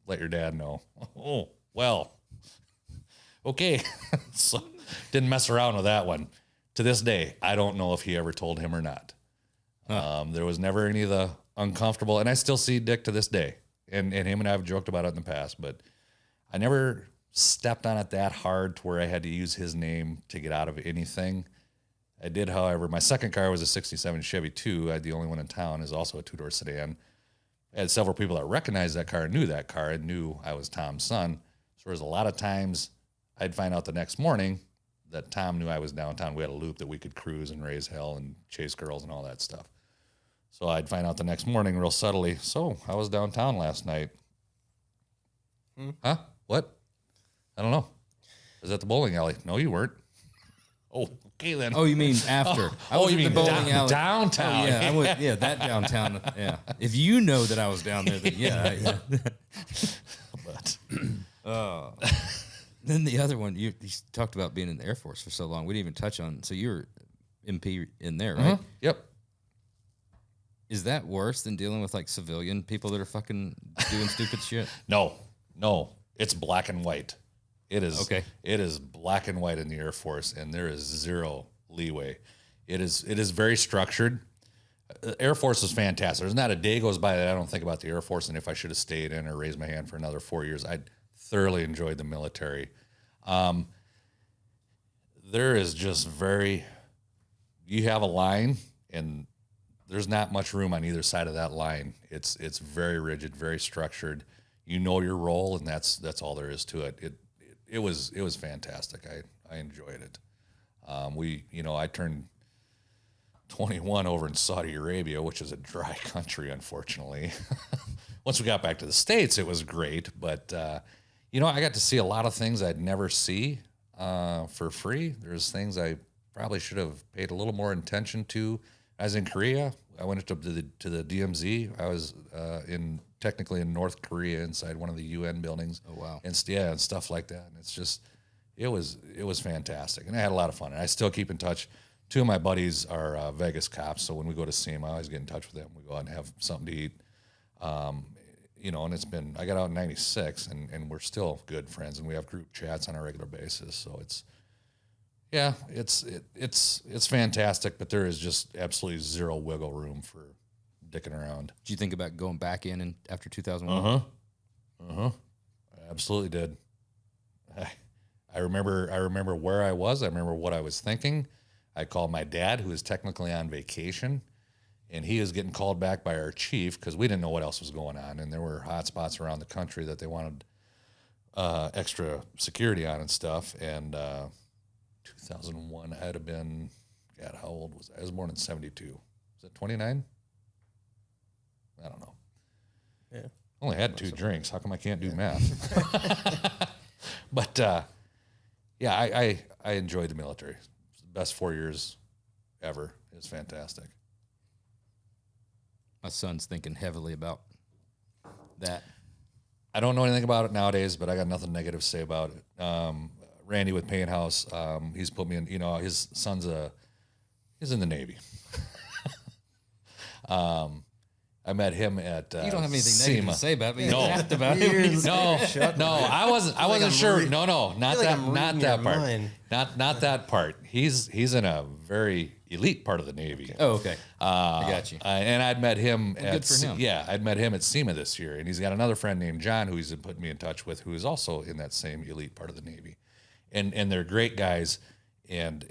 let your dad know. Oh, well, okay. So Didn't mess around with that one. To this day, I don't know if he ever told him or not. There was never any of the uncomfortable, and I still see Dick to this day. And him and I have joked about it in the past, but I never stepped on it that hard to where I had to use his name to get out of anything. I did, however, my second car was a 67 Chevy 2. I had the only one in town, is also a two-door sedan. I had several people that recognized that car and knew that car and knew I was Tom's son. So there was a lot of times I'd find out the next morning that Tom knew I was downtown. We had a loop that we could cruise and raise hell and chase girls and all that stuff. So I'd find out the next morning real subtly, so I was downtown last night. Huh? What? I don't know. I was at the bowling alley. No, you weren't. Oh, okay then. Oh, you mean after? I was you at mean the bowling alley. downtown? Oh, yeah, I went, yeah, that downtown. Yeah. If you know that I was down there, then yeah. But Then the other one, you talked about being in the Air Force for so long. We didn't even touch on. So you were MP in there, right? Yep. Is that worse than dealing with like civilian people that are fucking doing stupid shit? No. It's black and white. It is Okay. It is black and white in the Air Force, and there is zero leeway. It is very structured. Air Force is fantastic. There's not a day goes by that I don't think about the Air Force and if I should have stayed in or raised my hand for another 4 years. I thoroughly enjoyed the military. There is just you have a line, and there's not much room on either side of that line. It's very rigid, very structured. You know your role, and that's all there is to it. It was fantastic. I enjoyed it. I turned 21 over in Saudi Arabia, which is a dry country, unfortunately. Once we got back to the States, it was great, but I got to see a lot of things I'd never see for free. There's things I probably should have paid a little more attention to. I was in Korea. I went to the DMZ. I was technically in North Korea inside one of the UN buildings. Oh wow! And stuff like that. And it's just, it was fantastic, and I had a lot of fun. And I still keep in touch. Two of my buddies are Vegas cops, so when we go to SEMA, I always get in touch with them. We go out and have something to eat. And it's been, I got out in '96, and we're still good friends, and we have group chats on a regular basis. So it's fantastic, but there is just absolutely zero wiggle room for dicking around. Did you think about going back in after 2001? I absolutely did. I remember where I was. I remember what I was thinking. I called my dad, who was technically on vacation, and he was getting called back by our chief because we didn't know what else was going on, and there were hot spots around the country that they wanted extra security on and stuff. And 2001, I'd have been, God, how old was I? I was born in 72. Was it 29? I don't know. Yeah. Only had 2 drinks. How come I can't do math? But I enjoyed the military. It's the best 4 years ever. It was fantastic. My son's thinking heavily about that. I don't know anything about it nowadays, but I got nothing negative to say about it. Randy with Paint House, he's put me in, his son's he's in the Navy. I met him at You don't have anything SEMA. negative to say about it, but you No. asked about it. No, I wasn't sure. No, not that part. Mind. Not that part. He's in a very elite part of the Navy. Oh, okay. I got you. And I'd met him good for him. I'd met him at SEMA this year, and he's got another friend named John who he's put me in touch with, who is also in that same elite part of the Navy, and they're great guys, and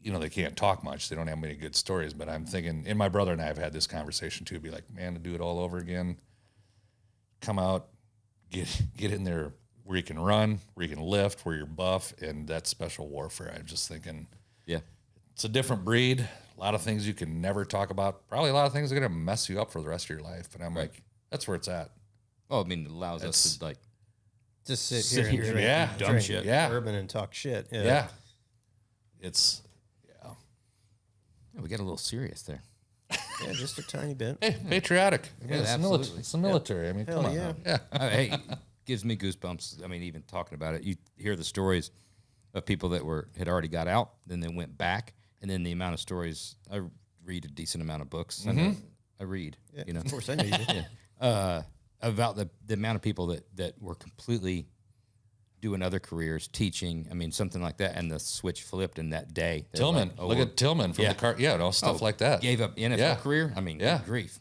they can't talk much. They don't have many good stories, but I'm thinking, and my brother and I have had this conversation too, be like, man, to do it all over again, come out, get in there where you can run, where you can lift, where you're buff, and that's special warfare. I'm just thinking, Yeah. it's a different breed. A lot of things you can never talk about. Probably a lot of things are going to mess you up for the rest of your life. But I'm like, that's where it's at. Well, I mean, it allows us to Just sit here and drink, Yeah. dumb drink shit. Yeah. bourbon and talk shit. Yeah. It's, Yeah, we got a little serious there. Yeah, just a tiny bit. hey, patriotic. I mean, Yeah, it's, absolutely. it's the military. I mean, Hell come on. yeah. Yeah. Hey, gives me goosebumps. I mean, even talking about it, you hear the stories of people that had already got out, then they went back, and then the amount of stories. I read a decent amount of books. I read, Yeah, of course, I know you do. about the amount of people that were completely doing other careers, teaching. I mean, something like that, and the switch flipped in that day. They're Tillman, like, oh, look at Tillman from the car. Yeah, stuff like that. Gave up NFL career. I mean, good grief.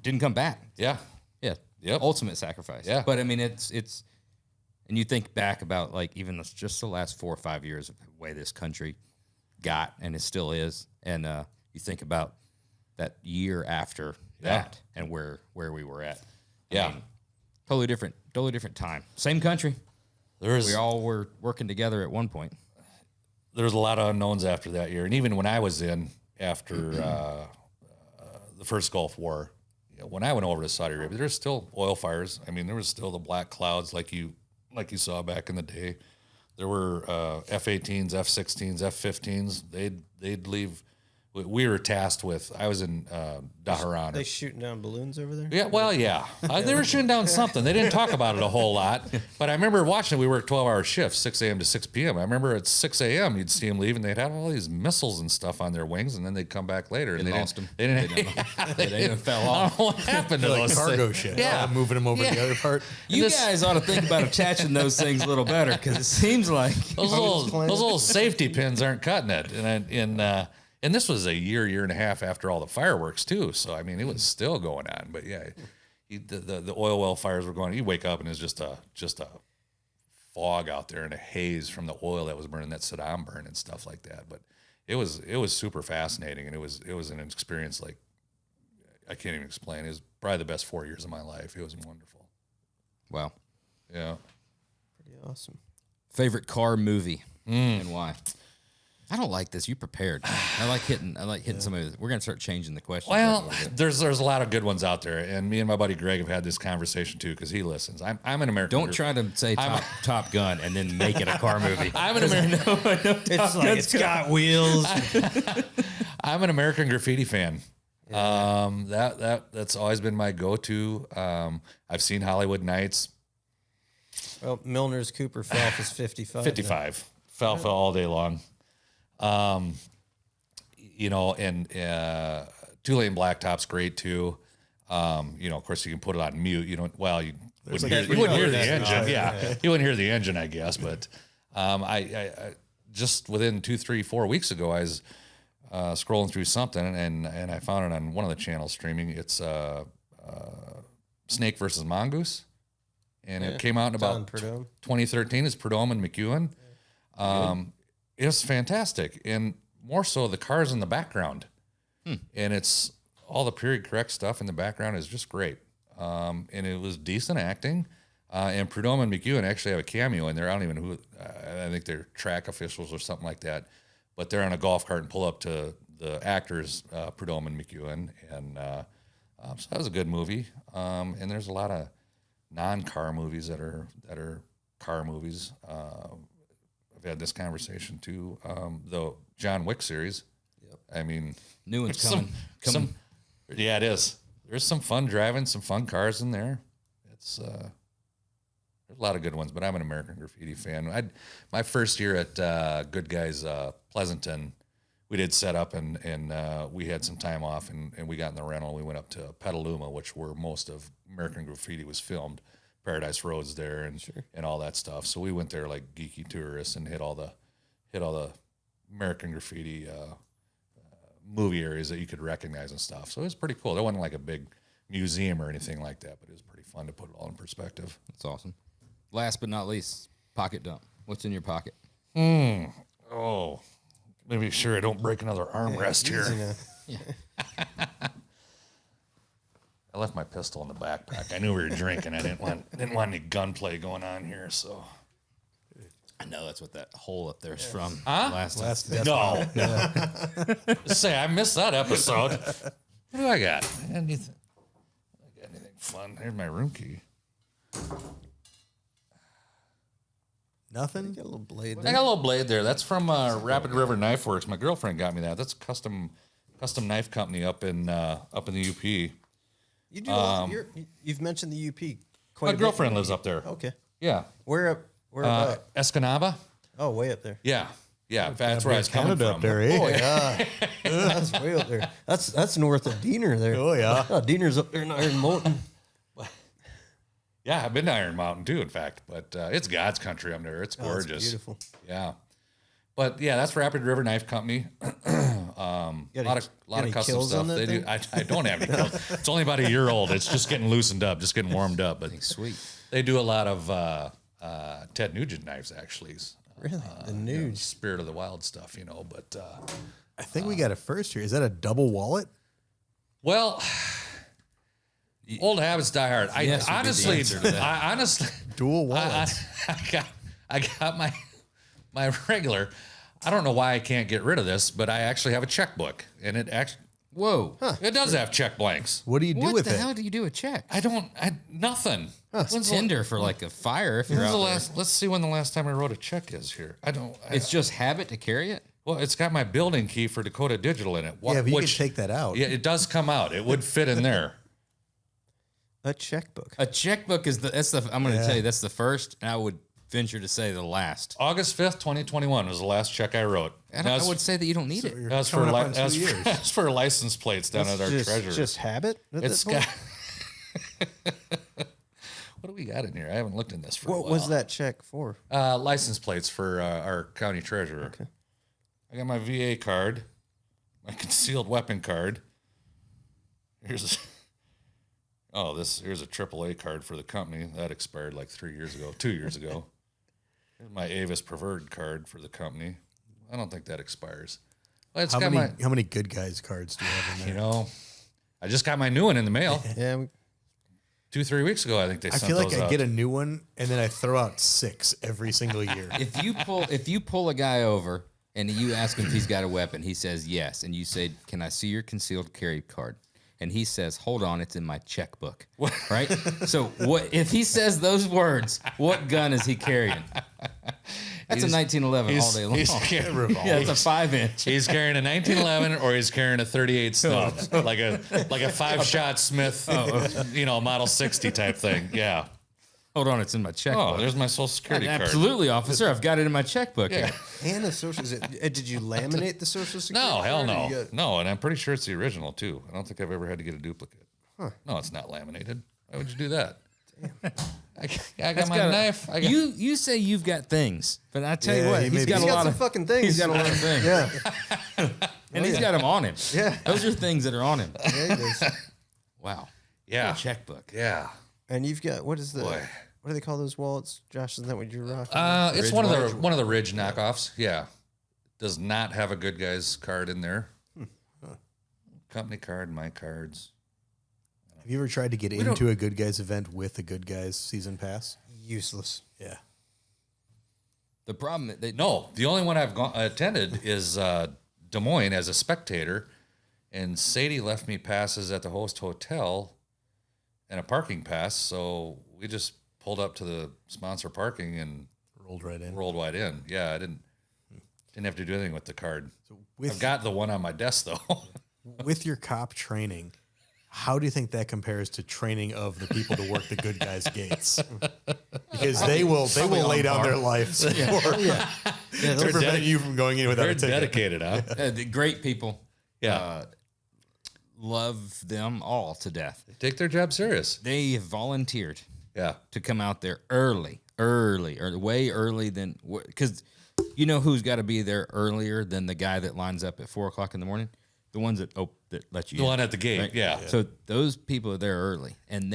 Didn't come back. Yeah. Yeah. Yep. Ultimate sacrifice. Yeah. But I mean, it's, and you think back about like even just the last 4 or 5 years of the way this country got, and it still is. And you think about that year after that and where we were at. I mean, totally different time. Same country. We all were working together at one point. There's a lot of unknowns after that year. And even when I was in after the first Gulf War, when I went over to Saudi Arabia, there's still oil fires. I mean, there was still the black clouds like you saw back in the day. There were F-18s, F-16s, F-15s. They'd leave. We were tasked with. I was in Dhahran. They shooting down balloons over there? Yeah, well, they were shooting down something. They didn't talk about it a whole lot. But I remember watching it. We worked 12-hour shifts, 6 a.m. to 6 p.m. I remember at 6 a.m. you'd see them leave, and they'd have all these missiles and stuff on their wings, and then they'd come back later. And They lost them. They They fell off. I don't know what happened to Like those cargo things. ships. Yeah. Moving them over to the other part. You guys ought to think about attaching those things a little better, because it seems like Those little safety pins aren't cutting it. And this was a year and a half after all the fireworks too. So I mean, it was still going on. But yeah, the oil well fires were going. You wake up and it's just a fog out there and a haze from the oil that was burning, that Saddam burned and stuff like that. But it was super fascinating, and it was an experience like I can't even explain. It was probably the best 4 years of my life. It was wonderful. wow. Yeah. Pretty awesome. Favorite car movie and why? I don't like this. You prepared. I like hitting some of it. We're gonna start changing the questions. Well, there's a lot of good ones out there, and me and my buddy Greg have had this conversation too because he listens. I'm an American. Don't try to say Top Gun and then make it a car movie. I'm an American. It's got wheels. I'm an American Graffiti fan. That's always been my go-to. I've seen Hollywood Nights. Well, Milner's Cooper Phelps is 55. 55. Fell all day long. And Two-Lane Blacktop's great too. Of course you can put it on mute. You wouldn't hear the engine. You wouldn't hear the engine, I guess. But I just within 2, 3, 4 weeks ago, I was scrolling through something and I found it on one of the channels streaming. It's Snake versus Mongoose, and it came out in about 2013. It's Prudhomme and McEwen. It was fantastic, and more so the cars in the background, and it's all the period correct stuff in the background is just great. And it was decent acting, and Prudhomme and McEwen actually have a cameo in there. I don't even know who. I think they're track officials or something like that, but they're on a golf cart and pull up to the actors Prudhomme and McEwen, and so that was a good movie. And there's a lot of non-car movies that are car movies. I've had this conversation too. The John Wick series. Yep. I mean, new one's coming. Yeah, it is. There's some fun driving, some fun cars in there. It's there's a lot of good ones, but I'm an American Graffiti fan. My first year at Good Guys Pleasanton, we did set up and we had some time off and we got in the rental. We went up to Petaluma, which where most of American Graffiti was filmed. Paradise Road's there and all that stuff. So we went there like geeky tourists and hit all the American Graffiti movie areas that you could recognize and stuff. So it was pretty cool. There wasn't like a big museum or anything like that, but it was pretty fun to put it all in perspective. That's awesome. Last but not least, pocket dump. What's in your pocket? Oh, maybe sure I don't break another armrest here. I left my pistol in the backpack. I knew we were drinking. I didn't want any gunplay going on here. So I know that's what that hole up there is from. Last no. Say I missed that episode. What do I got? Anything fun? Here's my room key. Nothing. Got a little blade I there. got a little blade there. That's from Rapid River Knife Works. My girlfriend got me that. That's a custom knife company up in the UP. You do. You've mentioned the UP. Quite My a bit. girlfriend lives up there. Okay. Yeah. Where about? Escanaba. Oh, way up there. Yeah. That's where I was coming Canada from. up there, eh? Oh yeah, that's way up there. That's north of Diener there. Oh yeah. Oh, Diener's up there in Iron Mountain. Yeah, I've been to Iron Mountain too, in fact. But it's God's country up there. It's gorgeous. It's beautiful. Yeah. But yeah, that's Rapid River Knife Company. A lot of custom stuff. They do. I don't have any kills. It's only about a year old. It's just getting loosened up, just getting warmed up. But Sweet. they do a lot of Ted Nugent knives, actually. Really? The Nuge. Spirit of the Wild stuff, But I think we got it first here. Is that a double wallet? well, old habits die hard. Yes would be the answer to that. I honestly, Dual wallets. I got my regular. I don't know why I can't get rid of this, but I actually have a checkbook, and it actually Whoa. it does have check blanks. What do you do What with the it? hell do you do a check? Nothing. It's Tinder for like a fire if you're When's out the there. let's see when the last time I wrote a check is here. It's just habit to carry it? Well, it's got my building key for Dakota Digital in it. Yeah, but you can take that out. Yeah, it does come out. It would fit in there. A checkbook. A checkbook is I'm going to tell you, that's the first, and I would venture to say the last. August 5th, 2021 was the last check I wrote. I would say that you don't need it. You're That's coming for, up on 2 years. that's for license plates down at our treasurer. Just habit? At It's this point? got. What do we got in here? I haven't looked in this for a What while. was that check for? License plates for our county treasurer. Okay. I got my VA card, my concealed weapon card. Here's a AAA card for the company that expired like 2 years ago. Here's my Avis Preferred card for the company. I don't think that expires. Well, it's How got many good guys cards do you have in there? I just got my new one in the mail Yeah, 2-3 weeks ago. I think they I sent feel like those I out. get a new one and then I throw out 6 every single year. If you pull a guy over and you ask him if he's got a weapon, he says yes, and you say, "Can I see your concealed carry card?" And he says, "Hold on, it's in my checkbook." Right? So what if he says those words? What gun is he carrying? That's a 1911 all day long. Yeah, it's a 5-inch. He's carrying a 1911 or he's carrying a 38 stub, like a 5-shot Smith, Model 60 type thing. Yeah. Hold on, it's in my checkbook. Oh, there's my Social Security card. Absolutely, officer. I've got it in my checkbook. Yeah. Here. and a social. Did you laminate the social security? No, hell card, or no. you got- No, and I'm pretty sure it's the original too. I don't think I've ever had to get a duplicate. No, it's not laminated. Why would you do that? I got my knife. You say you've got things, but I tell you Yeah, what, he he's maybe- got He's a got lot some of fucking things. He's got a lot of things. Yeah. And he's got them on him. Yeah. Those are things that are on him. Yeah, it is. Wow. Yeah. Checkbook. Yeah. And you've got what Boy. do they call those wallets? Josh, isn't that what you're rocking? It's one of the Ridge knockoffs. Yeah. Does not have a good guy's card in there. Company card, my cards. Have you ever tried to get into a good guys event with a good guys season pass? Useless. Yeah. The problem that they No, the only one I've attended is Des Moines as a spectator, and Sadie left me passes at the host hotel and a parking pass, so we just pulled up to the sponsor parking and Rolled right in. rolled right in. Yeah, I didn't have to do anything with the card. With, I've got the one on my desk though. with your cop training, how do you think that compares to training of the people to work the good guys gates? Because they will lay down their lives to prevent you from going in without They're a ticket. dedicated, huh? the great people Yeah, love them all to death. take their job serious. They have volunteered Yeah, to come out there early, or way early than because you know who's got to be there earlier than the guy that lines up at 4 o'clock in the morning. The ones that let you the in, one at the gate. right? Yeah. So those people are there early, and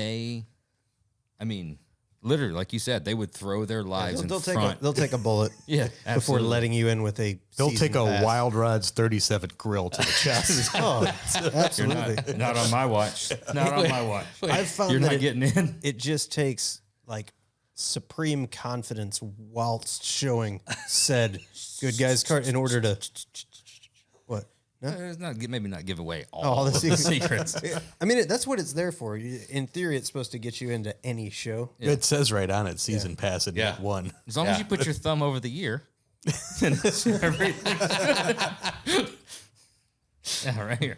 literally, like you said, they would throw their lives in front. They'll take a bullet. Yeah, before absolutely. letting you in with a. They'll season take a pass. Wild Rod's 37 grill to the chest. Oh, absolutely. Not on my watch. Not on my watch. I've found You're that not getting in. it just takes like supreme confidence whilst showing said good guys card in order to what? No? It's not maybe not give away All all the the secrets. secrets. I mean, that's what it's there for. In theory, it's supposed to get you into any show. It says right on it, season pass in Yeah. one. As long as you put your thumb over the ear, then it's everything. Yeah, right here.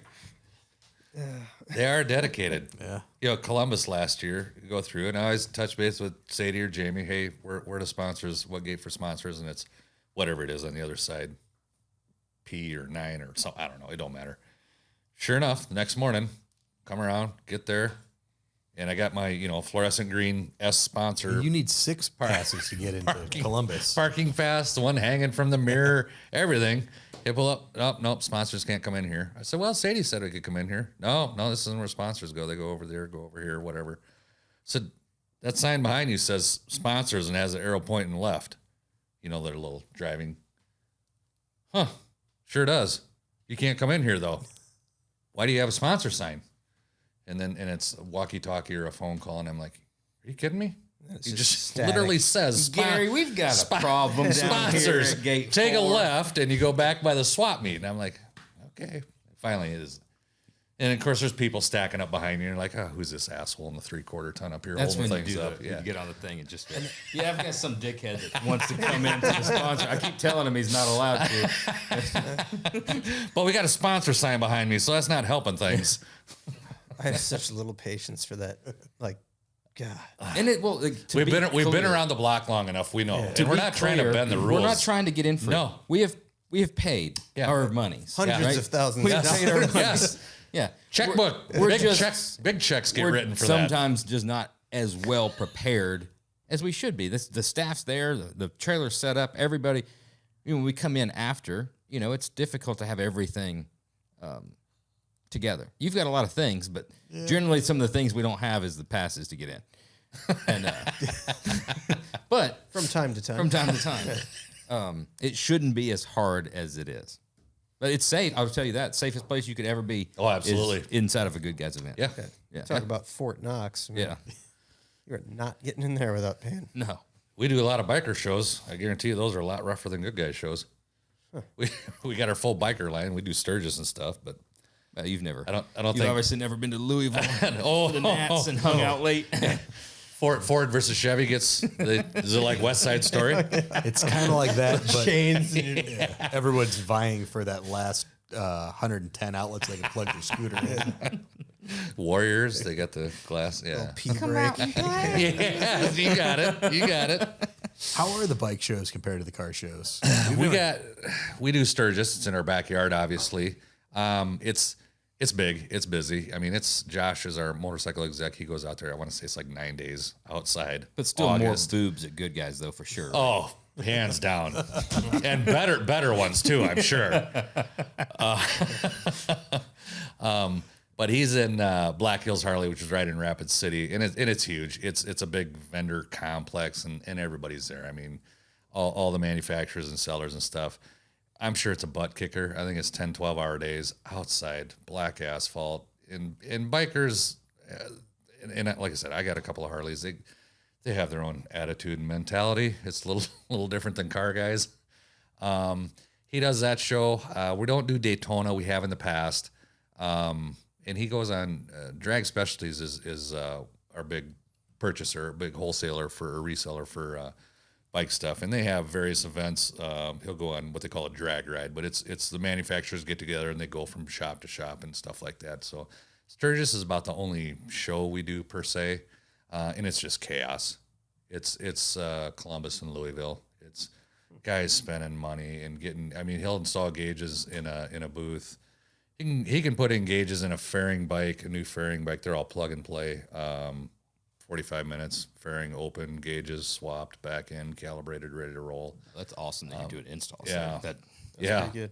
They are dedicated. Yeah. Columbus last year, you go through, and I always touch base with Sadie or Jamie. Hey, we're the sponsors. What gate for sponsors? And it's whatever it is on the other side, P or 9 or something. I don't know. It don't matter. Sure enough, the next morning, come around, get there. And I got my, you know, fluorescent green S sponsor. You need 6 passes to get into Columbus. Parking fast, the one hanging from the mirror, everything. They pull up. Nope, sponsors can't come in here. I said, well, Sadie said we could come in here. No, this isn't where sponsors go. They go over there, go over here, whatever. So that sign behind you says sponsors and has an arrow pointing left. You know, their little driving. Huh, sure does. You can't come in here, though. Why do you have a sponsor sign? And it's a walkie-talkie or a phone call, and I'm like, are you kidding me? He just static. literally says, Gary, we've got a problem down sponsors, here at gate take 4. a left, and you go back by the swap meet. And I'm like, okay. Finally, it is. And, of course, there's people stacking up behind you. And you're like, oh, who's this asshole in the 3/4 ton up here That's holding when you things do up? that. You get on the thing and just yeah, I've got some dickhead that wants to come in to the sponsor. I keep telling him he's not allowed to. But we got a sponsor sign behind me, so that's not helping things. I have such little patience for that. Like, God. And it well, like, We've been around the block long enough. We know, and we're not trying to bend the rules. We're not trying to get in for it. No. We have paid our monies. Hundreds of thousands. We've of paid our dollars. yes. Yeah. Checkbook. We're big just- checks. Big checks get We're written for that. sometimes just not as well prepared as we should be. The staff's there, the trailer's set up, everybody. You know, when we come in after, you know, it's difficult to have everything together. You've got a lot of things, but generally some of the things we don't have is the passes to get in. And but From time to time. it shouldn't be as hard as it is. But it's safe. I'll tell you that. Safest place you could ever be. Oh, absolutely. Is inside of a Good Guys event. Yeah. Yeah. Talk about Fort Knox. I mean, Yeah. You're not getting in there without paying. No. We do a lot of biker shows. I guarantee you those are a lot rougher than Good Guys shows. We got our full biker line. We do Sturgis and stuff, but You've never. I don't You've think. obviously never been to Louisville Oh, for the Nats and hung out late. Ford versus Chevy is it like West Side Story? It's kind of like that, but Chains. everyone's vying for that last 110 outlets they can plug their scooter in. Warriors, they got the glass. Yeah. P-break. Yeah, you got it. How are the bike shows compared to the car shows? We do Sturgis. It's in our backyard, obviously. It's big. It's busy. I mean, Josh is our motorcycle exec. He goes out there. I want to say it's like 9 days outside. But still August. more boobs at Good Guys, though, for sure. Oh, hands down, and better ones too. I'm sure. But he's in Black Hills Harley, which is right in Rapid City, and it's huge. It's a big vendor complex, and everybody's there. I mean, all the manufacturers and sellers and stuff. I'm sure it's a butt kicker. I think it's 10, 12-hour days outside, black asphalt, and bikers. And like I said, I got a couple of Harleys. They have their own attitude and mentality. It's a little different than car guys. He does that show. We don't do Daytona. We have in the past. And he goes on Drag Specialties is our big purchaser, big wholesaler for a reseller for bike stuff, and they have various events. He'll go on what they call a drag ride, but it's the manufacturers get together and they go from shop to shop and stuff like that. So Sturgis is about the only show we do per se, and it's just chaos. It's Columbus and Louisville. It's guys spending money and getting. I mean, he'll install gauges in a booth. He can put in gauges in a fairing bike, a new fairing bike. They're all plug and play. 45 minutes, fairing open, gauges swapped, back in, calibrated, ready to roll. That's awesome that you do an install. Yeah. So Yeah. Pretty good.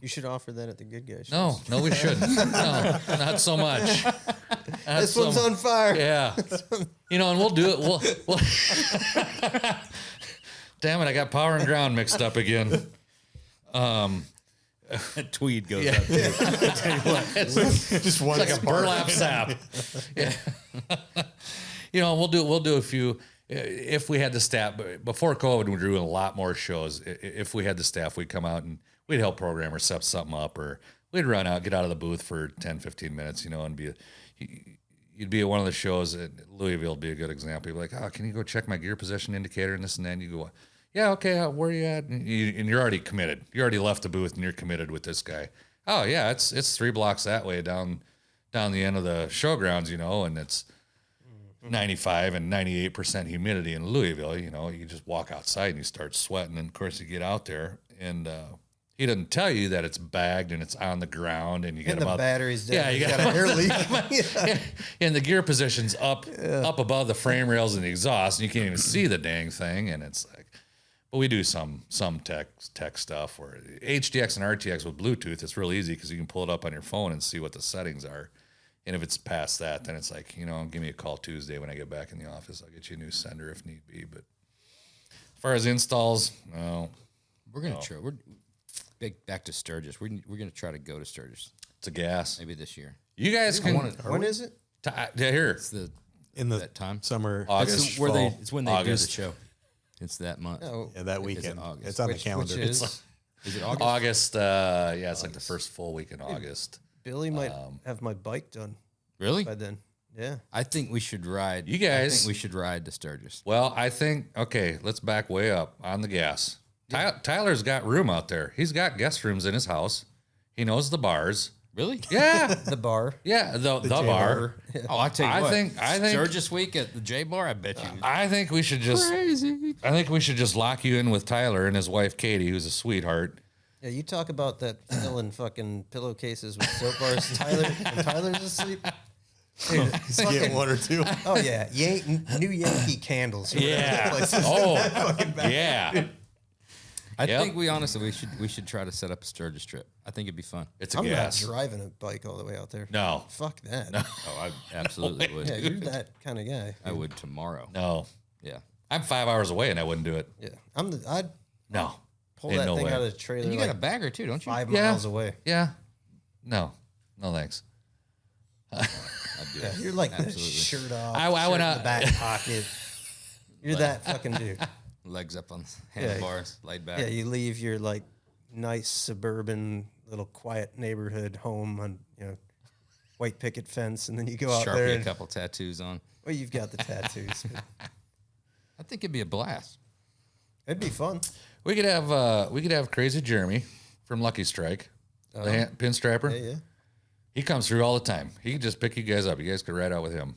You should offer that at the Good Guys. No, we shouldn't. No, not so much. This one's on fire. Yeah. You know, and we'll do it. We'll Damn it, I got power and ground mixed up again. Tweed goes up too. Just one It's like a burlap sap. Yeah. You know, we'll do a few if we had the staff. Before COVID, we were doing a lot more shows. If we had the staff, we'd come out and we'd help programmers set something up, or we'd run out, get out of the booth for 10, 15 minutes, you know, and you'd be at one of the shows. At Louisville would be a good example. You'd be like, oh, can you go check my gear position indicator and this and that? And you go, yeah, okay, where are you at? And you're already committed. You already left the booth and you're committed with this guy. Oh yeah, it's 3 blocks that way down the end of the showgrounds, you know, and it's 95 and 98% humidity in Louisville. You know, you just walk outside and you start sweating, and of course you get out there and he doesn't tell you that it's bagged and it's on the ground and you get And the about battery's dead. Yeah, you got an air leak. and the gear position's up above the frame rails and the exhaust, and you can't even see the dang thing. And it's like, but we do some tech stuff where HDX and RTX with Bluetooth, it's real easy because you can pull it up on your phone and see what the settings are. And if it's past that, then it's like, give me a call Tuesday when I get back in the office. I'll get you a new sender if need be. But as far as installs, no. We're gonna try. We're back to Sturgis. We're gonna try to go to Sturgis. It's a gas. Maybe this year. You guys can. When is it? Here. It's that time. Summer, August. It's where it's when they August. do the show. It's that month. Oh, yeah, that weekend. August. It's on which the calendar. is Is it August? August. Yeah, it's like the first full week in August. Billy might have my bike done Really? by then. Yeah. I think we should ride. You guys- I think we should ride to Sturgis. Well, I think, okay, let's back way up on the gas. Tyler's got room out there. He's got guest rooms in his house. He knows the bars. Really? Yeah. The bar. Yeah, the bar. Oh, I tell you I what. think Sturgis week at the J Bar. I bet you. I think we should just Crazy. I think we should just lock you in with Tyler and his wife Katie, who's a sweetheart. Yeah, you talk about that filling fucking pillowcases with soap bars. Tyler's asleep. Dude, He's getting one or two. oh yeah, new Yankee candles. Yeah. Oh, yeah. I Yep. think we honestly we should try to set up a Sturgis trip. I think it'd be fun. It's a I'm gas. not driving a bike all the way out there. No. Fuck that. Oh, I absolutely would. Yeah, you're that kind of guy. I would tomorrow. No. Yeah. I'm 5 hours away and I wouldn't do it. Yeah, I'd No. pull Ain't that no thing way. out of the trailer And you like got a bagger too, don't you? 5 Yeah. miles away. Yeah. No. No thanks. I'd do Yeah, it. you're like the Absolutely. shirt off, I shirt went in out- the back pocket. You're that fucking dude. Legs up on handlebars, laid back. Yeah, you leave your like nice suburban little quiet neighborhood home on white picket fence, and then you go out there. Sharpie a And, couple tattoos on. well, you've got the tattoos. but I think it'd be a blast. it'd be fun. We could have Crazy Jeremy from Lucky Strike, the pinstrapper. Yeah, yeah. He comes through all the time. He can just pick you guys up. You guys could ride out with him.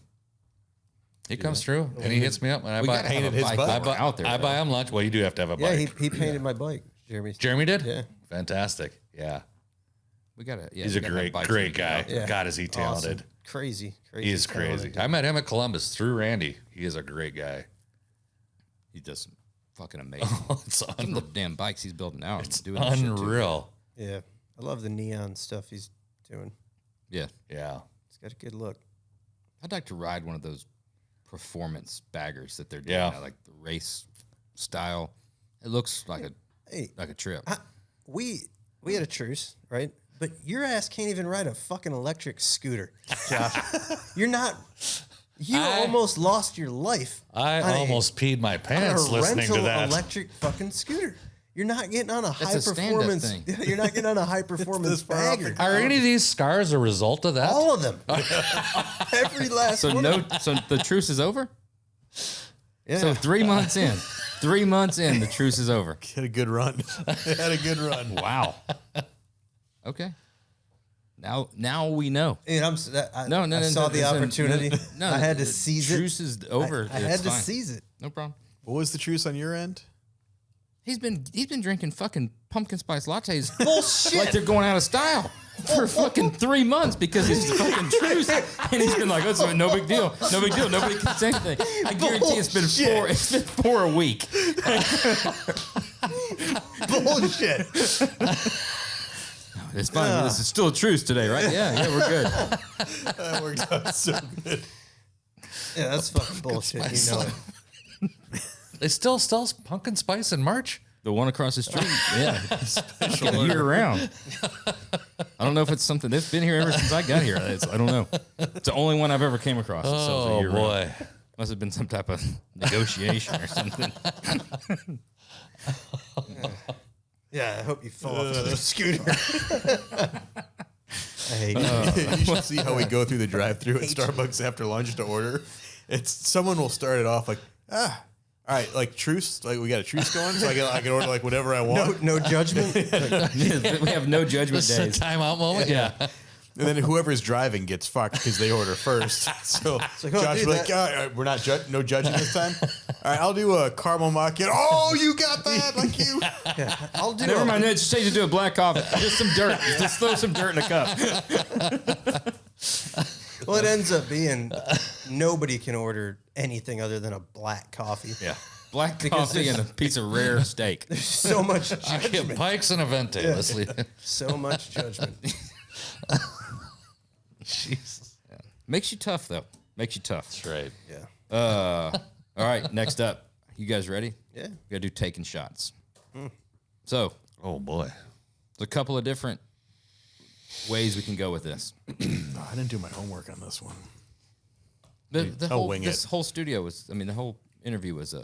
He comes through and he hits me up and I We buy gotta have a painted his bike butt. when we're out there. I though. buy him lunch. Well, you do have to have a Yeah, bike. he painted my bike, Jeremy. Jeremy did? Yeah. Fantastic. Yeah. We gotta. Yeah, He's we a gotta have great, bikes great when we get guy. out there. Yeah. God, is he talented. Awesome. Crazy. He is talented crazy. dude. I met him at Columbus through Randy. He is a great guy. He does fucking amazing. It's Look at the damn bikes he's building now. It's doing that shit, too. unreal. Yeah, I love the neon stuff he's doing. Yeah, Yeah. He's got a good look. I'd like to ride one of those performance baggers that they're doing, Yeah. now, like the race style. It looks like Hey, a trip. we had a truce, right? But your ass can't even ride a fucking electric scooter, Josh. You're not. You almost lost your life. I on a- almost peed my on pants a listening to rental that. electric fucking scooter. You're not getting on a high a stand-up performance. thing. You're not getting on a high performance bagger. Are any of these scars a result of that? All of them. Every last So one. so the truce is over. Yeah. So 3 months in, 3 months in, the truce is over. Had a good run. Had a good run. Wow. Okay. Now we know. And I saw the opportunity. No, I had to the seize it. Truce is over. I had It's to fine. seize it. No problem. What was the truce on your end? He's been drinking fucking pumpkin spice lattes Bullshit. like they're going out of style for fucking 3 months because it's the fucking truce, and he's been like, "That's no big deal, no big deal. Nobody can say anything." I guarantee it's been for a week. Bullshit. It's fine. This is still a truce today, right? Yeah, we're good. That worked out so good. Yeah, that's fucking bullshit. You know it. They still sell pumpkin spice in March? The one across the street, yeah, year round. I don't know if it's something that's been here ever since I got here. I don't know. It's the only one I've ever came across. that sells it Oh, year-round. boy. Must have been some type of negotiation or something. Yeah, I hope you fall off the scooter. I hate you. You should see how we go through the drive-through at Starbucks after lunch to order. It's someone will start it off like, all right, like truce, like we got a truce going, so I can order like whatever I want. No judgment. We have no judgment This is a days. timeout moment? Yeah. And then whoever's driving gets fucked because they order first. So like, oh, Josh dude, will be like, we're not no judging this time. All right, I'll do a caramel macchiato. Oh, you got that? Like you. I'll do Never it. mind. Just change it to a black coffee. Just some dirt. Just throw some dirt in a cup. Well, it ends up being nobody can order anything other than a black coffee. Yeah. Black coffee and a piece of rare steak. So much I get judgment. Pikes and a Venti. Let's leave. So much judgment. Jesus. Makes you tough, though. Makes you tough. That's right. Yeah. All right, next up. You guys ready? Yeah. We got to do taking shots. So, Oh, boy. there's a couple of different ways we can go with this. Oh, I didn't do my homework on this one. This whole studio was, the whole interview was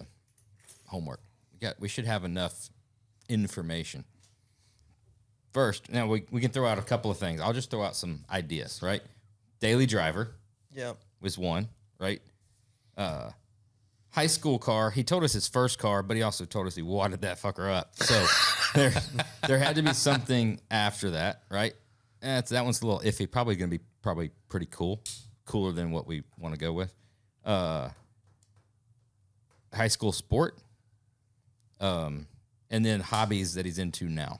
homework. We should have enough information. First, now we can throw out a couple of things. I'll just throw out some ideas, right? Daily driver Yeah. was one, right? High school car. He told us his first car, but he also told us he wadded that fucker up. So there had to be something after that, right? That one's a little iffy. Probably going to be pretty cool, cooler than what we want to go with. High school sport, and then hobbies that he's into now.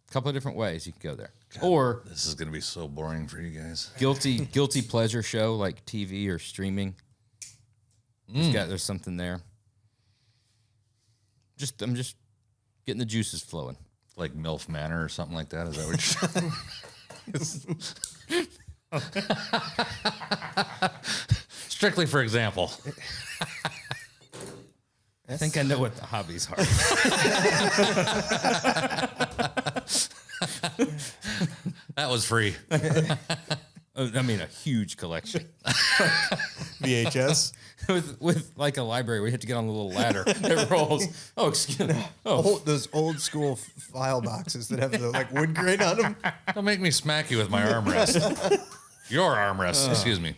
A couple of different ways you can go there. God, or this is going to be so boring for you guys. guilty pleasure show like TV or streaming. There's something there. I'm just getting the juices flowing. Like MILF Manor or something like that. Is that what you're Strictly for example. I think I know what the hobbies are. That was free. A huge collection. VHS. with like a library, we have to get on the little ladder that rolls. Oh, excuse me. Those old school file boxes that have the like wood grain on them. Don't make me smack you with my armrest. Your armrest, excuse me.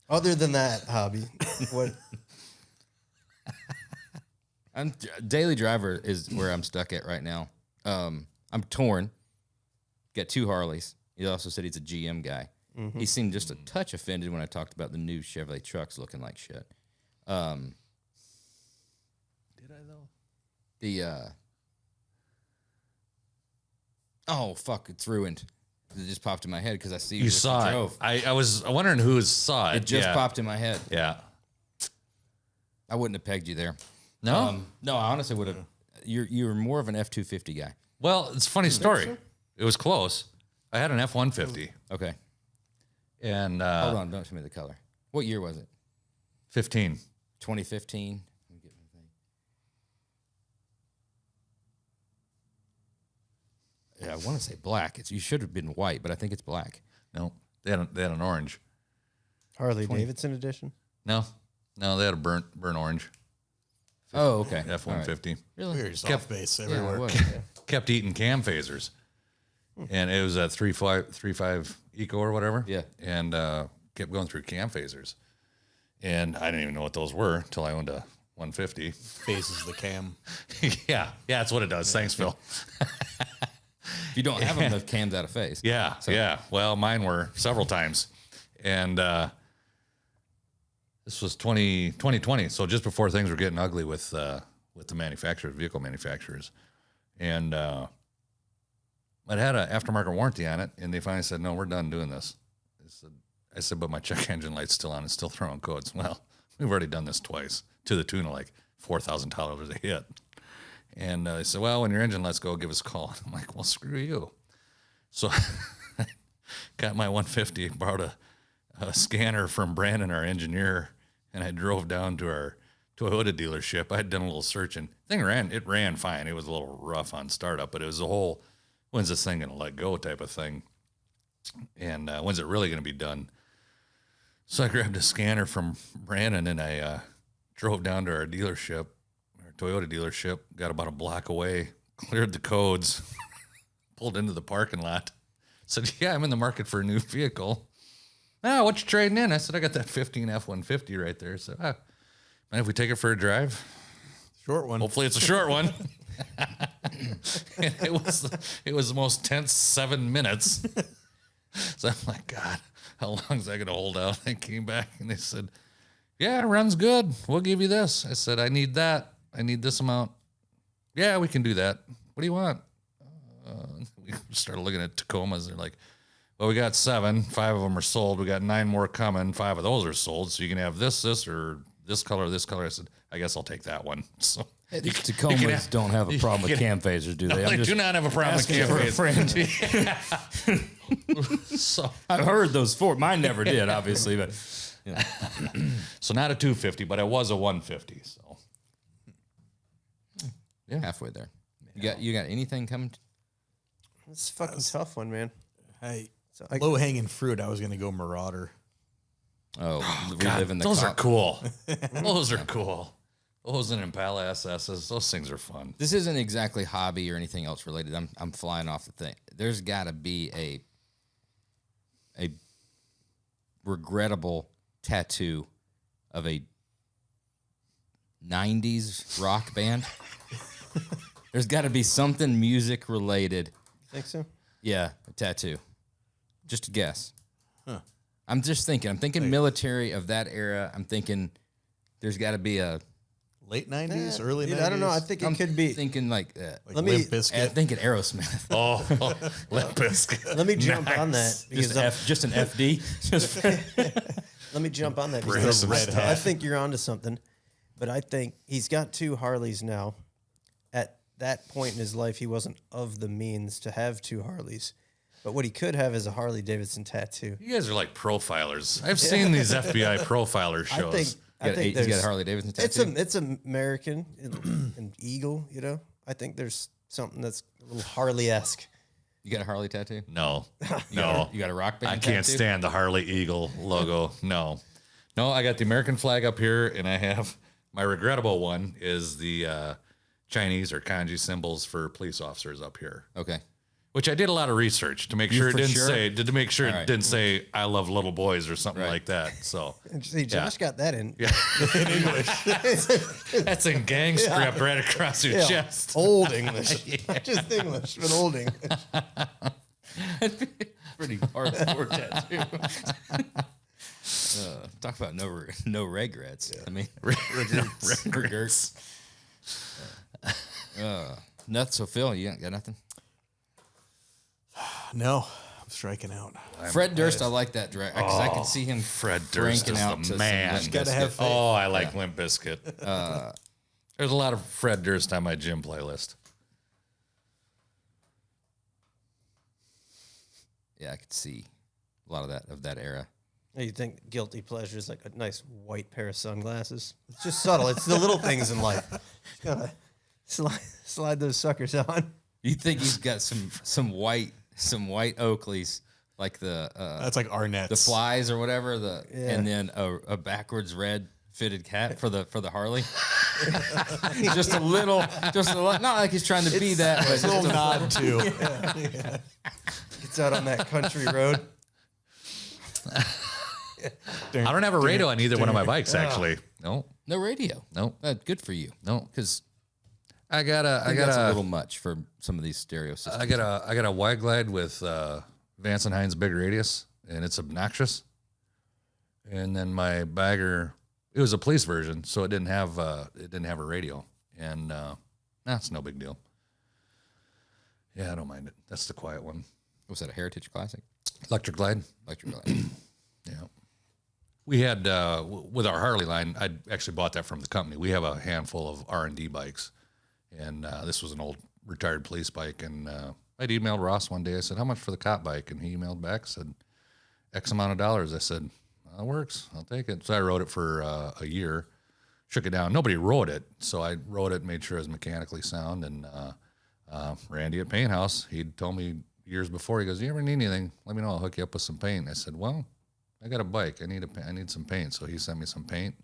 Other than that hobby, what? Daily driver is where I'm stuck at right now. I'm torn. Got 2 Harleys. He also said he's a GM guy. He seemed just a touch offended when I talked about the new Chevrolet trucks looking like shit. Did I though? Oh fuck! It's ruined. It just popped in my head because I see You saw drove. it. I was wondering who saw it. It just popped in my head. Yeah. I wouldn't have pegged you there. No? No, I honestly would have. You're more of an F-250 guy. Well, it's a funny story. It was close. I had an F-150. Okay. And Hold on, don't show me the color. What year was it? 15. 2015. Let me get my thing. Yeah, I want to say black. You should have been white, but I think it's black. No, they had an orange. Harley Davidson edition. No, they had a burnt orange. Oh, okay. F-150. Really? We're just off base everywhere. it was. Kept eating cam phasers. And it was a 3.5 Eco or whatever. Yeah. And kept going through cam phasers. And I didn't even know what those were until I owned a 150. Phases the cam. Yeah, that's what it does. Thanks, Phil. If you don't have them, the cam's out of phase. Yeah, yeah. Well, mine were several times. And this was 2020, so just before things were getting ugly with the manufacturers, vehicle manufacturers. And it had an aftermarket warranty on it, and they finally said, no, we're done doing this. I said, but my check engine light's still on. It's still throwing codes. Well, we've already done this twice to the tune of like $4,000 a hit. And they said, well, when your engine lets go, give us a call. I'm like, well, screw you. So I got my 150, borrowed a scanner from Brandon, our engineer, and I drove down to our Toyota dealership. I had done a little searching. It ran fine. It was a little rough on startup, but it was a whole, when's this thing going to let go type of thing. And when's it really going to be done? So I grabbed a scanner from Brandon and I drove down to our dealership, our Toyota dealership, got about a block away, cleared the codes, pulled into the parking lot, said, yeah, I'm in the market for a new vehicle. Ah, what you trading in? I said, I got that 15 F-150 right there. So, mind if we take it for a drive? Short one. Hopefully it's a short one. And it was the most tense 7 minutes. So I'm like, God, how long is that going to hold out? I came back and they said, yeah, it runs good. We'll give you this. I said, I need that. I need this amount. Yeah, we can do that. What do you want? We started looking at Tacomas. They're like, well, we got 7. 5 of them are sold. We got 9 more coming. 5 of those are sold. So you can have this, or this color, this color. I said, I guess I'll take that one. So Tacomas don't have a problem with cam phasers, do they? I do not have a problem with cam phasers. So I've heard those before. Mine never did, obviously, but so not a 250, but I was a 150. So yeah, halfway there. You got anything coming? It's a fucking tough one, man. Low hanging fruit. I was going to go Marauder. Reliving the those are cool. Those are cool. Those and Impala SSs, those things are fun. This isn't exactly hobby or anything else related. I'm flying off the thing. There's got to be a regrettable tattoo of a 90s rock band. There's got to be something music related. Think so? Yeah, a tattoo. Just a guess. Huh. I'm just thinking. I'm thinking military of that era. I'm thinking there's got to be a late 90s, early 90s. I don't know. I think it could be. Thinking like Let me Limp Bizkit. Thinking Aerosmith. Oh, Limp Bizkit. Let me jump on that because just an FD. let me jump on that because I think you're onto something. But I think he's got 2 Harleys now. At that point in his life, he wasn't of the means to have 2 Harleys. But what he could have is a Harley Davidson tattoo. You guys are like profilers. I've seen these FBI profiler shows. I think he's got a Harley Davidson tattoo. It's American, an eagle. You know, I think there's something that's a little Harley-esque. You got a Harley tattoo? No, You got a rock band? I can't tattoo? stand the Harley Eagle logo. No, I got the American flag up here, and I have my regrettable one is the Chinese or kanji symbols for police officers up here. Okay. Which I did a lot of research to make sure it didn't say All right. it didn't say I love little boys or something like that. So See, Josh got that in. Yeah. That's in gang script right across your chest. Old English. Not just English, but old English. Pretty hardcore tattoo. Talk about no regrets. Yeah. I mean, regrets. Nothing. So Phil, you got nothing? No, I'm striking out. Fred Durst, I like that direct because I can see him. Fred Durst is out the man. Gotta have faith. Oh, I like Limp Bizkit. There's a lot of Fred Durst on my gym playlist. Yeah, I could see a lot of that era. You think guilty pleasure is like a nice white pair of sunglasses? It's just subtle. It's the little things in life. Just gotta slide those suckers on. You think he's got some white Oakleys like the that's like Arnett's, the flies or whatever and then a backwards red fitted cap for the Harley. just a little, not like he's trying to be that, but a little nod too. Yeah. Gets out on that country road. I don't have a radio on either one of my bikes, actually. No radio. No. Good for you. No, because I got that's a little much for some of these stereo systems. I got a wide glide with Vance and Hines big radius, and it's obnoxious. And then my bagger, it was a police version, so it didn't have a radio, and that's no big deal. Yeah, I don't mind it. That's the quiet one. Was that a Heritage Classic? Electric Glide. Yeah. We had with our Harley line, I actually bought that from the company. We have a handful of R&D bikes, and this was an old retired police bike. And I'd emailed Ross one day. I said, "How much for the cop bike?" And he emailed back, said, "X amount of dollars." I said, "That works. I'll take it." So I rode it for a year, shook it down. Nobody rode it, so I rode it, made sure it was mechanically sound. And Randy at Paint House, he'd told me years before, he goes, "You ever need anything, let me know. I'll hook you up with some paint." I said, "Well, I got a bike. I need some paint." So he sent me some paint.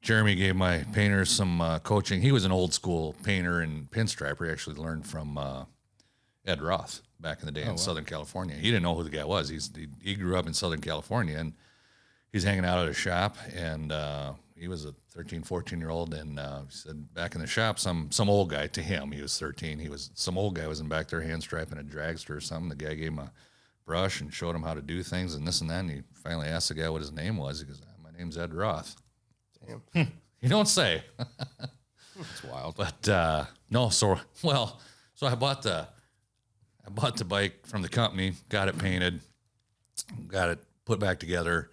Jeremy gave my painters some coaching. He was an old school painter and pinstriper. He actually learned from Ed Roth back in the day in Southern California. He didn't know who the guy was. He grew up in Southern California, and he's hanging out at a shop, and he was a 13, 14-year-old, and he said back in the shop, some old guy, to him, he was 13, some old guy was in back there hand striping a dragster or something. The guy gave him a brush and showed him how to do things and this and that, and he finally asked the guy what his name was. He goes, my name's Ed Roth. Damn. You don't say. It's wild. But no, so I bought the bike from the company, got it painted, got it put back together.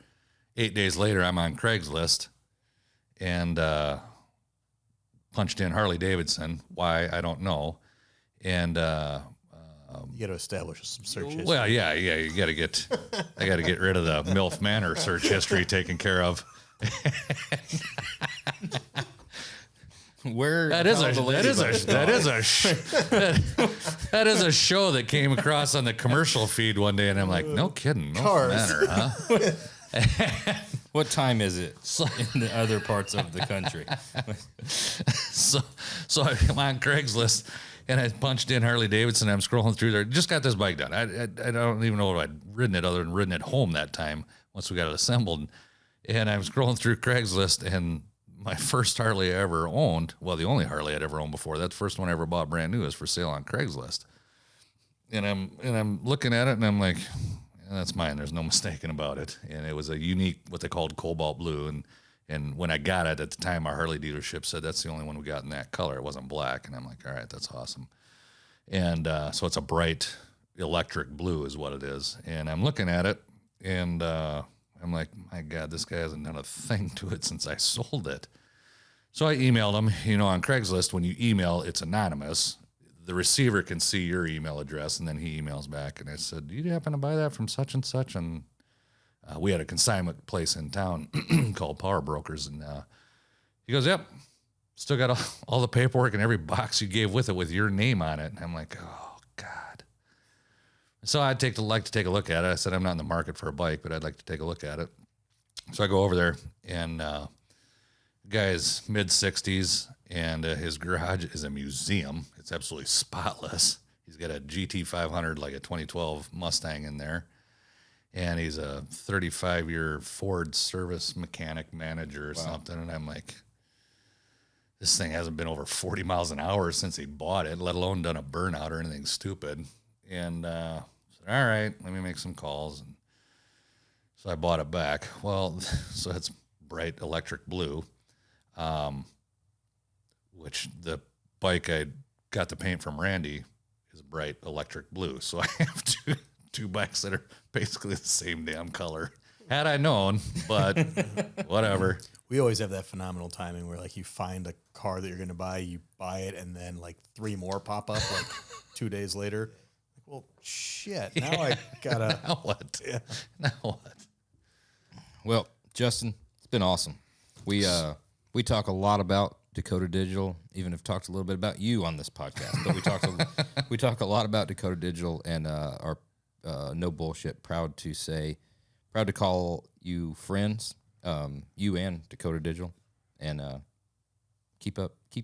8 days later, I'm on Craigslist and punched in Harley Davidson. Why, I don't know. And you got to establish some search history. well, yeah, I got to get rid of the MILF Manor search history taken care of. Where that is a show that came across on the commercial feed one day, and I'm like, no kidding, MILF Manor, huh? What time is it in the other parts of the country? So I'm on Craigslist, and I punched in Harley Davidson. I'm scrolling through there. Just got this bike done. I don't even know if I'd ridden it other than ridden it home that time once we got it assembled. And I'm scrolling through Craigslist, and my first Harley I ever owned, well, the only Harley I'd ever owned before, that first one I ever bought brand new, is for sale on Craigslist. And I'm looking at it, and I'm like, that's mine. There's no mistaking about it. And it was a unique, what they called cobalt blue. And when I got it at the time, our Harley dealership said that's the only one we got in that color. It wasn't black. And I'm like, all right, that's awesome. And so it's a bright electric blue is what it is. And I'm looking at it, and I'm like, my God, this guy hasn't done a thing to it since I sold it. So I emailed him. On Craigslist, when you email, it's anonymous. The receiver can see your email address, and then he emails back. And I said, do you happen to buy that from such and such? And we had a consignment place in town called Power Brokers. And he goes, yep, still got all the paperwork and every box you gave with it with your name on it. And I'm like, oh, God. So I'd like to take a look at it. I said, I'm not in the market for a bike, but I'd like to take a look at it. So I go over there, and the guy is mid-60s, and his garage is a museum. It's absolutely spotless. He's got a GT 500, like a 2012 Mustang in there, and he's a 35-year Ford service mechanic manager or something. And I'm like, this thing hasn't been over 40 miles an hour since he bought it, let alone done a burnout or anything stupid. And said, all right, let me make some calls. And so I bought it back. Well, so it's bright electric blue, which the bike I got the paint from Randy is bright electric blue. So I have two bikes that are basically the same damn color. Had I known, but whatever. We always have that phenomenal timing where, like, you find a car that you're going to buy, you buy it, and then, like, 3 more pop up, like, 2 days later. Like, well, shit, now I got to... Now what? Yeah. Now what? Well, Justin, it's been awesome. We talk a lot about Dakota Digital, even have talked a little bit about you on this podcast, but we talk a lot about Dakota Digital, and are no bullshit proud to call you friends, you and Dakota Digital, and keep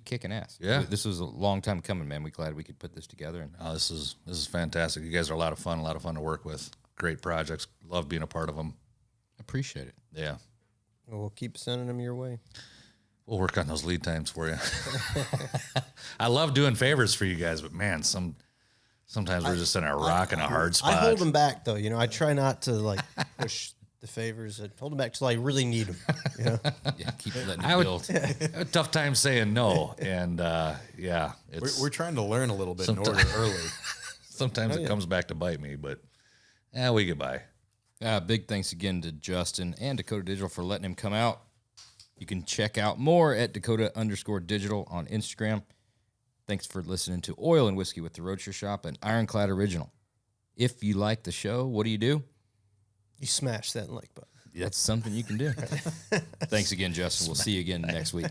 kicking ass. Yeah, this was a long time coming, man. We're glad we could put this together. And this is fantastic. You guys are a lot of fun to work with. Great projects. Love being a part of them. Appreciate it. Yeah. Well, we'll keep sending them your way. We'll work on those lead times for you. I love doing favors for you guys, but man, sometimes we're just in a rock and a hard spot. I hold them back, though. I try not to, like, push the favors. I hold them back till I really need them. Yeah, keep letting it build. I have a tough time saying no, and yeah, We're trying to learn a little bit in order early. Sometimes it comes back to bite me, but we get by. Big thanks again to Justin and Dakota Digital for letting him come out. You can check out more at Dakota_Digital on Instagram. Thanks for listening to Oil and Whiskey with the RoadsterShop, an Ironclad original. If you like the show, what do? You smash that like button. That's something you can do. Thanks again, Justin. We'll see you again next week.